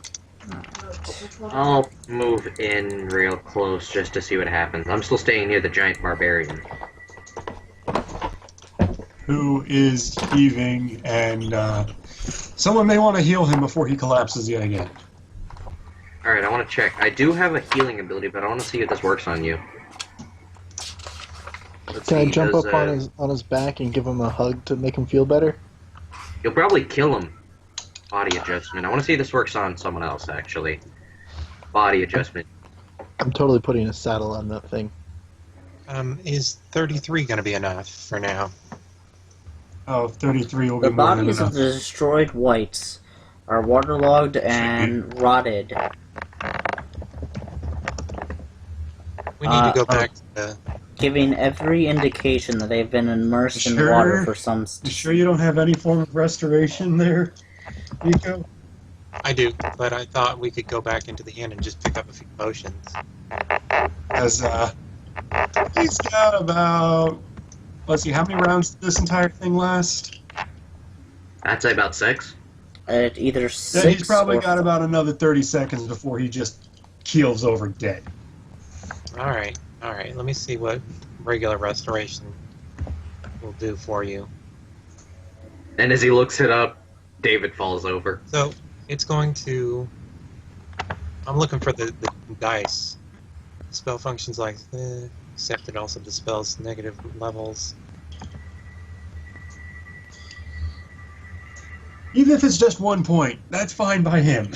I'll move in real close just to see what happens. I'm still staying near the giant barbarian. Who is heaving, and someone may want to heal him before he collapses yet again. Alright, I want to check. I do have a healing ability, but I want to see if this works on you. Let's Can I see, jump does, up on his back and give him a hug to make him feel better? You'll probably kill him. Body adjustment. I want to see if this works on someone else, actually. Body adjustment. I'm totally putting a saddle on that thing. Is 33 going to be enough for now? Oh, 33 will The be more than bodies enough. of the destroyed whites are waterlogged and rotted. We need to go back to the... Giving every indication that they've been immersed in Sure. water for some... You sure you don't have any form of restoration there, Nico? I do, but I thought we could go back into the inn and just pick up a few potions. As, he's got about... Let's see, how many rounds did this entire thing last? I'd say about 6. At either Yeah, 6 he's probably or... got about another 30 seconds before he just keels over dead. Alright, let me see what regular restoration will do for you. And as he looks it up, David falls over. So, it's going to... I'm looking for the dice. Spell functions like except it also dispels negative levels. Even if it's just 1 point, that's fine by him.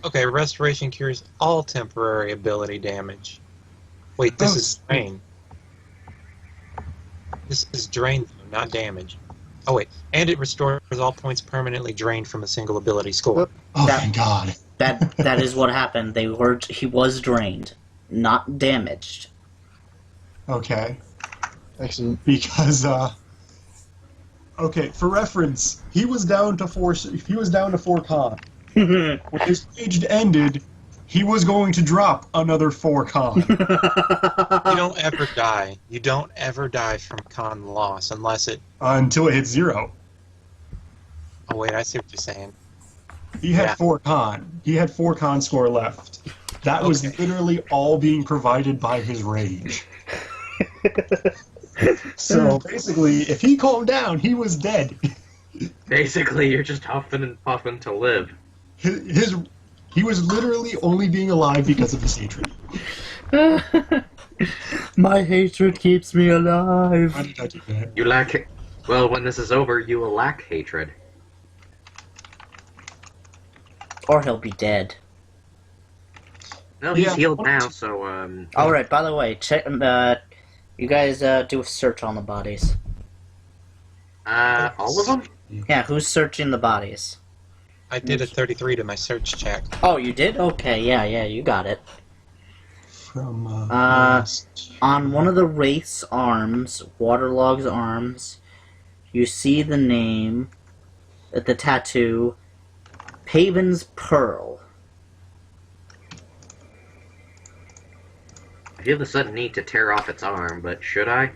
Okay, restoration cures all temporary ability damage. Wait, this Oh, is drain. This is drain, though, not damage. Oh wait, and it restores all points permanently drained from a single ability score. Oh, That- thank God. That is what happened. He was drained, not damaged. Okay. Excellent. Because, okay, for reference, he was down to 4 con. When his rage ended, he was going to drop another 4 con. You don't ever die. You don't ever die from con loss unless it... Until it hits 0. Oh wait, I see what you're saying. He had Yeah. 4 con. He had 4 con score left. That was Okay. literally all being provided by his rage. So basically, if he calmed down, he was dead. Basically, you're just huffing and puffing to live. He was literally only being alive because of his hatred. My hatred keeps me alive. Why did I do that? You lack... Well, when this is over, you will lack hatred. Or he'll be dead. No, he's Yeah. healed now, so, Alright, by the way, check. You guys do a search on the bodies. all of them? Yeah, who's searching the bodies? I did a 33 to my search check. Oh, you did? Okay, yeah, you got it. From, On one of the Wraith's arms, Waterlog's arms, you see the name, the tattoo, Paven's Pearl. I feel the sudden need to tear off its arm, but should I?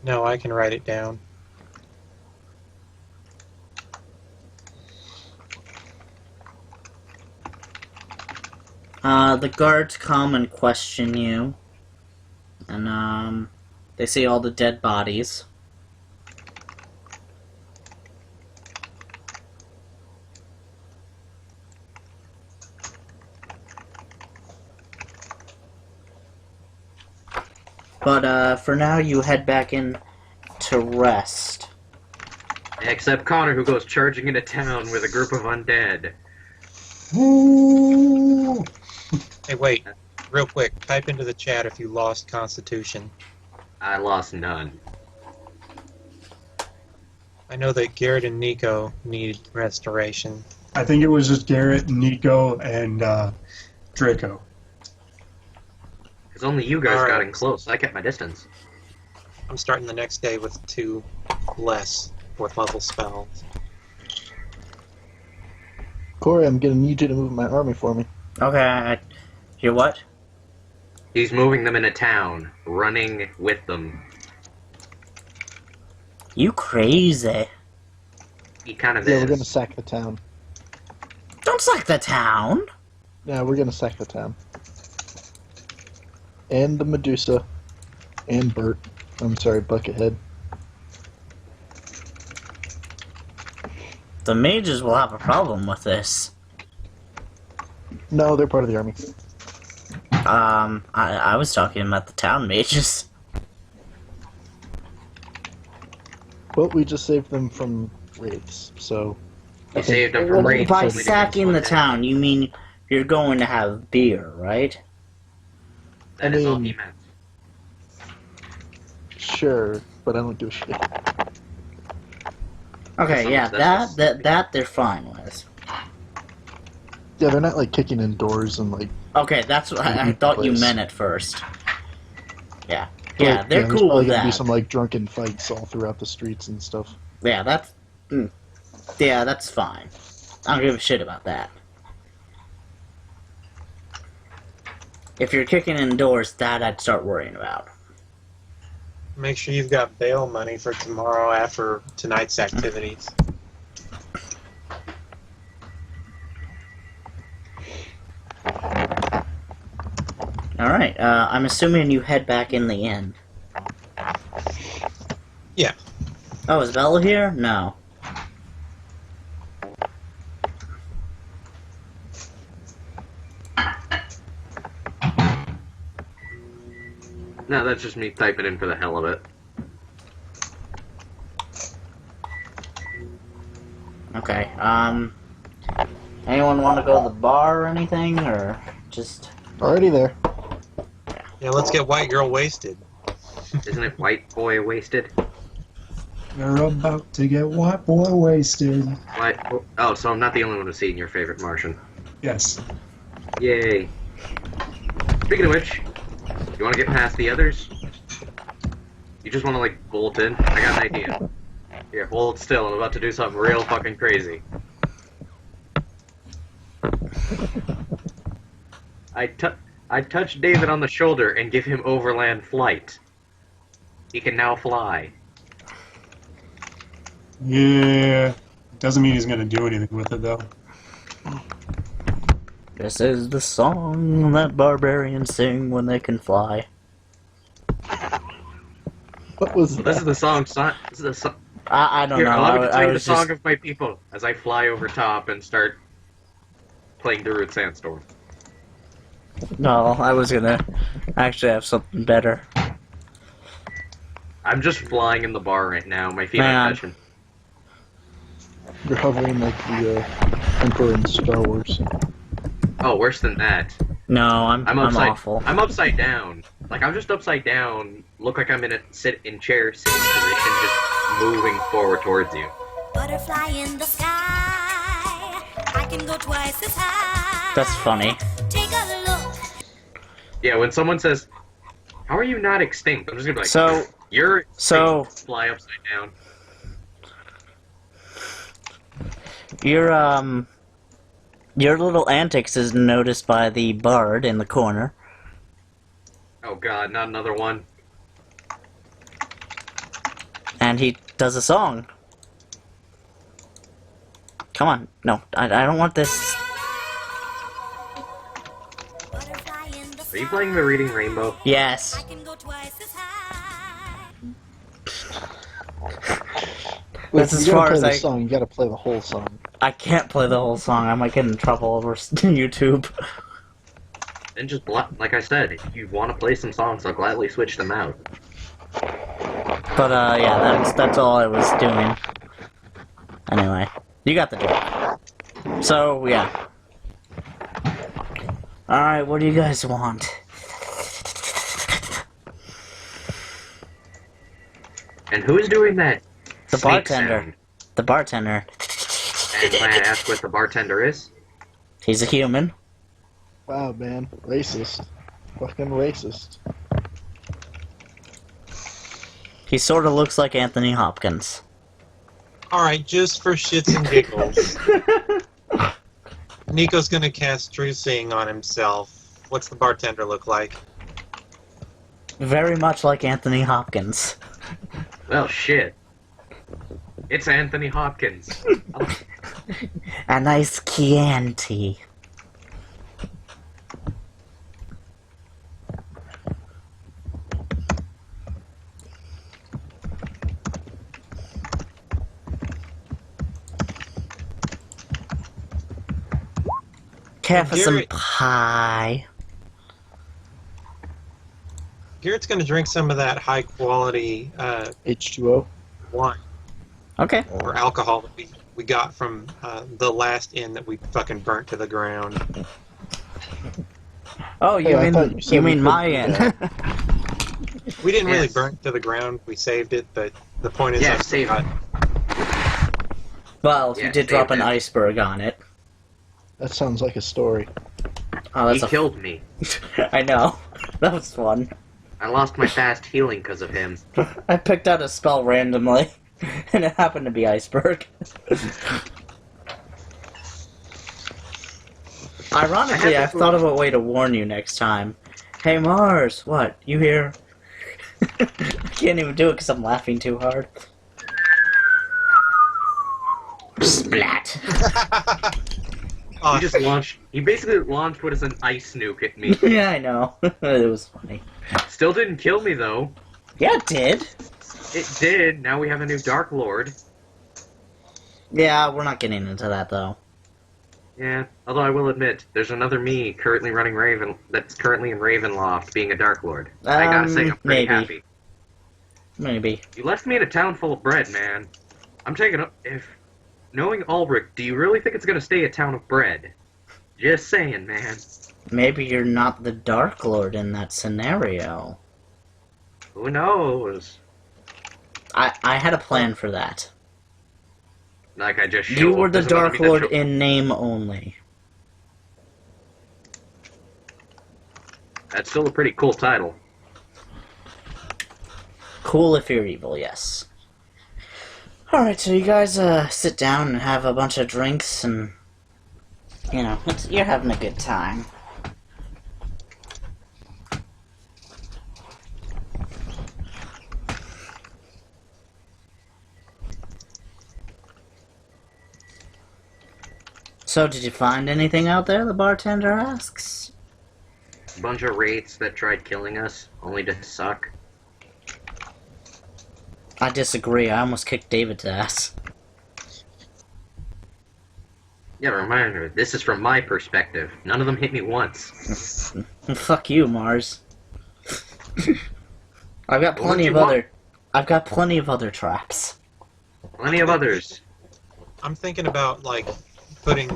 No, I can write it down. The guards come and question you, and they see all the dead bodies. But for now, you head back in to rest. Except Connor, who goes charging into town with a group of undead. Ooh! Hey, wait. Real quick, type into the chat if you lost Constitution. I lost none. I know that Garrett and Nico need restoration. I think it was just Garrett, Nico, and Draco. Because only you guys All got right. in close. I kept my distance. I'm starting the next day with 2 less 4th level spells. Corey, I'm gonna need you to move my army for me. Okay, you what? He's moving them in a town, running with them. You crazy. He kind of Yeah, is. we're gonna sack the town. Don't suck the town. Yeah, we're gonna sack the town. And the Medusa. And Bert. I'm sorry, Buckethead. The mages will have a problem with this. No, they're part of the army. I was talking about the town mages. But we just saved them from wraiths, so... You saved them from raids. By only to sacking the one day. town, you mean you're going to have beer, right? That I is all mean- he meant. Sure, but I don't give a shit. Okay, Some yeah, of that's that they're fine with. Yeah, they're not like kicking in doors and like... Okay, that's what I thought you Place. meant at first. Yeah, yeah, like, they're there's cool probably with gonna be that. some like drunken fights all throughout the streets and stuff. Yeah, yeah, that's fine. I don't give a shit about that. If you're kicking in doors, that I'd start worrying about. Make sure you've got bail money for tomorrow after tonight's activities. Alright, I'm assuming you head back in the inn. Yeah. Oh, is Bella here? No. No, that's just me typing in for the hell of it. Okay, anyone want to go to the bar or anything, or just... Already there. Yeah, let's get White Girl wasted. Isn't it white boy wasted? We're about to get white boy wasted. White. Oh, so I'm not the only one who's seen your favorite Martian. Yes. Yay. Speaking of which, you want to get past the others? You just want to, like, bolt in? I got an idea. Here, hold still. I'm about to do something real fucking crazy. I touch David on the shoulder and give him overland flight. He can now fly. Yeah. Doesn't mean he's gonna do anything with it though. This is the song that barbarians sing when they can fly. What was This is that? the song. This is the song. I don't Here, know, allow me to I sing the was song just... of my people as I fly over top and start playing Darude Sandstorm. No, I was gonna actually have something better. I'm just flying in the bar right now. My feet Man. aren't touching. You're hovering like the Emperor in Star Wars. Oh, worse than that. No, I'm upside. awful. I'm upside down. Like I'm just upside down. Look like I'm in a sit in chair sitting position, just moving forward towards you. Butterfly in the sky. I can go twice as high. That's funny. Take a look. Yeah, when someone says, "How are you not extinct?" I'm just gonna be like, So- "You're extinct." so- Fly upside down. Your little antics is noticed by the bard in the corner. Oh God, not another one. And he does a song. Come on. No, I don't want this. Butterfly in the Are you playing the Reading Rainbow? Yes. I can go twice as high. Wait, That's as you gotta far play as the I- song. You gotta play the whole song. I can't play the whole song. I might get in trouble over YouTube. Then just like I said, if you want to play some songs, I'll gladly switch them out. But yeah, that's all I was doing. Anyway, you got the joke. So yeah. All right, what do you guys want? And who's doing that? The snake bartender. sound? The bartender. And may I ask what the bartender is? He's a human. Wow, man. Racist. Fucking racist. He sort of looks like Anthony Hopkins. Alright, just for shits and giggles. Nico's gonna cast True Seeing on himself. What's the bartender look like? Very much like Anthony Hopkins. Well, shit. It's Anthony Hopkins. A nice Chianti. Care for some Garrett- pie. Garrett's gonna drink some of that high quality H2O. wine Okay. or alcohol that we got from the last inn that we fucking burnt to the ground. Oh, Hey, I thought you said you we mean my couldn't end? do We didn't really Yes. burn it to the ground. We saved it, but the point is, Yeah, I saved got- Well, Yeah, you did drop saved an it. iceberg on it. That sounds like a story. Oh, He that's killed me. I know. That was fun. I lost my fast healing because of him. I picked out a spell randomly, and it happened to be iceberg. Ironically, I've thought of a way to warn you next time. Hey Mars, what? You here? I can't even do it because I'm laughing too hard. Splat. Oh, He just launched. He basically launched what is an ice nuke at me. Yeah, I know. It was funny. Still didn't kill me though. Yeah, it did. It did. Now we have a new Dark Lord. Yeah, we're not getting into that though. Yeah. Although I will admit, there's another me currently running Raven. That's currently in Ravenloft, being a Dark Lord. I gotta say, I'm pretty maybe. happy. Maybe. You left me in a town full of bread, man. I'm taking up. If knowing Ulrich, do you really think it's gonna stay a town of bread? Just saying, man. Maybe you're not the Dark Lord in that scenario. Who knows? I had a plan for that. Like I just. You showed, were the doesn't Dark mean that Lord you're- in name only. That's still a pretty cool title. Cool if you're evil, yes. Alright, so you guys sit down and have a bunch of drinks and, you know, you're having a good time. So, did you find anything out there? The bartender asks. Bunch of wraiths that tried killing us, only to suck. I disagree. I almost kicked David's ass. Yeah, reminder, this is from my perspective. None of them hit me once. Fuck you, Mars. I've got What plenty you of want? other. I've got plenty of other traps. Plenty of others. I'm thinking about like putting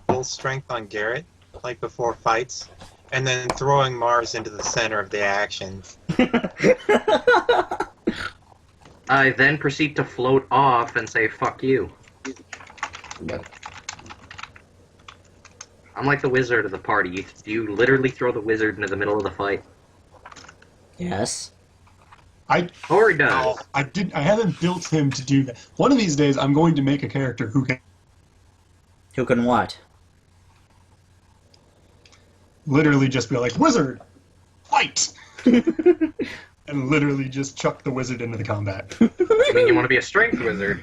bull strength on Garrett, like before fights, and then throwing Mars into the center of the action. I then proceed to float off and say, fuck you. I'm like the wizard of the party. You literally throw the wizard into the middle of the fight. Yes. Or he does. I haven't built him to do that. One of these days, I'm going to make a character who can Who can what? literally just be like, "Wizard, fight!" and literally just chuck the wizard into the combat. I mean, you want to be a strength wizard.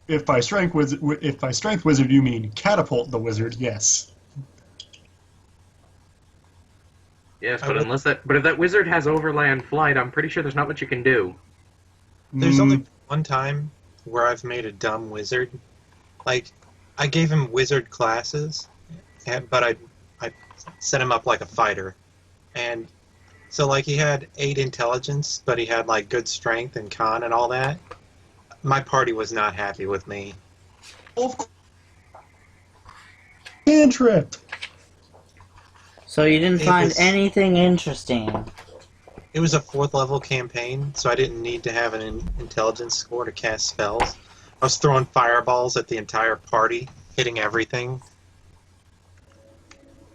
If by strength wizard you mean catapult the wizard, yes. Yes, I but would- but if that wizard has overland flight, I'm pretty sure there's not much you can do. There's Mm, only one time where I've made a dumb wizard. Like, I gave him wizard classes, but I set him up like a fighter. And so, like, he had 8 intelligence, but he had, like, good strength and con and all that. My party was not happy with me. of course. Cantrip. So you didn't It find was- anything interesting? It was a 4th level campaign, so I didn't need to have an intelligence score to cast spells. I was throwing fireballs at the entire party, hitting everything.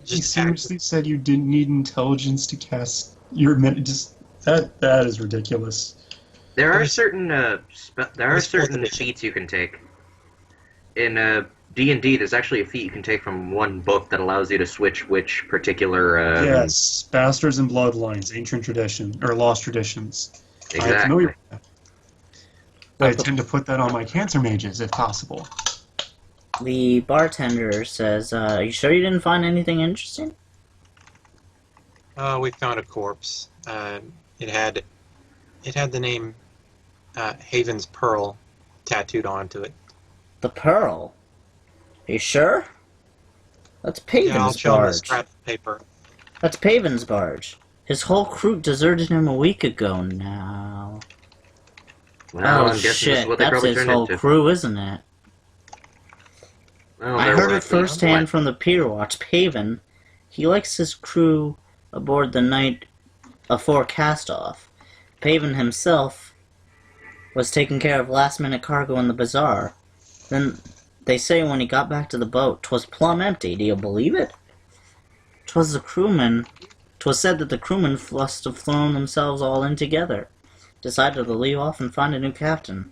You seriously said you didn't need intelligence to cast your that is ridiculous. There are certain feats you can take. In D&D, there's actually a feat you can take from one book that allows you to switch which particular... Yes, Bastards and Bloodlines, Ancient Tradition, or Lost Traditions. Exactly. I'm familiar with that. I tend to put that on my cancer mages, if possible. The bartender says, are you sure you didn't find anything interesting? We found a corpse. It had the name Haven's Pearl tattooed onto it. The Pearl? Are you sure? That's Yeah, I'll Paven's show him the barge. scrap of paper. That's Paven's barge. His whole crew deserted him a week ago now. Well, Oh I'm guessing this is shit, what they that's probably his turned whole into. crew, isn't it? Well, I there heard were it firsthand from the Pier Watch. Paven, he likes his crew aboard the night before cast-off. Paven himself was taking care of last-minute cargo in the bazaar. Then, they say when he got back to the boat, 'twas plumb empty. Do you believe it? 'Twas said that the crewmen must have thrown themselves all in together. Decided to leave off and find a new captain.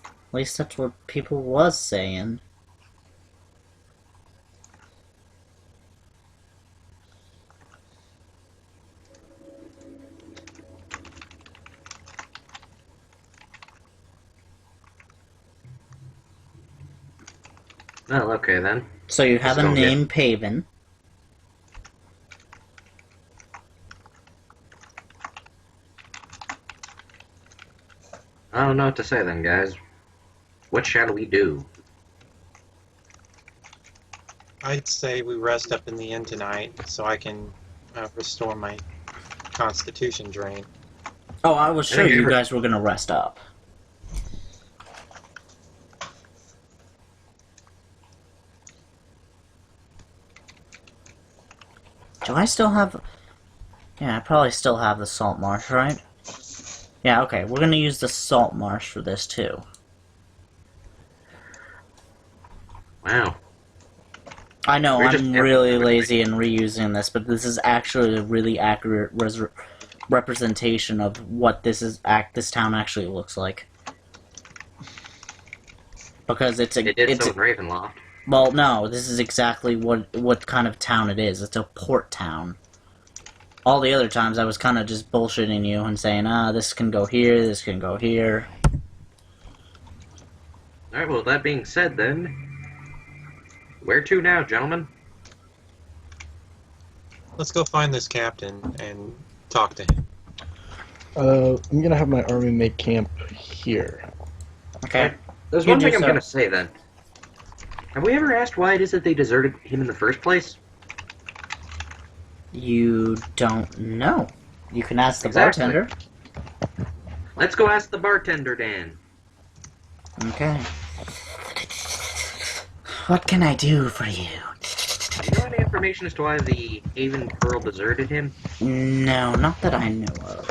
At least that's what people was saying. Well, okay then. So you have a Let's go name, Paven. I don't know what to say then, guys. What shall we do? I'd say we rest up in the inn tonight so I can restore my constitution drain. Oh, I was sure think you every- guys were gonna rest up. Do I still have... Yeah, I probably still have the salt marsh, right? Yeah, okay, we're gonna use the salt marsh for this, too. Wow. I know, We're just I'm really everything. lazy in reusing this, but this is actually a really accurate representation of what this town actually looks like. Because it's a... It did it's so a, in Ravenloft. Well, no, this is exactly what kind of town it is. It's a port town. All the other times I was kind of just bullshitting you and saying, this can go here, this can go here. Alright, well, that being said then, where to now, gentlemen? Let's go find this captain and talk to him. I'm gonna have my army make camp here. Okay. There's You one do thing I'm so. gonna say then. Have we ever asked why it is that they deserted him in the first place? You don't know. You can ask the Exactly. bartender. Let's go ask the bartender, Dan. Okay. What can I do for you? Do you know any information as to why the Haven Pearl deserted him? No, not that I know of.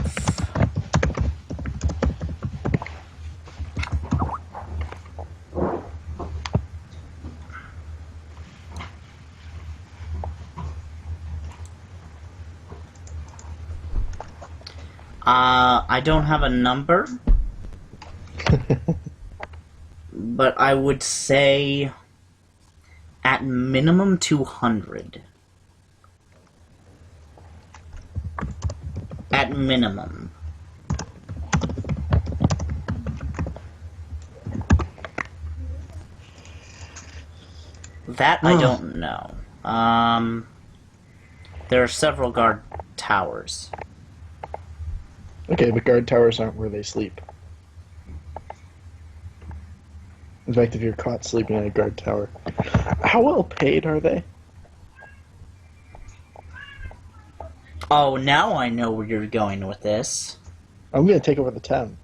I don't have a number, but I would say at minimum 200. At minimum. That I don't know. There are several guard towers. Okay, but guard towers aren't where they sleep. In fact, if you're caught sleeping in a guard tower, how well paid are they? Oh, now I know where you're going with this. I'm gonna take over the town.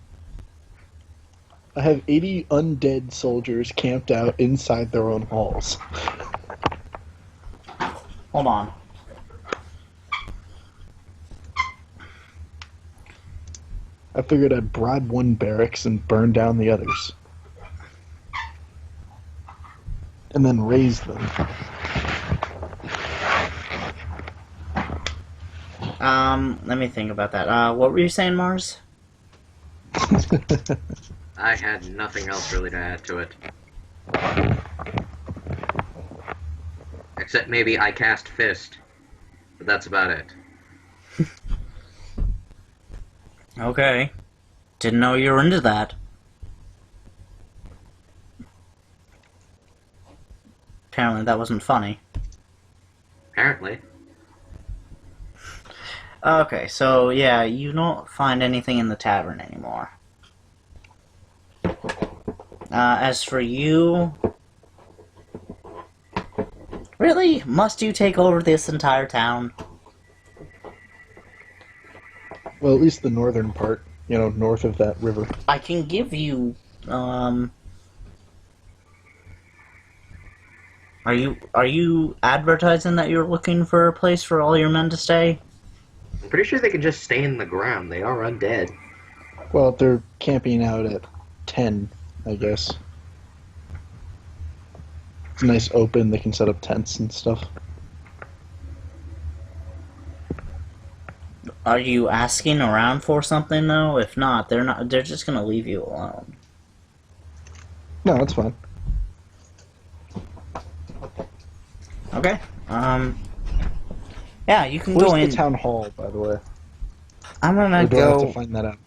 I have 80 undead soldiers camped out inside their own halls. Hold on. I figured I'd bribe one barracks and burn down the others. And then raise them. Let me think about that. What were you saying, Mars? I had nothing else really to add to it. Except maybe I cast Fist. But that's about it. Okay. Didn't know you were into that. Apparently that wasn't funny. Apparently. Okay, so yeah, you don't find anything in the tavern anymore. As for you... Really? Must you take over this entire town? Well, at least the northern part, you know, north of that river. I can give you, Are you advertising that you're looking for a place for all your men to stay? I'm pretty sure they can just stay in the ground. They are undead. Well, they're camping out at 10, I guess. It's nice open, they can set up tents and stuff. Are you asking around for something though? If not, they're just gonna leave you alone. No, that's fine. Okay. Yeah, you can Where's go in. the town hall, by the way? I'm gonna Or do I have go. to find that out?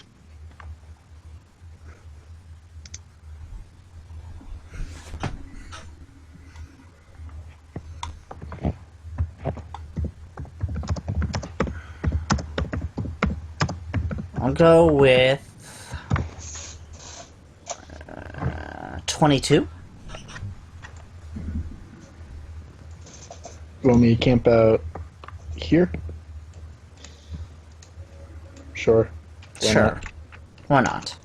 I'll go with 22. You want me to camp out here? Sure. Why Sure. not? Why not?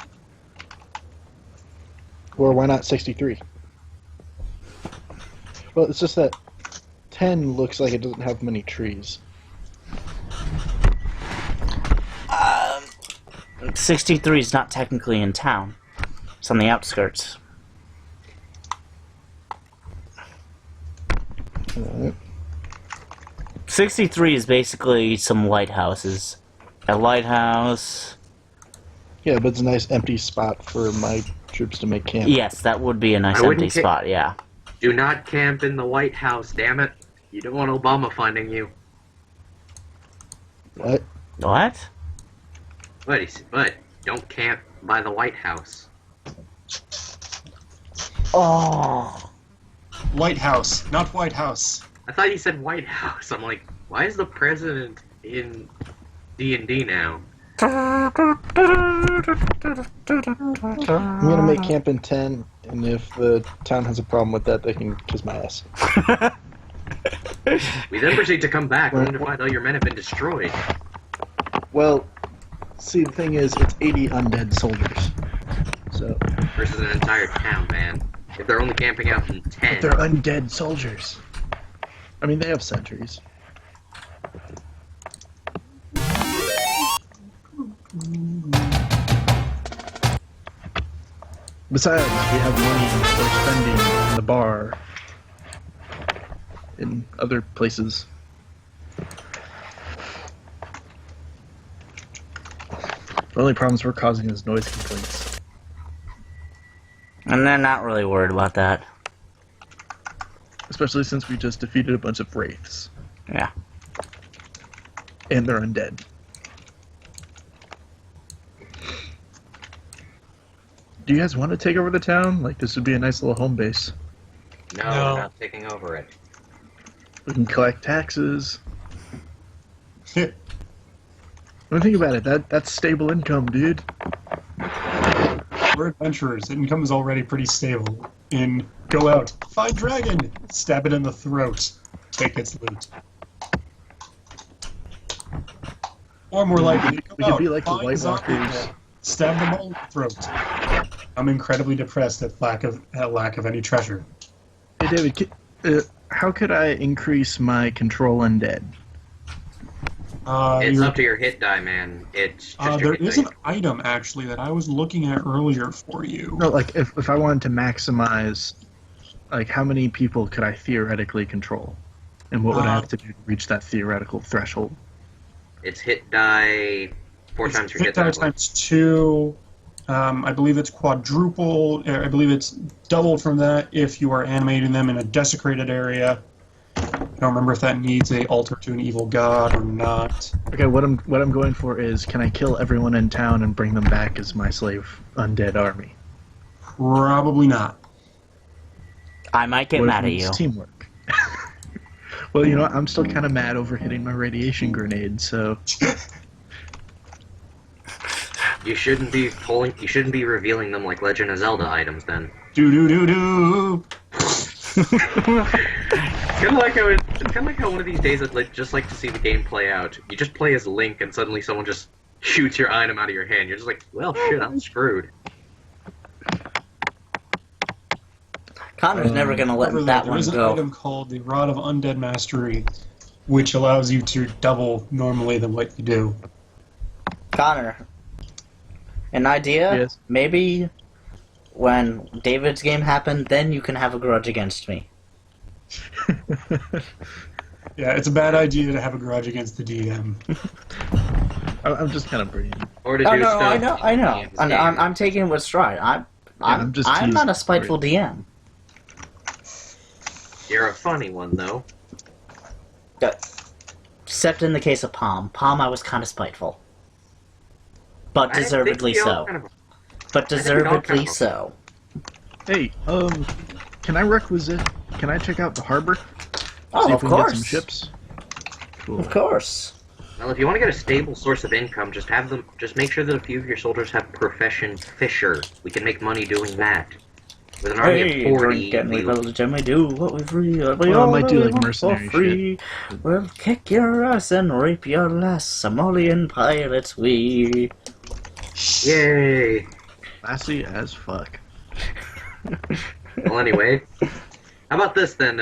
Or why not 63? Well, it's just that 10 looks like it doesn't have many trees. 63 is not technically in town. It's on the outskirts. Alright. 63 is basically some lighthouses. A lighthouse. Yeah, but it's a nice empty spot for my troops to make camp. Yes, that would be a nice I wouldn't empty spot, yeah. Do not camp in the White House, damn it. You don't want Obama finding you. What? What? But don't camp by the White House. Oh. White House, not White House. I thought you said White House. I'm like, why is the president in D&D now? I'm gonna make camp in 10, and if the town has a problem with that, they can kiss my ass. We then proceed to come back, only to find all your men have been destroyed. Well, see, the thing is, it's 80 undead soldiers. So, Versus an entire town, man. If they're only camping out in 10. but they're undead soldiers. I mean, they have sentries. Besides, we have money we're spending in the bar, in other places. The only problems we're causing is noise complaints. And they're not really worried about that. Especially since we just defeated a bunch of wraiths. Yeah. And they're undead. Do you guys want to take over the town? Like, this would be a nice little home base. No, No. we're not taking over it. We can collect taxes. When I think about it, that's stable income, dude. We're adventurers. Income is already pretty stable. Go out, find dragon, stab it in the throat, take its loot. Or more likely, go We could out, be like the find White zombie Walkers. people, stab them all in the throat. I'm incredibly depressed at lack of any treasure. Hey, David, how could I increase my control undead? It's you're- up to your hit die, man. It's just your there hit is die. an item, actually, that I was looking at earlier for you. No, like if I wanted to maximize, like how many people could I theoretically control, and what would I have to do to reach that theoretical threshold? It's hit die 4 It's times your hit die die. times 2. I believe it's quadruple. I believe it's double from that if you are animating them in a desecrated area. I don't remember if that needs a altar to an evil god or not. Okay, what I'm going for is, can I kill everyone in town and bring them back as my slave undead army? Probably not. I might get What if mad it at needs you. Teamwork. Well, you know what? I'm still kind of mad over hitting my radiation grenade, so You shouldn't be pulling. You shouldn't be revealing them like Legend of Zelda items. Then Do do do do. it's kind of like how one of these days I'd just like to see the game play out. You just play as Link, and suddenly someone just shoots your item out of your hand. You're just like, well, shit, I'm screwed. Connor's never gonna let However, that there one is an go. item called the Rod of Undead Mastery, which allows you to double normally than what you do. Connor, an idea? Yes. Maybe when David's game happened, then you can have a grudge against me. Yeah, it's a bad idea to have a grudge against the DM. I'm just kind of brilliant. Or to Oh do no, stuff. I know. in this game. I'm taking it with stride. I'm just not teasing. a spiteful DM. You're a funny one, though. Except in the case of Palm. Palm, I was kind of spiteful. But I think deservedly we all so. kind of- But think we all deservedly kind of- so. Hey, can I Can I check out the harbor? Oh, See of if we can get course. some ships. Cool. Of course. Well, if you want to get a stable source of income, just make sure that a few of your soldiers have profession fisher. We can make money doing that. With an army Hey, of 40, drink and we we- pillage and we do what we free. We Well, I all might do, live like, for mercenary free. We'll kick your ass and rape your lass. Somalian pirates we. Yay! Classy as fuck. Well, anyway, how about this then?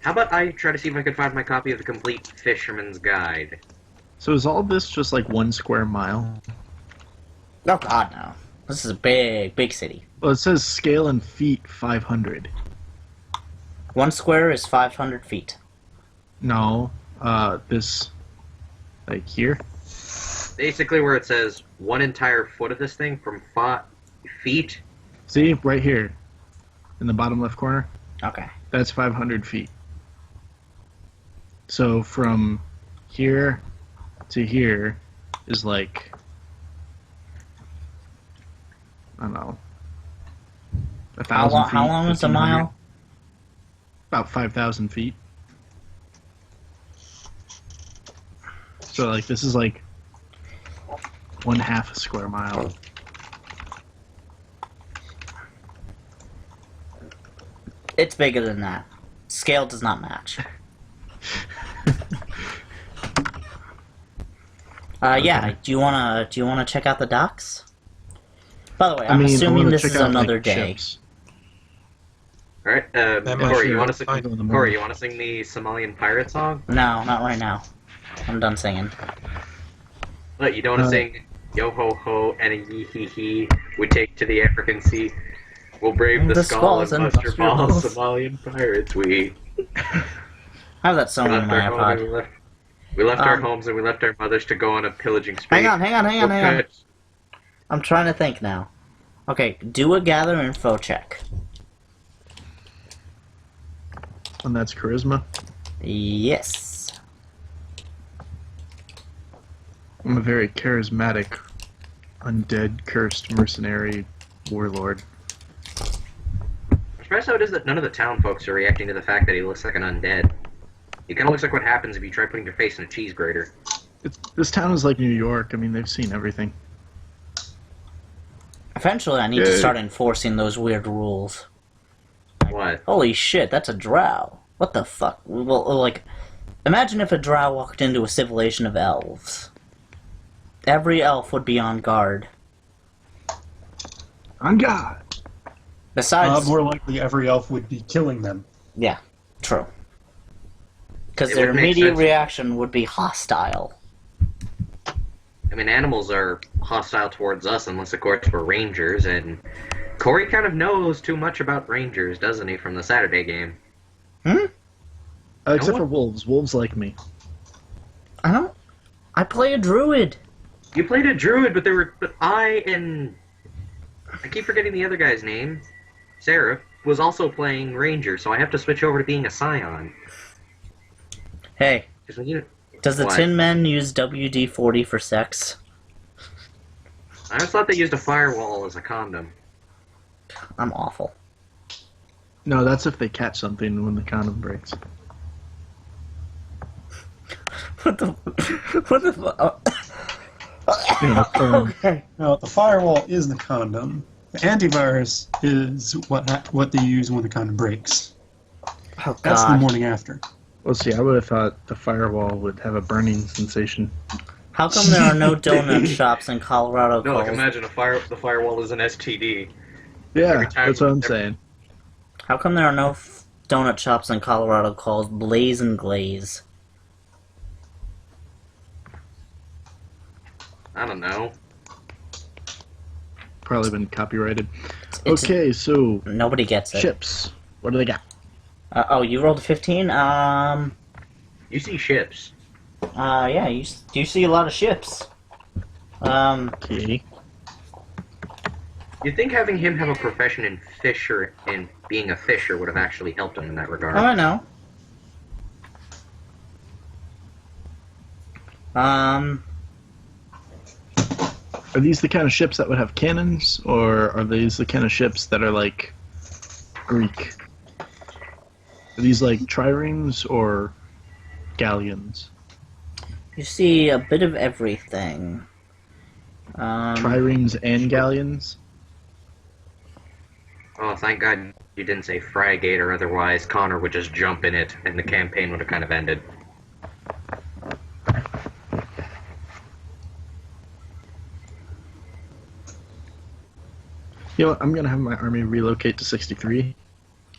How about I try to see if I can find my copy of the Complete Fisherman's Guide? So is all this just like 1 square mile? Oh god, no. This is a big, big city. Well, it says scale in feet 500. 1 square is 500 feet. No, this, like here. Basically, where it says 1 entire foot of this thing from feet. See, right here, in the bottom left corner. Okay. That's 500 feet. So from here to here is like, I don't know, 1,000 feet. How long is a 1,500? mile? About 5,000 feet. So like this is like 1/2 a square mile. It's bigger than that. Scale does not match. Yeah. Do you wanna check out the docks? By the way, I'm I assuming wanna this check is out, another like, day. ships. All right, That might Corey, be you want to fine. sing? Corey, you want to sing the Somalian pirate song? No, not right now. I'm done singing. But you don't want to sing "Yo ho ho and a yee hee hee." We take to the African sea. We'll brave the squalls and bust your balls. Somalian pirates, we. I have that song on my iPod. We left our homes and we left our mothers to go on a pillaging spree. Hang on. I'm trying to think now. Okay, do a gather info check. And that's charisma. Yes. I'm a very charismatic, undead, cursed mercenary warlord. I'm surprised how it is that none of the town folks are reacting to the fact that he looks like an undead. He kind of looks like what happens if you try putting your face in a cheese grater. This town is like New York. I mean, they've seen everything. Eventually, I need to start enforcing those weird rules. What? Holy shit, that's a drow. What the fuck? Well, like, imagine if a drow walked into a civilization of elves. Every elf would be on guard. On God. Besides, More likely, every elf would be killing them. yeah, true. Because It their would make immediate sense. reaction would be hostile. I mean, animals are hostile towards us unless, of course, we're rangers, and Corey kind of knows too much about rangers, doesn't he, from the Saturday game? Except No for one- wolves. Wolves like me. I play a druid. You played a druid, but I keep forgetting the other guy's name. Sarah was also playing ranger, so I have to switch over to being a scion. Hey, 'Cause when you- does the What? Tin Men use WD-40 for sex? I always thought they used a firewall as a condom. I'm awful. No, that's if they catch something when the condom breaks. What the? What the? You know, Okay. No, the firewall is the condom. The antivirus is what they use when the condom breaks. Oh That's the God. morning after. Well, see, I would have thought the firewall would have a burning sensation. How come there are no donut shops in Colorado? No, like called- imagine the firewall is an STD. Yeah, Every time- that's what I'm saying. How come there are no donut shops in Colorado called Blaze and Glaze? I don't know. Probably been copyrighted. It's- Okay, so Nobody gets it. ships. What do they got? Oh, you rolled a 15? You see ships. Yeah, you see a lot of ships. Okay. You'd think having him have a profession in fisher and being a fisher would have actually helped him in that regard. Oh, I know. Are these the kind of ships that would have cannons, or are these the kind of ships that are like Greek? Are these like triremes or galleons? You see a bit of everything. Triremes and galleons? Oh, thank God you didn't say frigate, or otherwise Connor would just jump in it and the campaign would have kind of ended. You know what? I'm gonna have my army relocate to 63,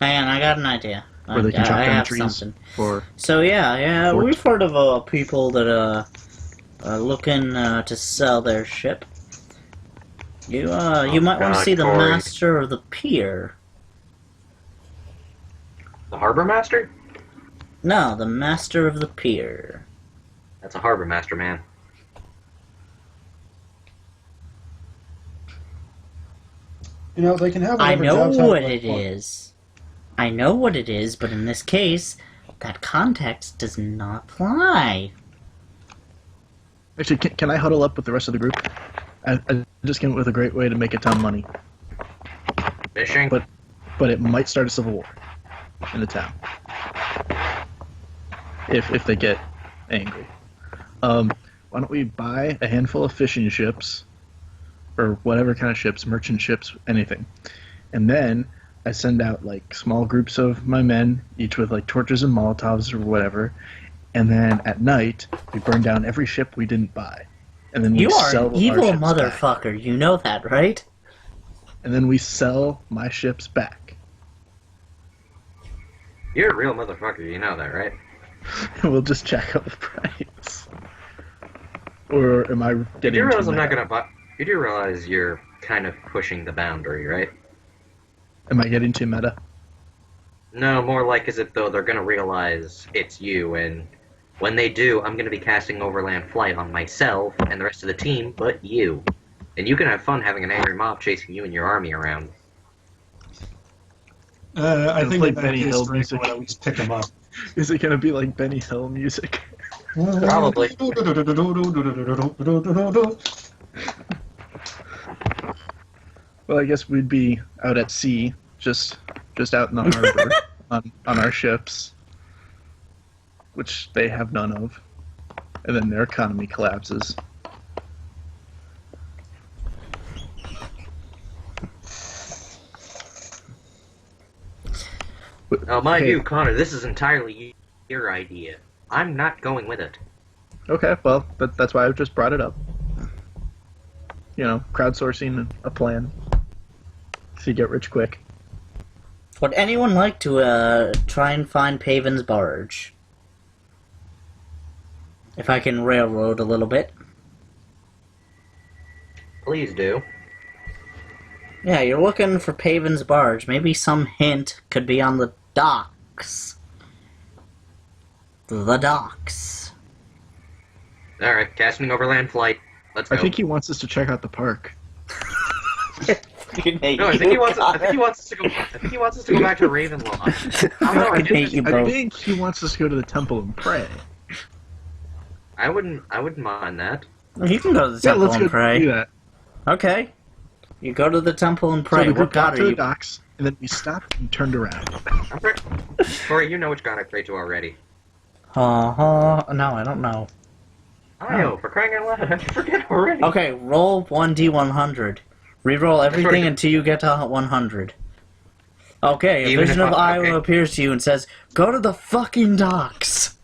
Hang on, I got an idea. where they can chop I down have trees something. for. So yeah, Fort. we've heard of people that are looking to sell their ship. You might want to God, see the Corey. master of the pier. The harbor master? No, the master of the pier. That's a harbor master, man. You know, they can have I whatever know job title what they it want. is. I know what it is, but in this case, that context does not apply. Actually, can I huddle up with the rest of the group? I just came up with a great way to make a ton of money, Fishing? but it might start a civil war in the town if they get angry. Why don't we buy a handful of fishing ships, or whatever kind of ships, merchant ships, anything, and then I send out like small groups of my men, each with like torches and Molotovs or whatever, and then at night we burn down every ship we didn't buy, and then we You are sell an our evil ships back. motherfucker. You know that, right? And then we sell my ships back. You're a real motherfucker, you know that, right? We'll just check out the price. Or am I You getting do realize too I'm not mad? gonna buy. You do realize you're kind of pushing the boundary, right? Am I getting too meta? No, more like as if though they're gonna realize it's you, and when they do, I'm gonna be casting Overland Flight on myself and the rest of the team, but you. And you can have fun having an angry mob chasing you and your army around. I Gonna think play in that Benny case, Hill Drake music. would at least pick him up. Is it gonna be like Benny Hill music? Probably. Well, I guess we'd be out at sea, just out in the harbor on our ships, which they have none of, and then their economy collapses. Now, mind Okay. you, Connor, this is entirely your idea. I'm not going with it. Okay, well, that's why I just brought it up. You know, crowdsourcing a plan so you get rich quick. Would anyone like to try and find Paven's barge? If I can railroad a little bit. Please do. Yeah, you're looking for Paven's barge. Maybe some hint could be on the docks. The docks. Alright, casting overland flight. Let's go. I think he wants us to check out the park. No, I think he wants us to go. I think he wants us to go back to Ravenloft. I hate you I both. think he wants us to go to the temple and pray. I wouldn't mind that. You can go to the Yeah, temple let's and go pray. do that. Okay. You go to the temple and pray. So we What got god to are the you? docks, and then we stopped and turned around. I'm pretty. Corey, you know which god I prayed to already. No, I don't know. I know, for crying out loud, how'd you forget already? Okay, roll 1d100. Reroll everything already- until you get to 100. Okay, a Even vision if of I- Iowa okay. appears to you and says, "Go to the fucking docks."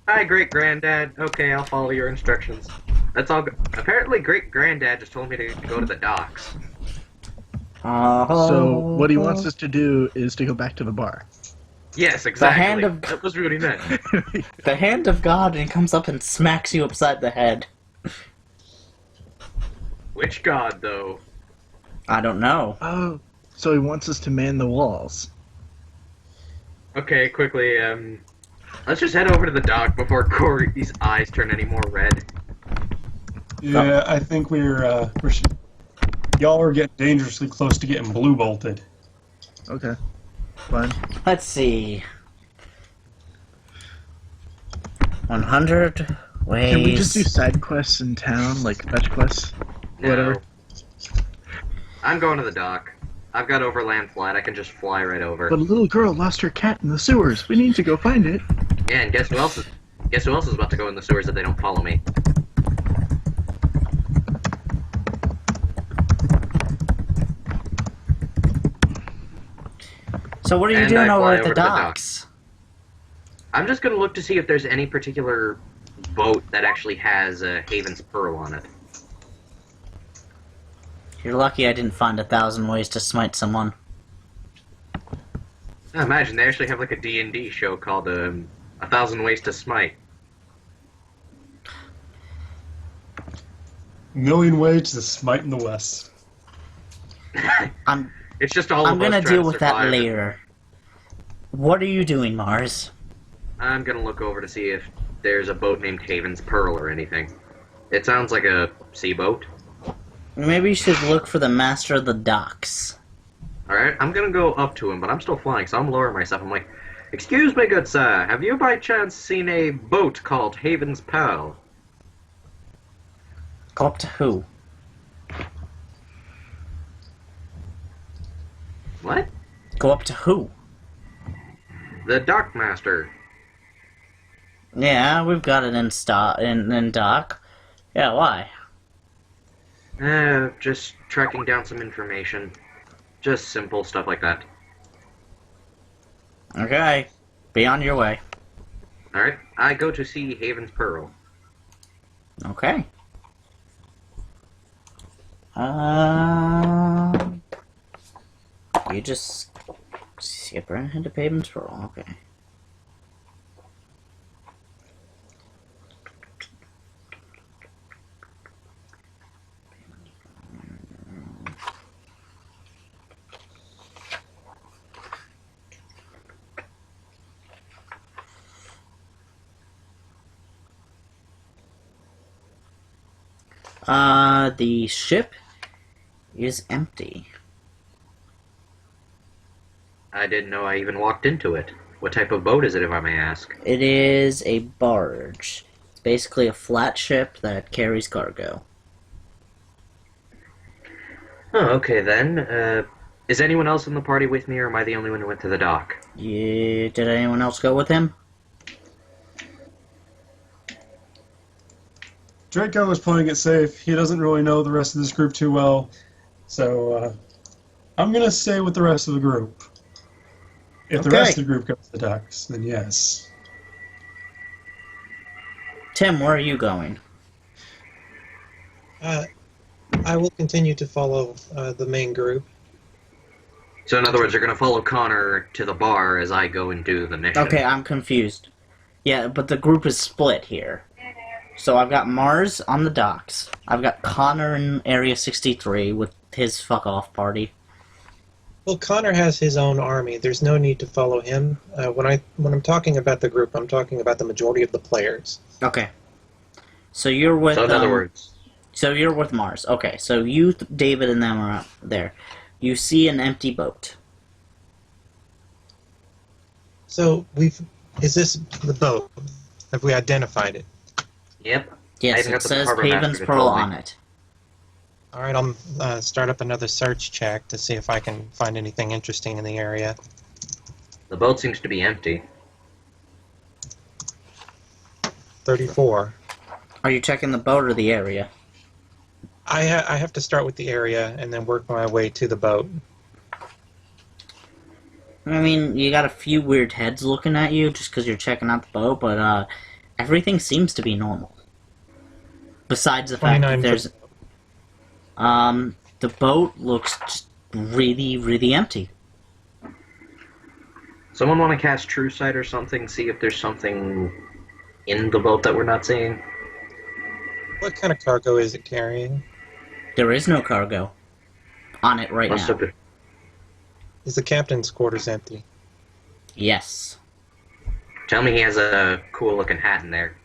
Hi, great granddad. Okay, I'll follow your instructions. That's all. Apparently, great granddad just told me to go to the docks. So what he wants us to do is to go back to the bar. Yes, exactly. hand of- That was what he meant. The hand of God, and he comes up and smacks you upside the head. Which god, though? I don't know. Oh, so he wants us to man the walls. Okay, quickly. Let's just head over to the dock before Corey's eyes turn any more red. Yeah, I think y'all are getting dangerously close to getting blue bolted. Okay, fine. Let's see. 100 ways. Can we just do side quests in town, like fetch quests? No. Whatever. I'm going to the dock. I've got overland flight. I can just fly right over. But a little girl lost her cat in the sewers. We need to go find it. Yeah, and guess who else is about to go in the sewers if they don't follow me? So what are you And doing I over fly at the over to the docks? I'm just gonna look to see if there's any particular boat that actually has Haven's Pearl on it. You're lucky I didn't find 1,000 ways to smite someone. I imagine they actually have like a D&D show called 1,000 Ways to Smite. Million ways to smite in the west. I'm It's just all I'm of us gonna trying deal to with that survive. later. What are you doing, Mars? I'm gonna look over to see if there's a boat named Haven's Pearl or anything. It sounds like a sea boat. Maybe you should look for the master of the docks. Alright, I'm gonna go up to him, but I'm still flying, so I'm lowering myself. I'm like, "Excuse me, good sir, have you by chance seen a boat called Haven's Pearl?" Go up to who? What? Go up to who? The Dockmaster. Yeah, we've got it in dock. Yeah, why? Just tracking down some information. Just simple stuff like that. Okay, be on your way. Alright, I go to see Haven's Pearl. Okay. You just skip right ahead to Paven's Pearl. Okay. The ship is empty. I didn't know I even walked into it. What type of boat is it, if I may ask? It is a barge. It's basically a flat ship that carries cargo. Oh, okay then. Is anyone else in the party with me, or am I the only one who went to the dock? Did anyone else go with him? Draco is playing it safe. He doesn't really know the rest of this group too well. So, I'm going to stay with the rest of the group. If the Okay. rest of the group goes to the docks, then yes. Tim, where are you going? I will continue to follow the main group. So in other words, you're going to follow Connor to the bar as I go and do the mission. Okay, I'm confused. Yeah, but the group is split here. So I've got Mars on the docks. I've got Connor in Area 63 with his fuck off party. Well, Connor has his own army. There's no need to follow him. When I'm talking about the group, I'm talking about the majority of the players. Okay. So you're with. So in other words, So you're with Mars. Okay. So you, David, and them are out there. You see an empty boat. So is this the boat? Have we identified it? yep. I Yes, even it got the says harbor Paven's master to Pearl tell me. on it. All right, I'll start up another search check to see if I can find anything interesting in the area. The boat seems to be empty. 34. Are you checking the boat or the area? I have to start with the area and then work my way to the boat. I mean, you got a few weird heads looking at you just because you're checking out the boat, but everything seems to be normal. Besides the fact that 29 there's... the boat looks just really, really empty. Someone want to cast True Sight or something? See if there's something in the boat that we're not seeing? What kind of cargo is it carrying? There is no cargo on it right Must now. have been. Is the captain's quarters empty? Yes. Tell me he has a cool looking hat in there.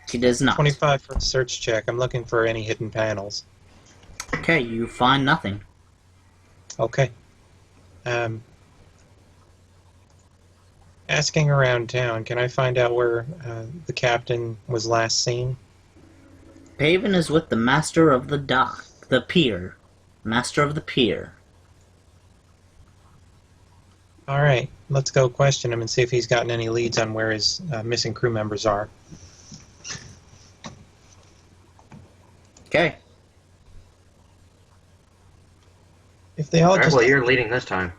He does not. 25 for a search check. I'm looking for any hidden panels. Okay, you find nothing. Okay. Asking around town, can I find out where the captain was last seen? Paven is with the master of the dock, the pier. Master of the pier. All right, let's go question him and see if he's gotten any leads on where his missing crew members are. Okay. If they all Alright, just well, you're leading this time.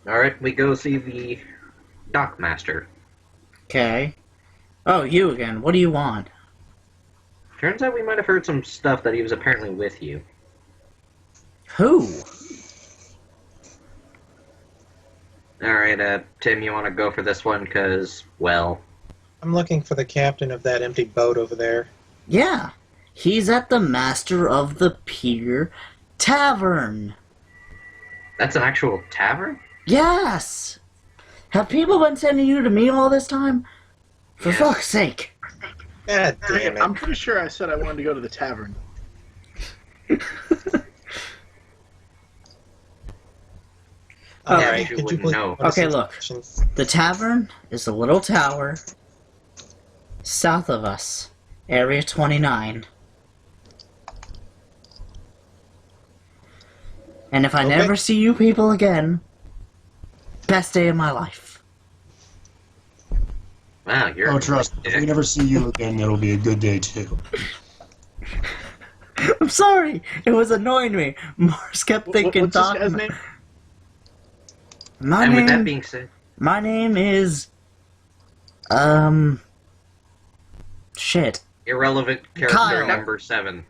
Alright, we go see the dock master. Okay. Oh, you again. What do you want? Turns out we might have heard some stuff that he was apparently with you. Who? Alright, Tim, you want to go for this one? Because, well... I'm looking for the captain of that empty boat over there. Yeah. He's at the Master of the Pier Tavern. That's an actual tavern? Yes! Have people been sending you to me all this time? For fuck's sake. God damn it. I'm pretty sure I said I wanted to go to the tavern. All Yeah, right, you could wouldn't please know. notice Okay, the look. questions? The tavern is a little tower south of us. Area 29. And if I Okay. never see you people again, best day of my life. Wow, you're... Oh, trust me. If we never see you again, it'll be a good day, too. I'm sorry, it was annoying me. Mars kept thinking, What's this talking. guy's name? My And with that name, being said... my name is, shit. Irrelevant character Kyle. number 7.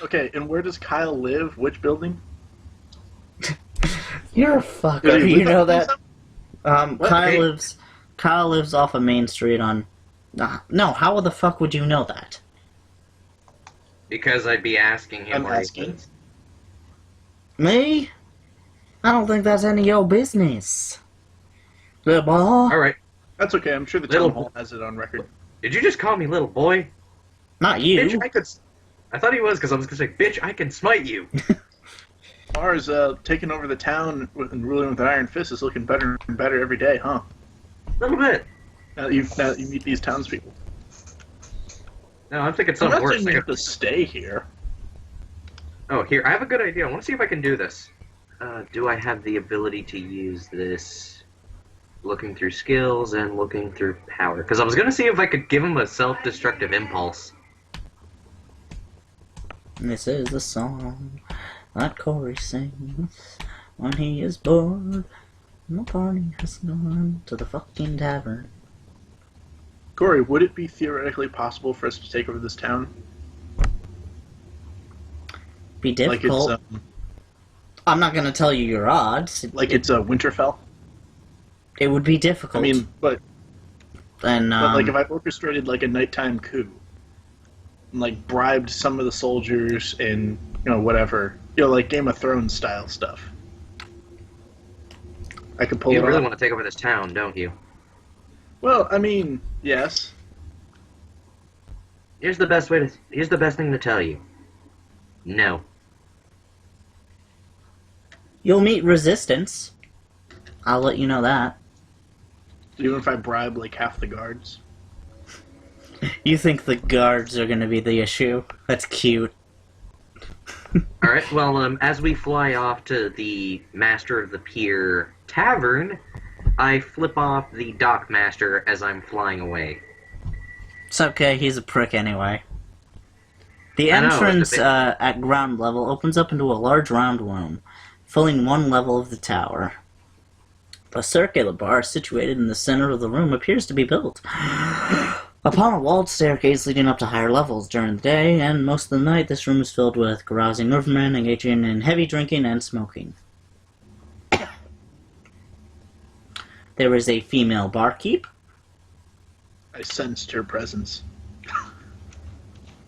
Okay, and where does Kyle live? Which building? You're a Does fucker. he You live know up that. What? Kyle lives off of Main Street on. No, how the fuck would you know that? Because I'd be asking him I'm where he asking. lives. Me? I don't think that's any of your business. Little boy. Alright, That's okay. I'm sure the Little town hall has it on record. did you just call me little boy? Not you. Bitch, I could... I thought he was, because I was going to say, bitch, I can smite you. Mars taking over the town and ruling with an iron fist is looking better and better every day, huh? A little bit. Now that you meet these townspeople. No, I'm thinking I'm something not worse. saying I you have got- to stay here. Oh, here, I have a good idea. I want to see if I can do this. Do I have the ability to use this? Looking through skills and looking through power. Because I was going to see if I could give him a self-destructive impulse. This is the song that Corey sings when he is bored. The party has gone to the fucking tavern. Corey, would it be theoretically possible for us to take over this town? Be Like difficult. I'm not gonna tell you your odds. it's a Winterfell. It would be I difficult. mean, but and like if I orchestrated like a nighttime coup, and like bribed some of the soldiers and whatever, like Game of Thrones style stuff, I could pull You it really off. want to take over this town, don't you? Well, I mean, yes. Here's the best thing to tell you. No. you'll meet resistance. I'll let you know that. Even if I bribe like half the guards. You think the guards are gonna be the issue? That's cute. Alright, well, as we fly off to the Master of the Pier Tavern, I flip off the dock master as I'm flying away. It's okay, he's a prick anyway. The I know, entrance it's a bit- at ground level opens up into a large round room, filling one level of the tower. A circular bar situated in the center of the room appears to be built upon a walled staircase leading up to higher levels. During the day and most of the night, this room is filled with carousing rivermen engaging in heavy drinking and smoking. There is a female barkeep. I sensed her presence.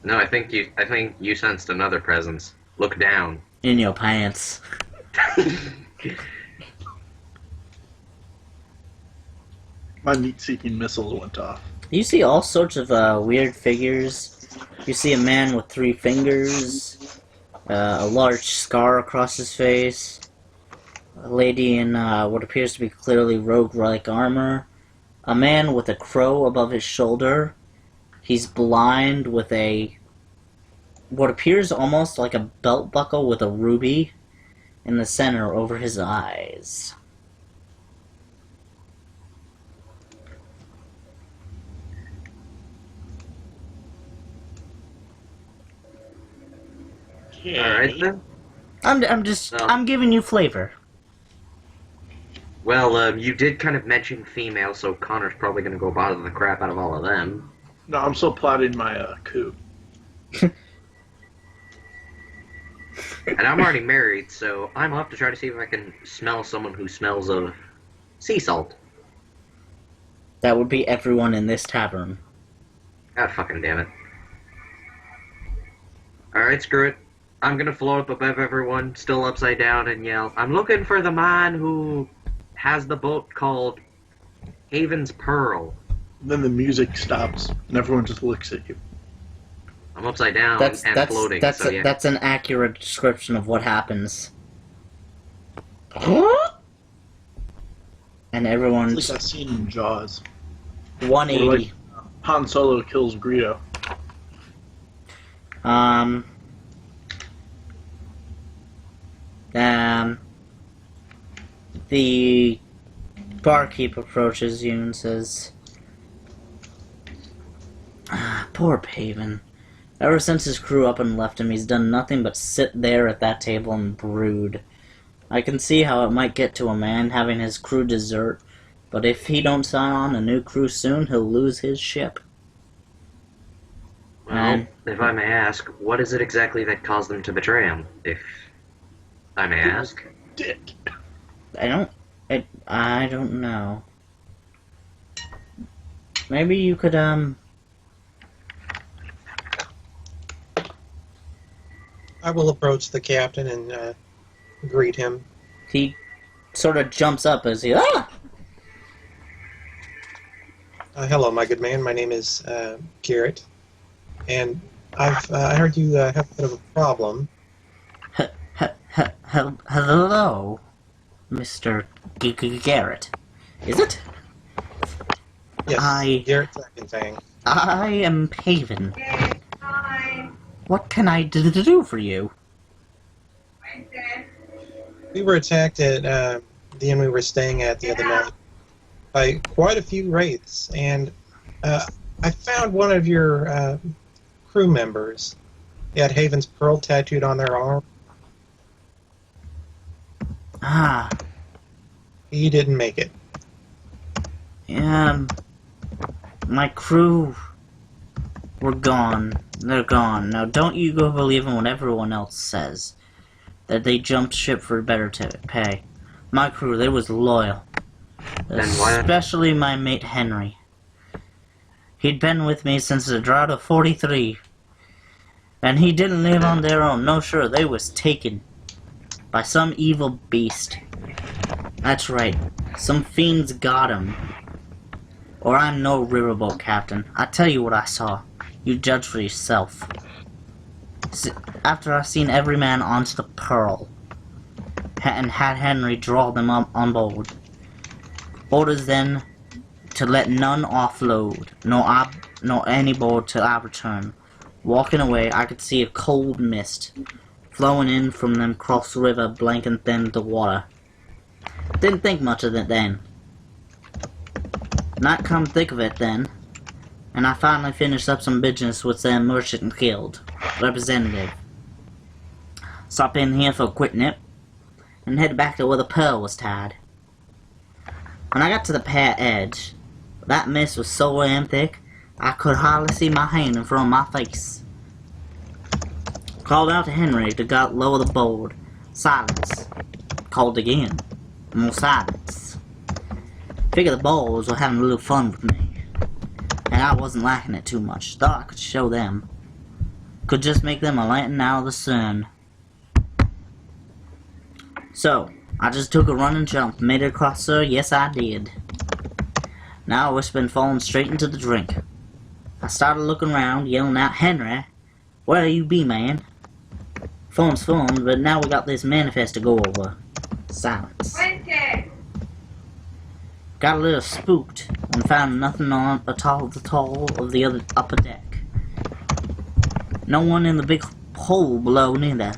No, I think you sensed another presence. Look down. In your pants. My meat-seeking missiles went off. You see all sorts of weird figures. You see a man with 3 fingers, a large scar across his face, a lady in what appears to be clearly rogue-like armor, a man with a crow above his shoulder. He's blind with what appears almost like a belt buckle with a ruby in the center over his eyes. Alright then. I'm giving you flavor. Well, you did kind of mention female, so Connor's probably going to go bother the crap out of all of them. No, I'm still plotting my coup. And I'm already married, so I'm off to try to see if I can smell someone who smells of sea salt. That would be everyone in this tavern. God fucking damn it. Alright, screw it. I'm gonna float up above everyone, still upside down, and yell, I'm looking for the man who has the boat called Haven's Pearl. Then the music stops, and everyone just looks at you. I'm upside down That's and that's floating, that's so yeah. that's an accurate description of what happens. And everyone's It's like that scene in Jaws. 180. Where, like, Han Solo kills Greedo. The barkeep approaches you and says, poor Paven. Ever since his crew up and left him, he's done nothing but sit there at that table and brood. I can see how it might get to a man having his crew desert, but if he don't sign on a new crew soon, he'll lose his ship. Well, if I may ask, what is it exactly that caused them to betray him, if I may ask? Dick. I don't know. Maybe you could, I will approach the captain and greet him. He sort of jumps up as he, Hello, my good man. My name is Garrett, and I heard you have a bit of a problem. Hello, Mr. Garrett. Is it? Yes, Garrett Second. I am Paven. What can I do for you? We were attacked at the inn we were staying at the other night by quite a few wraiths, and I found one of your crew members. They had Haven's Pearl tattooed on their arm. He didn't make it. My crew were gone. They're gone. Now, don't you go believing what everyone else says. That they jumped ship for better pay. My crew, they was loyal. Then why- Especially my mate Henry. He'd been with me since the drought of 43. And he didn't live on their own. No, sure, they was taken by some evil beast. That's right. Some fiends got him. Or I'm no riverboat captain. I tell you what I saw. You judge for yourself. After I seen every man onto the Pearl, and had Henry draw them up on board. Orders then to let none offload, nor any board till I return. Walking away, I could see a cold mist flowing in from them cross the river, blanking them the water. Didn't think much of it then. Not come think of it then, and I finally finished up some business with their merchant guild representative. Stop in here for a quick nip, and head back to where the pearl was tied. When I got to the pier edge, that mist was so damn thick, I could hardly see my hand in front of my face. Called out to Henry to go lower the board. Silence. Called again. More silence. Figured the boys were having a little fun with me, and I wasn't liking it too much. Thought I could show them. Could just make them a lantern out of the sun. So, I just took a running jump, made it across, sir. Yes, I did. Now it's been falling straight into the drink. I started looking around, yelling out, Henry, where you be, man? Fun's fun, but now we got this manifest to go over. Silence. Got a little spooked and found nothing on at all of the other upper deck. No one in the big hole below neither.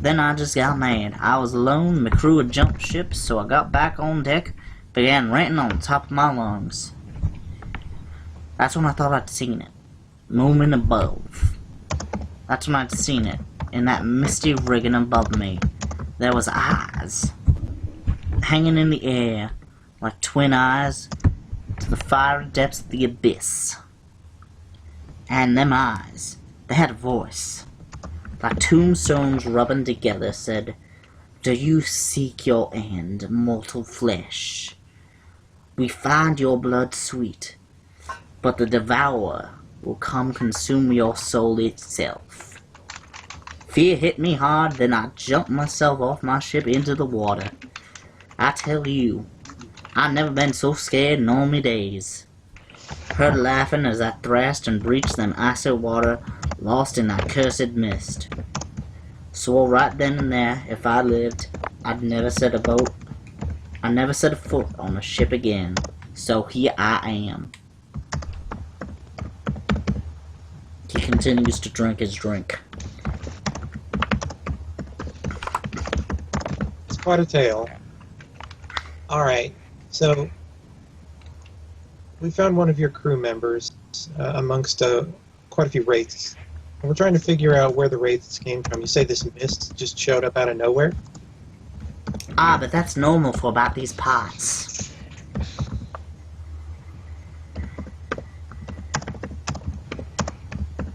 Then I just got mad. I was alone, my crew had jumped ship, so I got back on deck, began ranting on the top of my lungs. That's when I thought I'd seen it. Moving above. That's when I'd seen it. In that misty rigging above me, there was eyes. Hanging in the air, like twin eyes, to the fiery depths of the abyss. And them eyes, they had a voice. Like tombstones rubbing together, said, Do you seek your end, mortal flesh? We find your blood sweet, but the devourer will come consume your soul itself. Fear hit me hard, then I jumped myself off my ship into the water. I tell you, I've never been so scared in all my days. Heard laughing as I thrashed and breached them icy water, lost in that cursed mist. Swore right then and there, if I lived, I'd never set a foot on a ship again. So here I am. He continues to drink his drink. It's quite a tale. Alright, so we found one of your crew members amongst quite a few wraiths. And we're trying to figure out where the wraiths came from. You say this mist just showed up out of nowhere? Ah, but that's normal for about these parts.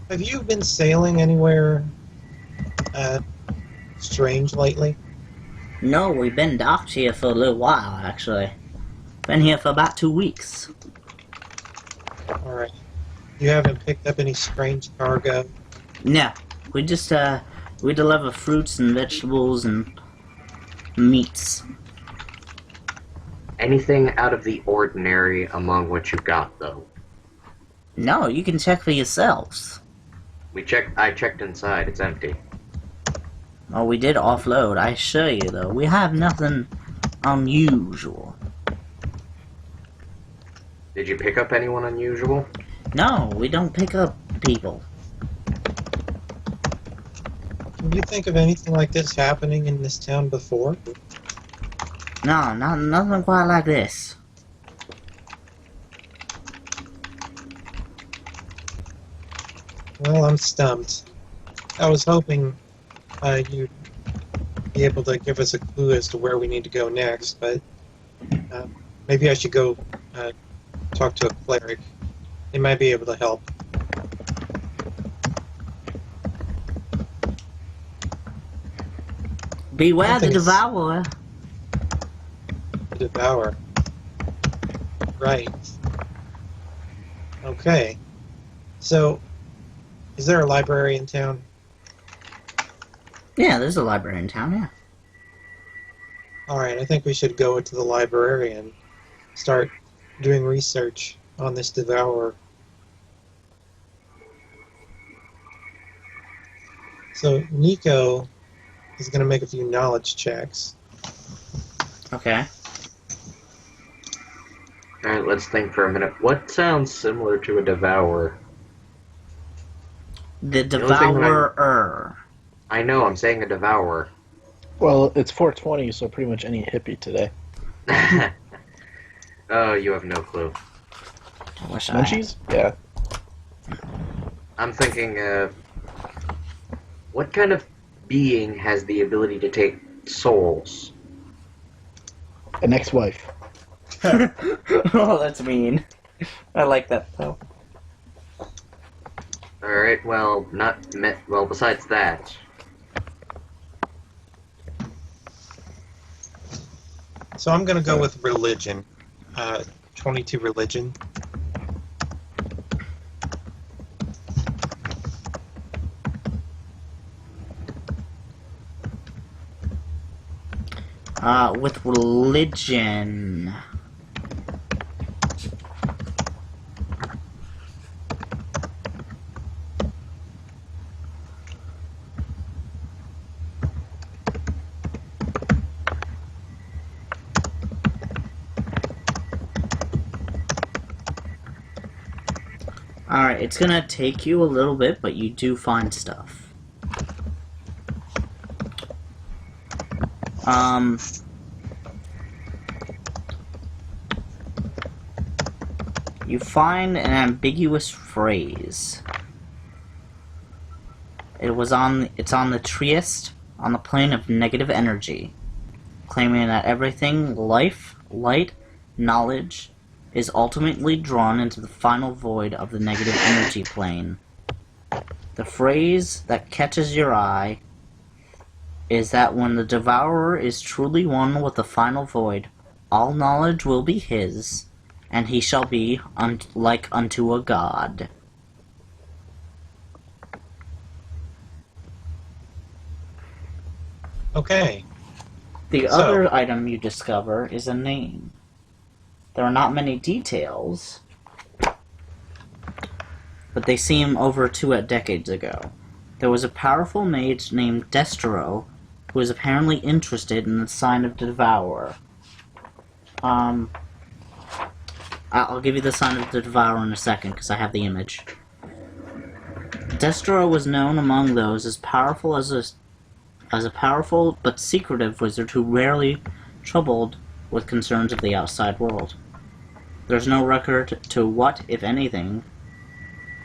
Have you been sailing anywhere strange lately? No, we've been docked here for a little while, actually. Been here for about 2 weeks. Alright. You haven't picked up any strange cargo? No, we just, we deliver fruits and vegetables and meats. Anything out of the ordinary among what you got, though? No, you can check for yourselves. I checked inside. It's empty. Oh, we did offload, I assure you, though. We have nothing unusual. Did you pick up anyone unusual? No, we don't pick up people. Can you think of anything like this happening in this town before? No, nothing quite like this. Well, I'm stumped. I was hoping you'd be able to give us a clue as to where we need to go next, but maybe I should go talk to a cleric. He might be able to help. Beware the think it's- devourer. The Devourer. Right. Okay. So, is there a library in town? Yeah, there's a library in town, yeah. Alright, I think we should go to the library and start doing research on this Devourer. So, Nico is going to make a few knowledge checks. Okay. Alright, let's think for a minute. What sounds similar to a devourer? The only thing that I- devourer. I know, I'm saying a devourer. Well, it's 420, so pretty much any hippie today. Oh, you have no clue. I wish I had. Munchies? Yeah. I'm thinking, what kind of being has the ability to take souls? An ex-wife. Oh, that's mean. I like that, though. Alright, well, besides that. So I'm going to go with religion. 22 religion. With religion. Alright, it's gonna take you a little bit, but you do find stuff. You find an ambiguous phrase. It's on the Trieste, on the plane of negative energy, claiming that everything, life, light, knowledge, is ultimately drawn into the final void of the negative energy plane. The phrase that catches your eye is that when the devourer is truly one with the final void, all knowledge will be his, and he shall be like unto a god. Okay. The So- other item you discover is a name. There are not many details, but they seem over 2 decades ago. There was a powerful mage named Destro who was apparently interested in the sign of the Devourer. I'll give you the sign of the Devourer in a second because I have the image. Destro was known among those as powerful as a powerful but secretive wizard who rarely troubled with concerns of the outside world. There's no record to what, if anything,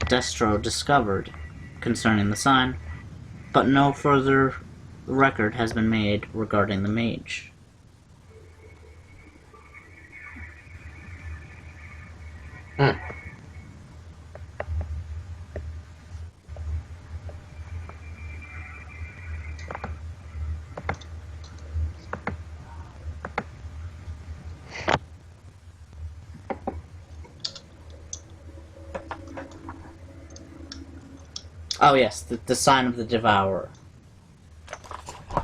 Destro discovered concerning the sign, but no further record has been made regarding the mage. Oh yes, the sign of the Devourer.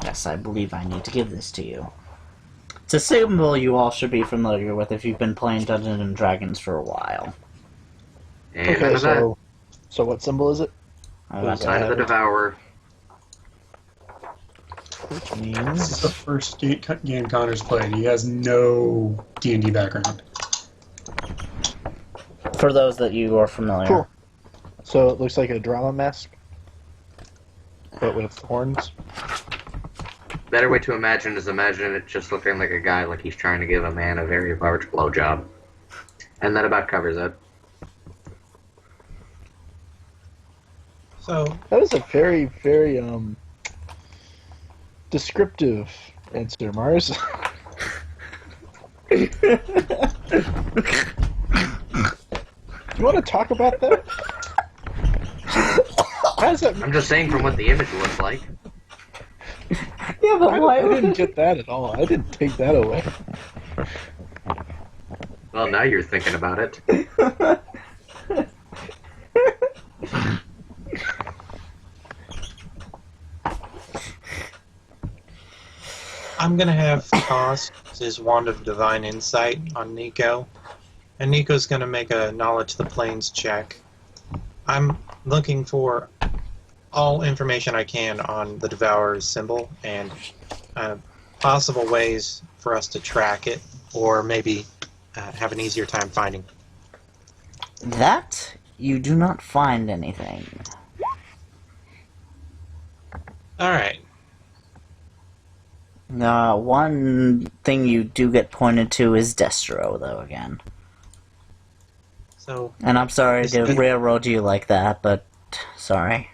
Yes, I believe I need to give this to you. It's a symbol you all should be familiar with if you've been playing Dungeons and Dragons for a while. And Okay, that, so what symbol is it? sign of the devourer. Which This is means... the first game Connor's played. He has no D&D background. For those that you are familiar. Cool. So it looks like a drama mask, but with horns. Better way to imagine is imagine it just looking like a guy like he's trying to give a man a very large blowjob. And that about covers it. So, That is a very, very, descriptive answer, Mars. You want to talk about that? How does that? I'm just saying from what the image looks like. Yeah, but why? I didn't get that at all. I didn't take that away. Well, now you're thinking about it. I'm gonna have Toss his Wand of Divine Insight on Nico, and Nico's gonna make a Knowledge of the Plains check. I'm looking for all information I can on the Devourer's symbol and possible ways for us to track it, or maybe have an easier time finding. That you do not find anything. Alright. One thing you do get pointed to is Destro, though, again. So, And I'm sorry to railroad you like that, but sorry.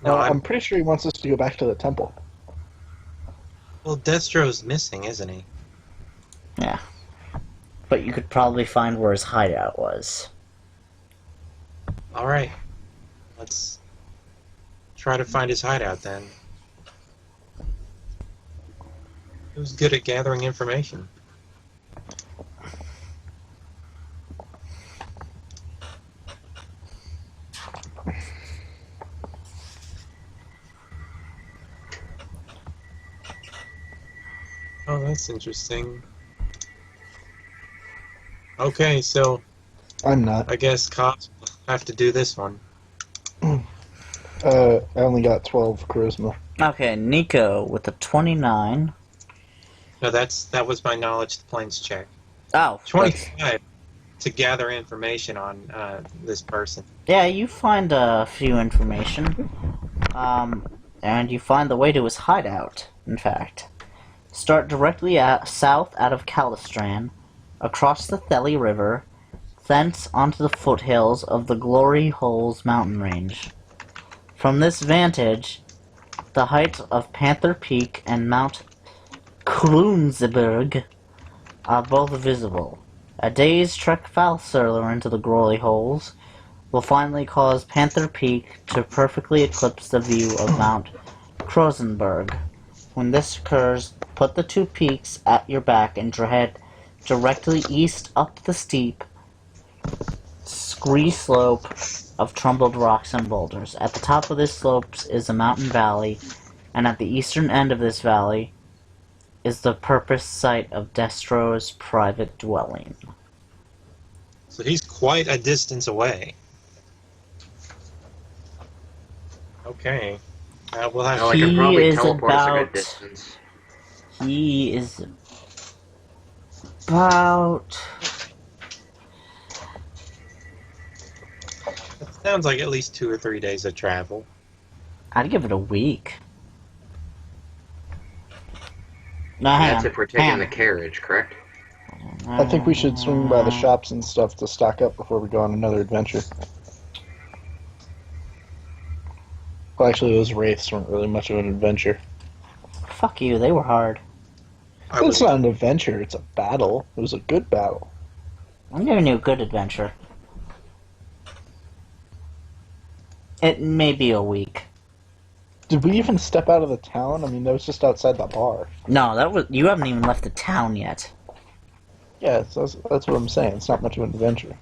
no, I'm pretty sure he wants us to go back to the temple. well, Destro's missing, isn't he? Yeah. But you could probably find where his hideout was. Alright. Let's try to find his hideout then. Who's good at gathering information? Oh, that's interesting. Okay, so I'm not. I guess cops will have to do this one. I only got 12 charisma. Okay, Nico with a 29. No, that was my knowledge to planes check. Oh, 25 to gather information on this person. yeah, you find a few information. And you find the way to his hideout, in fact. Start directly south out of Calistran, across the Theli River, thence onto the foothills of the Glory Holes mountain range. From this vantage, the heights of Panther Peak and Mount Kroonsberg are both visible. A day's trek further into the Glory Holes will finally cause Panther Peak to perfectly eclipse the view of Mount Krosenberg. When this occurs, put the two peaks at your back and head directly east up the steep, scree slope of tumbled rocks and boulders. At the top of this slope is a mountain valley, and at the eastern end of this valley is the purpose site of Destro's private dwelling. So he's quite a distance away. Okay. We'll have Well, I can probably is teleport us a about- good distance. He is about... It sounds like at least 2 or 3 days of travel. I'd give it a week. No, hang That's on. if we're taking hang the carriage, correct? on. I think we should swing by the shops and stuff to stock up before we go on another adventure. Well, actually, those wraiths weren't really much of an adventure. Fuck you, they were hard. It's not an adventure, it's a battle. It was a good battle. I'm giving you a good adventure. It may be a week. Did we even step out of the town? I mean, that was just outside the bar. No, that was you haven't even left the town yet. Yeah, so that's what I'm saying. It's not much of an adventure.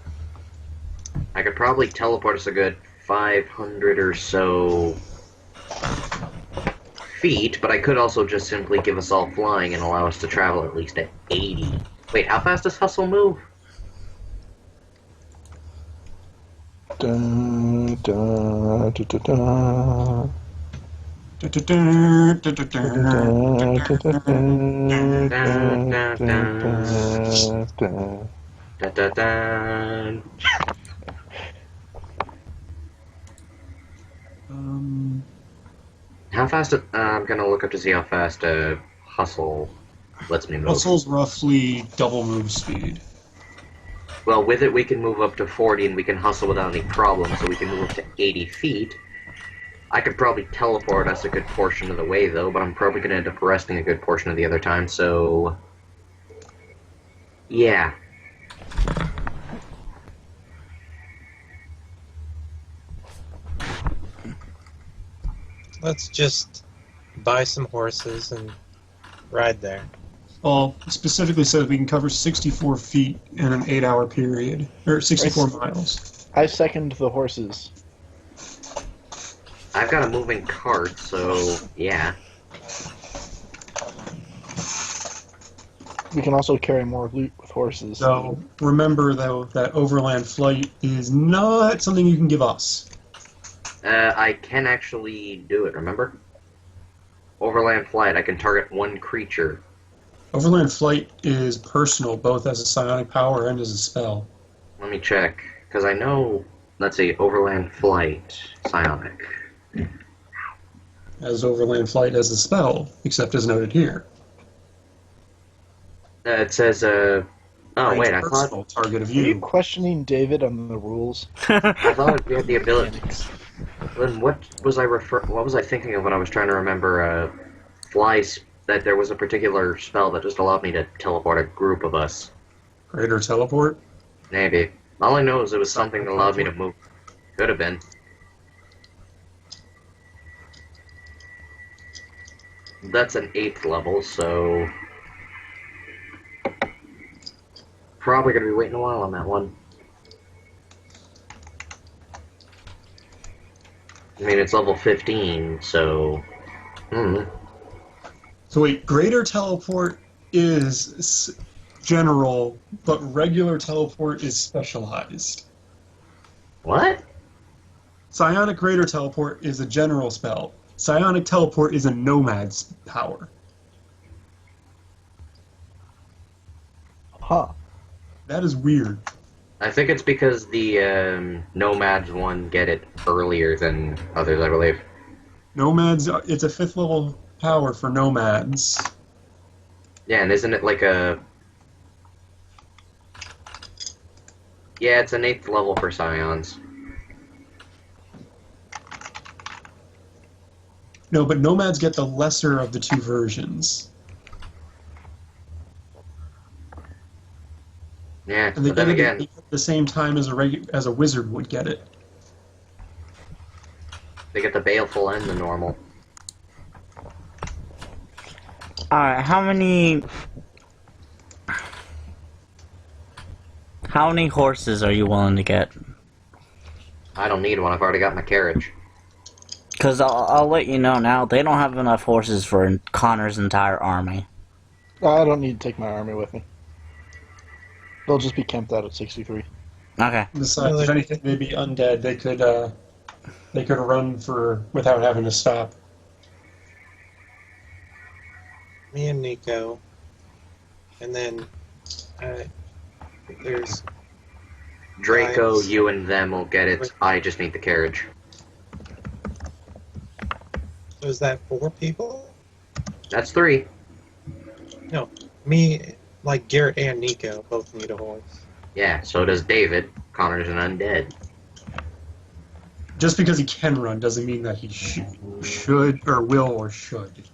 I could probably teleport us a good 500 or so feet, but I could also just simply give us all flying and allow us to travel at least at 80. Wait, how fast does Hustle move? Dun, dun, dun, dun, dun. Da, da, da. How fast? I'm gonna look up to see how fast Hustle lets me move. Hustle's roughly double move speed. Well, with it we can move up to 40 and we can hustle without any problem, so we can move up to 80 feet. I could probably teleport us a good portion of the way, though, but I'm probably gonna end up resting a good portion of the other time, so... yeah. Let's just buy some horses and ride there. Well, specifically says we can cover 64 feet in an 8-hour period, or 64 miles. I second the horses. I've got a moving cart, so yeah. We can also carry more loot with horses. So remember, though, that overland flight is not something you can give us. I can actually do it, remember? Overland flight, I can target one creature. Overland flight is personal, both as a psionic power and as a spell. Let me check, because I know, let's see, overland flight, psionic. As overland flight as a spell, except as noted here. It says, oh wait, I personal thought... target of Are you you. questioning David on the rules? I thought we had the ability... Then what was I thinking of when I was trying to remember, that there was a particular spell that just allowed me to teleport a group of us? Greater teleport? Maybe. All I know is it was something that allowed me to move. Could have been. That's an 8th level, so... Probably gonna be waiting a while on that one. I mean, it's level 15, so... So wait, greater teleport is general, but regular teleport is specialized. What? Psionic greater teleport is a general spell. Psionic teleport is a nomad's power. Huh. That is weird. I think it's because the Nomads one get it earlier than others, I believe. Nomads, it's a 5th level power for nomads. Yeah, and isn't it like a... Yeah, it's an 8th level for Scions. No, but nomads get the lesser of the two versions. Yeah, And they but then get again... it at the same time as a wizard would get it. They get the Baleful and the normal. Alright, how many horses are you willing to get? I don't need one, I've already got my carriage. Because I'll let you know now, they don't have enough horses for Connor's entire army. I don't need to take my army with me. They'll just be camped out at 63. Okay. Besides, if anything, they'd be undead. They could run without having to stop. Me and Nico. And then there's... Draco, Nice. you and them will get it. I just need the carriage. So is that 4 people? That's 3. No. Me, like Garrett and Nico, both need a horse. Yeah, so does David. Connor's an undead. Just because he can run doesn't mean that he should or will or should.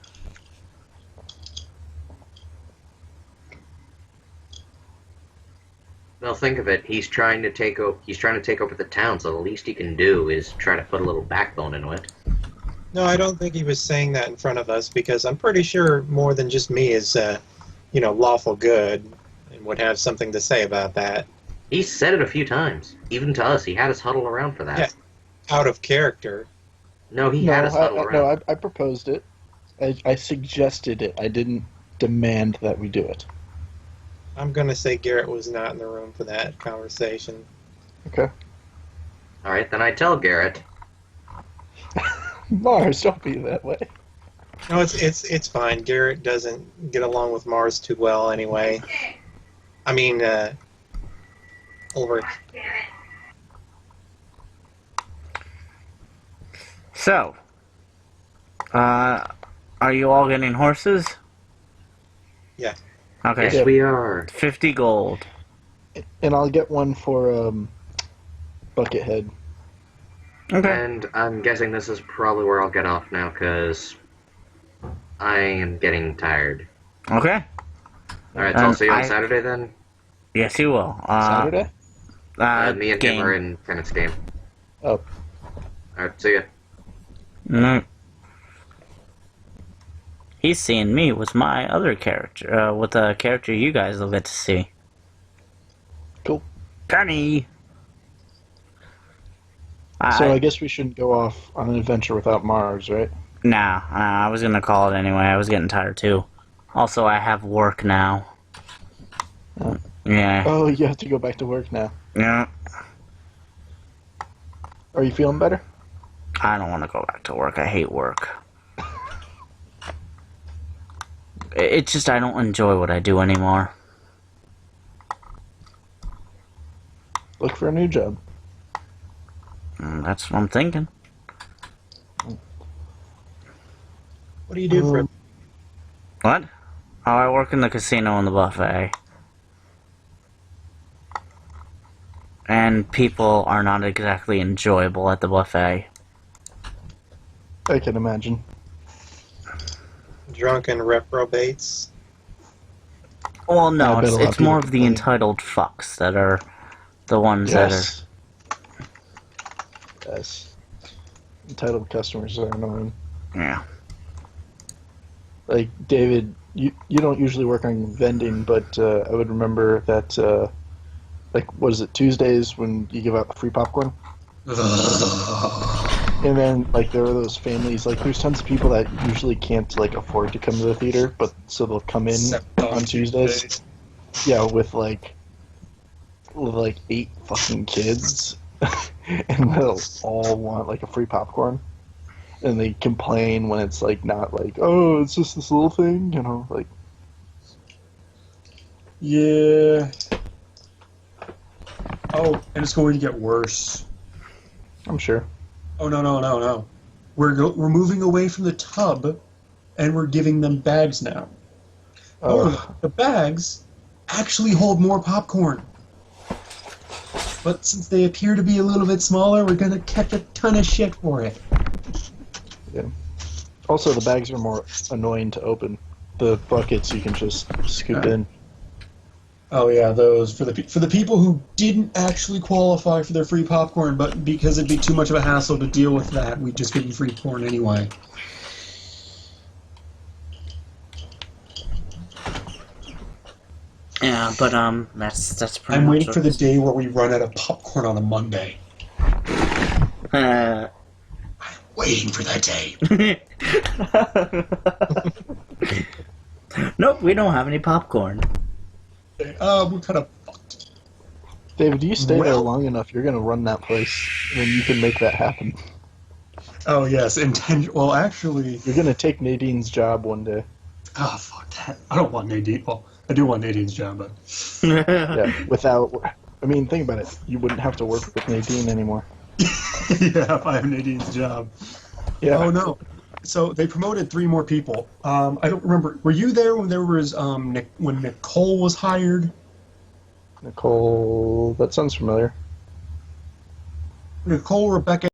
Well, think of it. He's trying to take over the town, so the least he can do is try to put a little backbone into it. No, I don't think he was saying that in front of us, because I'm pretty sure more than just me is, lawful good, and would have something to say about that. He said it a few times. Even to us, he had us huddle around for that. Yeah. Out of character. No, he had us huddle around. No, I proposed it. I suggested it. I didn't demand that we do it. I'm going to say Garrett was not in the room for that conversation. Okay. Alright, then I tell Garrett. Mars, don't be that way. No, it's fine. Garrett doesn't get along with Mars too well anyway. I mean, Ulrich. So, are you all getting horses? Yeah. Okay. Yes, we are. 50 gold. And I'll get one for Buckethead. Okay. And I'm guessing this is probably where I'll get off now, because I am getting tired. Okay. Alright, so I'll see you on Saturday then? Yes, you will. Saturday? Me and him are in Kenneth's game. Oh. Alright, see ya. No. He's seeing me with my other character, with a character you guys will get to see. Cool. Penny! So I guess we shouldn't go off on an adventure without Mars, right? Nah, I was gonna call it anyway. I was getting tired too. Also, I have work now. Oh. Yeah. Oh, you have to go back to work now. Yeah. Are you feeling better? I don't want to go back to work. I hate work. It's just I don't enjoy what I do anymore. Look for a new job. That's what I'm thinking. What do you do for? What? Oh, I work in the casino and the buffet. And people are not exactly enjoyable at the buffet. I can imagine. Drunken reprobates. Well, no, I bet a lot of it's more people of the complain. entitled fucks that are the ones that Yes. Yes. Entitled customers are annoying. are... Yeah. Like, David, you don't usually work on vending, but I would remember that, like, what is it, Tuesdays when you give out free popcorn? And then, like, there are those families, like, there's tons of people that usually can't, like, afford to come to the theater, but so they'll come in on Tuesdays. Yeah, with, like 8 fucking kids. And they'll all want, like, a free popcorn. And they complain when it's, like, not, like, oh, it's just this little thing, you know, like... Yeah. Oh, and it's going to get worse. I'm sure. Oh, no. We're moving away from the tub, and we're giving them bags now. Oh, the bags actually hold more popcorn. But since they appear to be a little bit smaller, we're going to catch a ton of shit for it. Yeah. Also, the bags are more annoying to open. The buckets you can just scoop in. Oh yeah, those for the people who didn't actually qualify for their free popcorn, but because it'd be too much of a hassle to deal with that, we just give them free corn anyway. Yeah, but, that's pretty I'm much waiting for the day where we run out of popcorn on a Monday. Waiting for that day. Nope, we don't have any popcorn. We're kind of fucked. David, do you stay there Well- long enough, you're going to run that place, and then you can make that happen. Oh yes, well actually, You're going to take Nadine's job one day. oh fuck that. I don't want Nadine. Well, I do want Nadine's job, but Yeah, without... I mean, think about it. You wouldn't have to work with Nadine anymore. yeah, if I have Nadine's job. Yeah. Oh no. So they promoted 3 more people. I don't remember. Were you there when there was when Nicole was hired? Nicole... That sounds familiar. Nicole, Rebecca,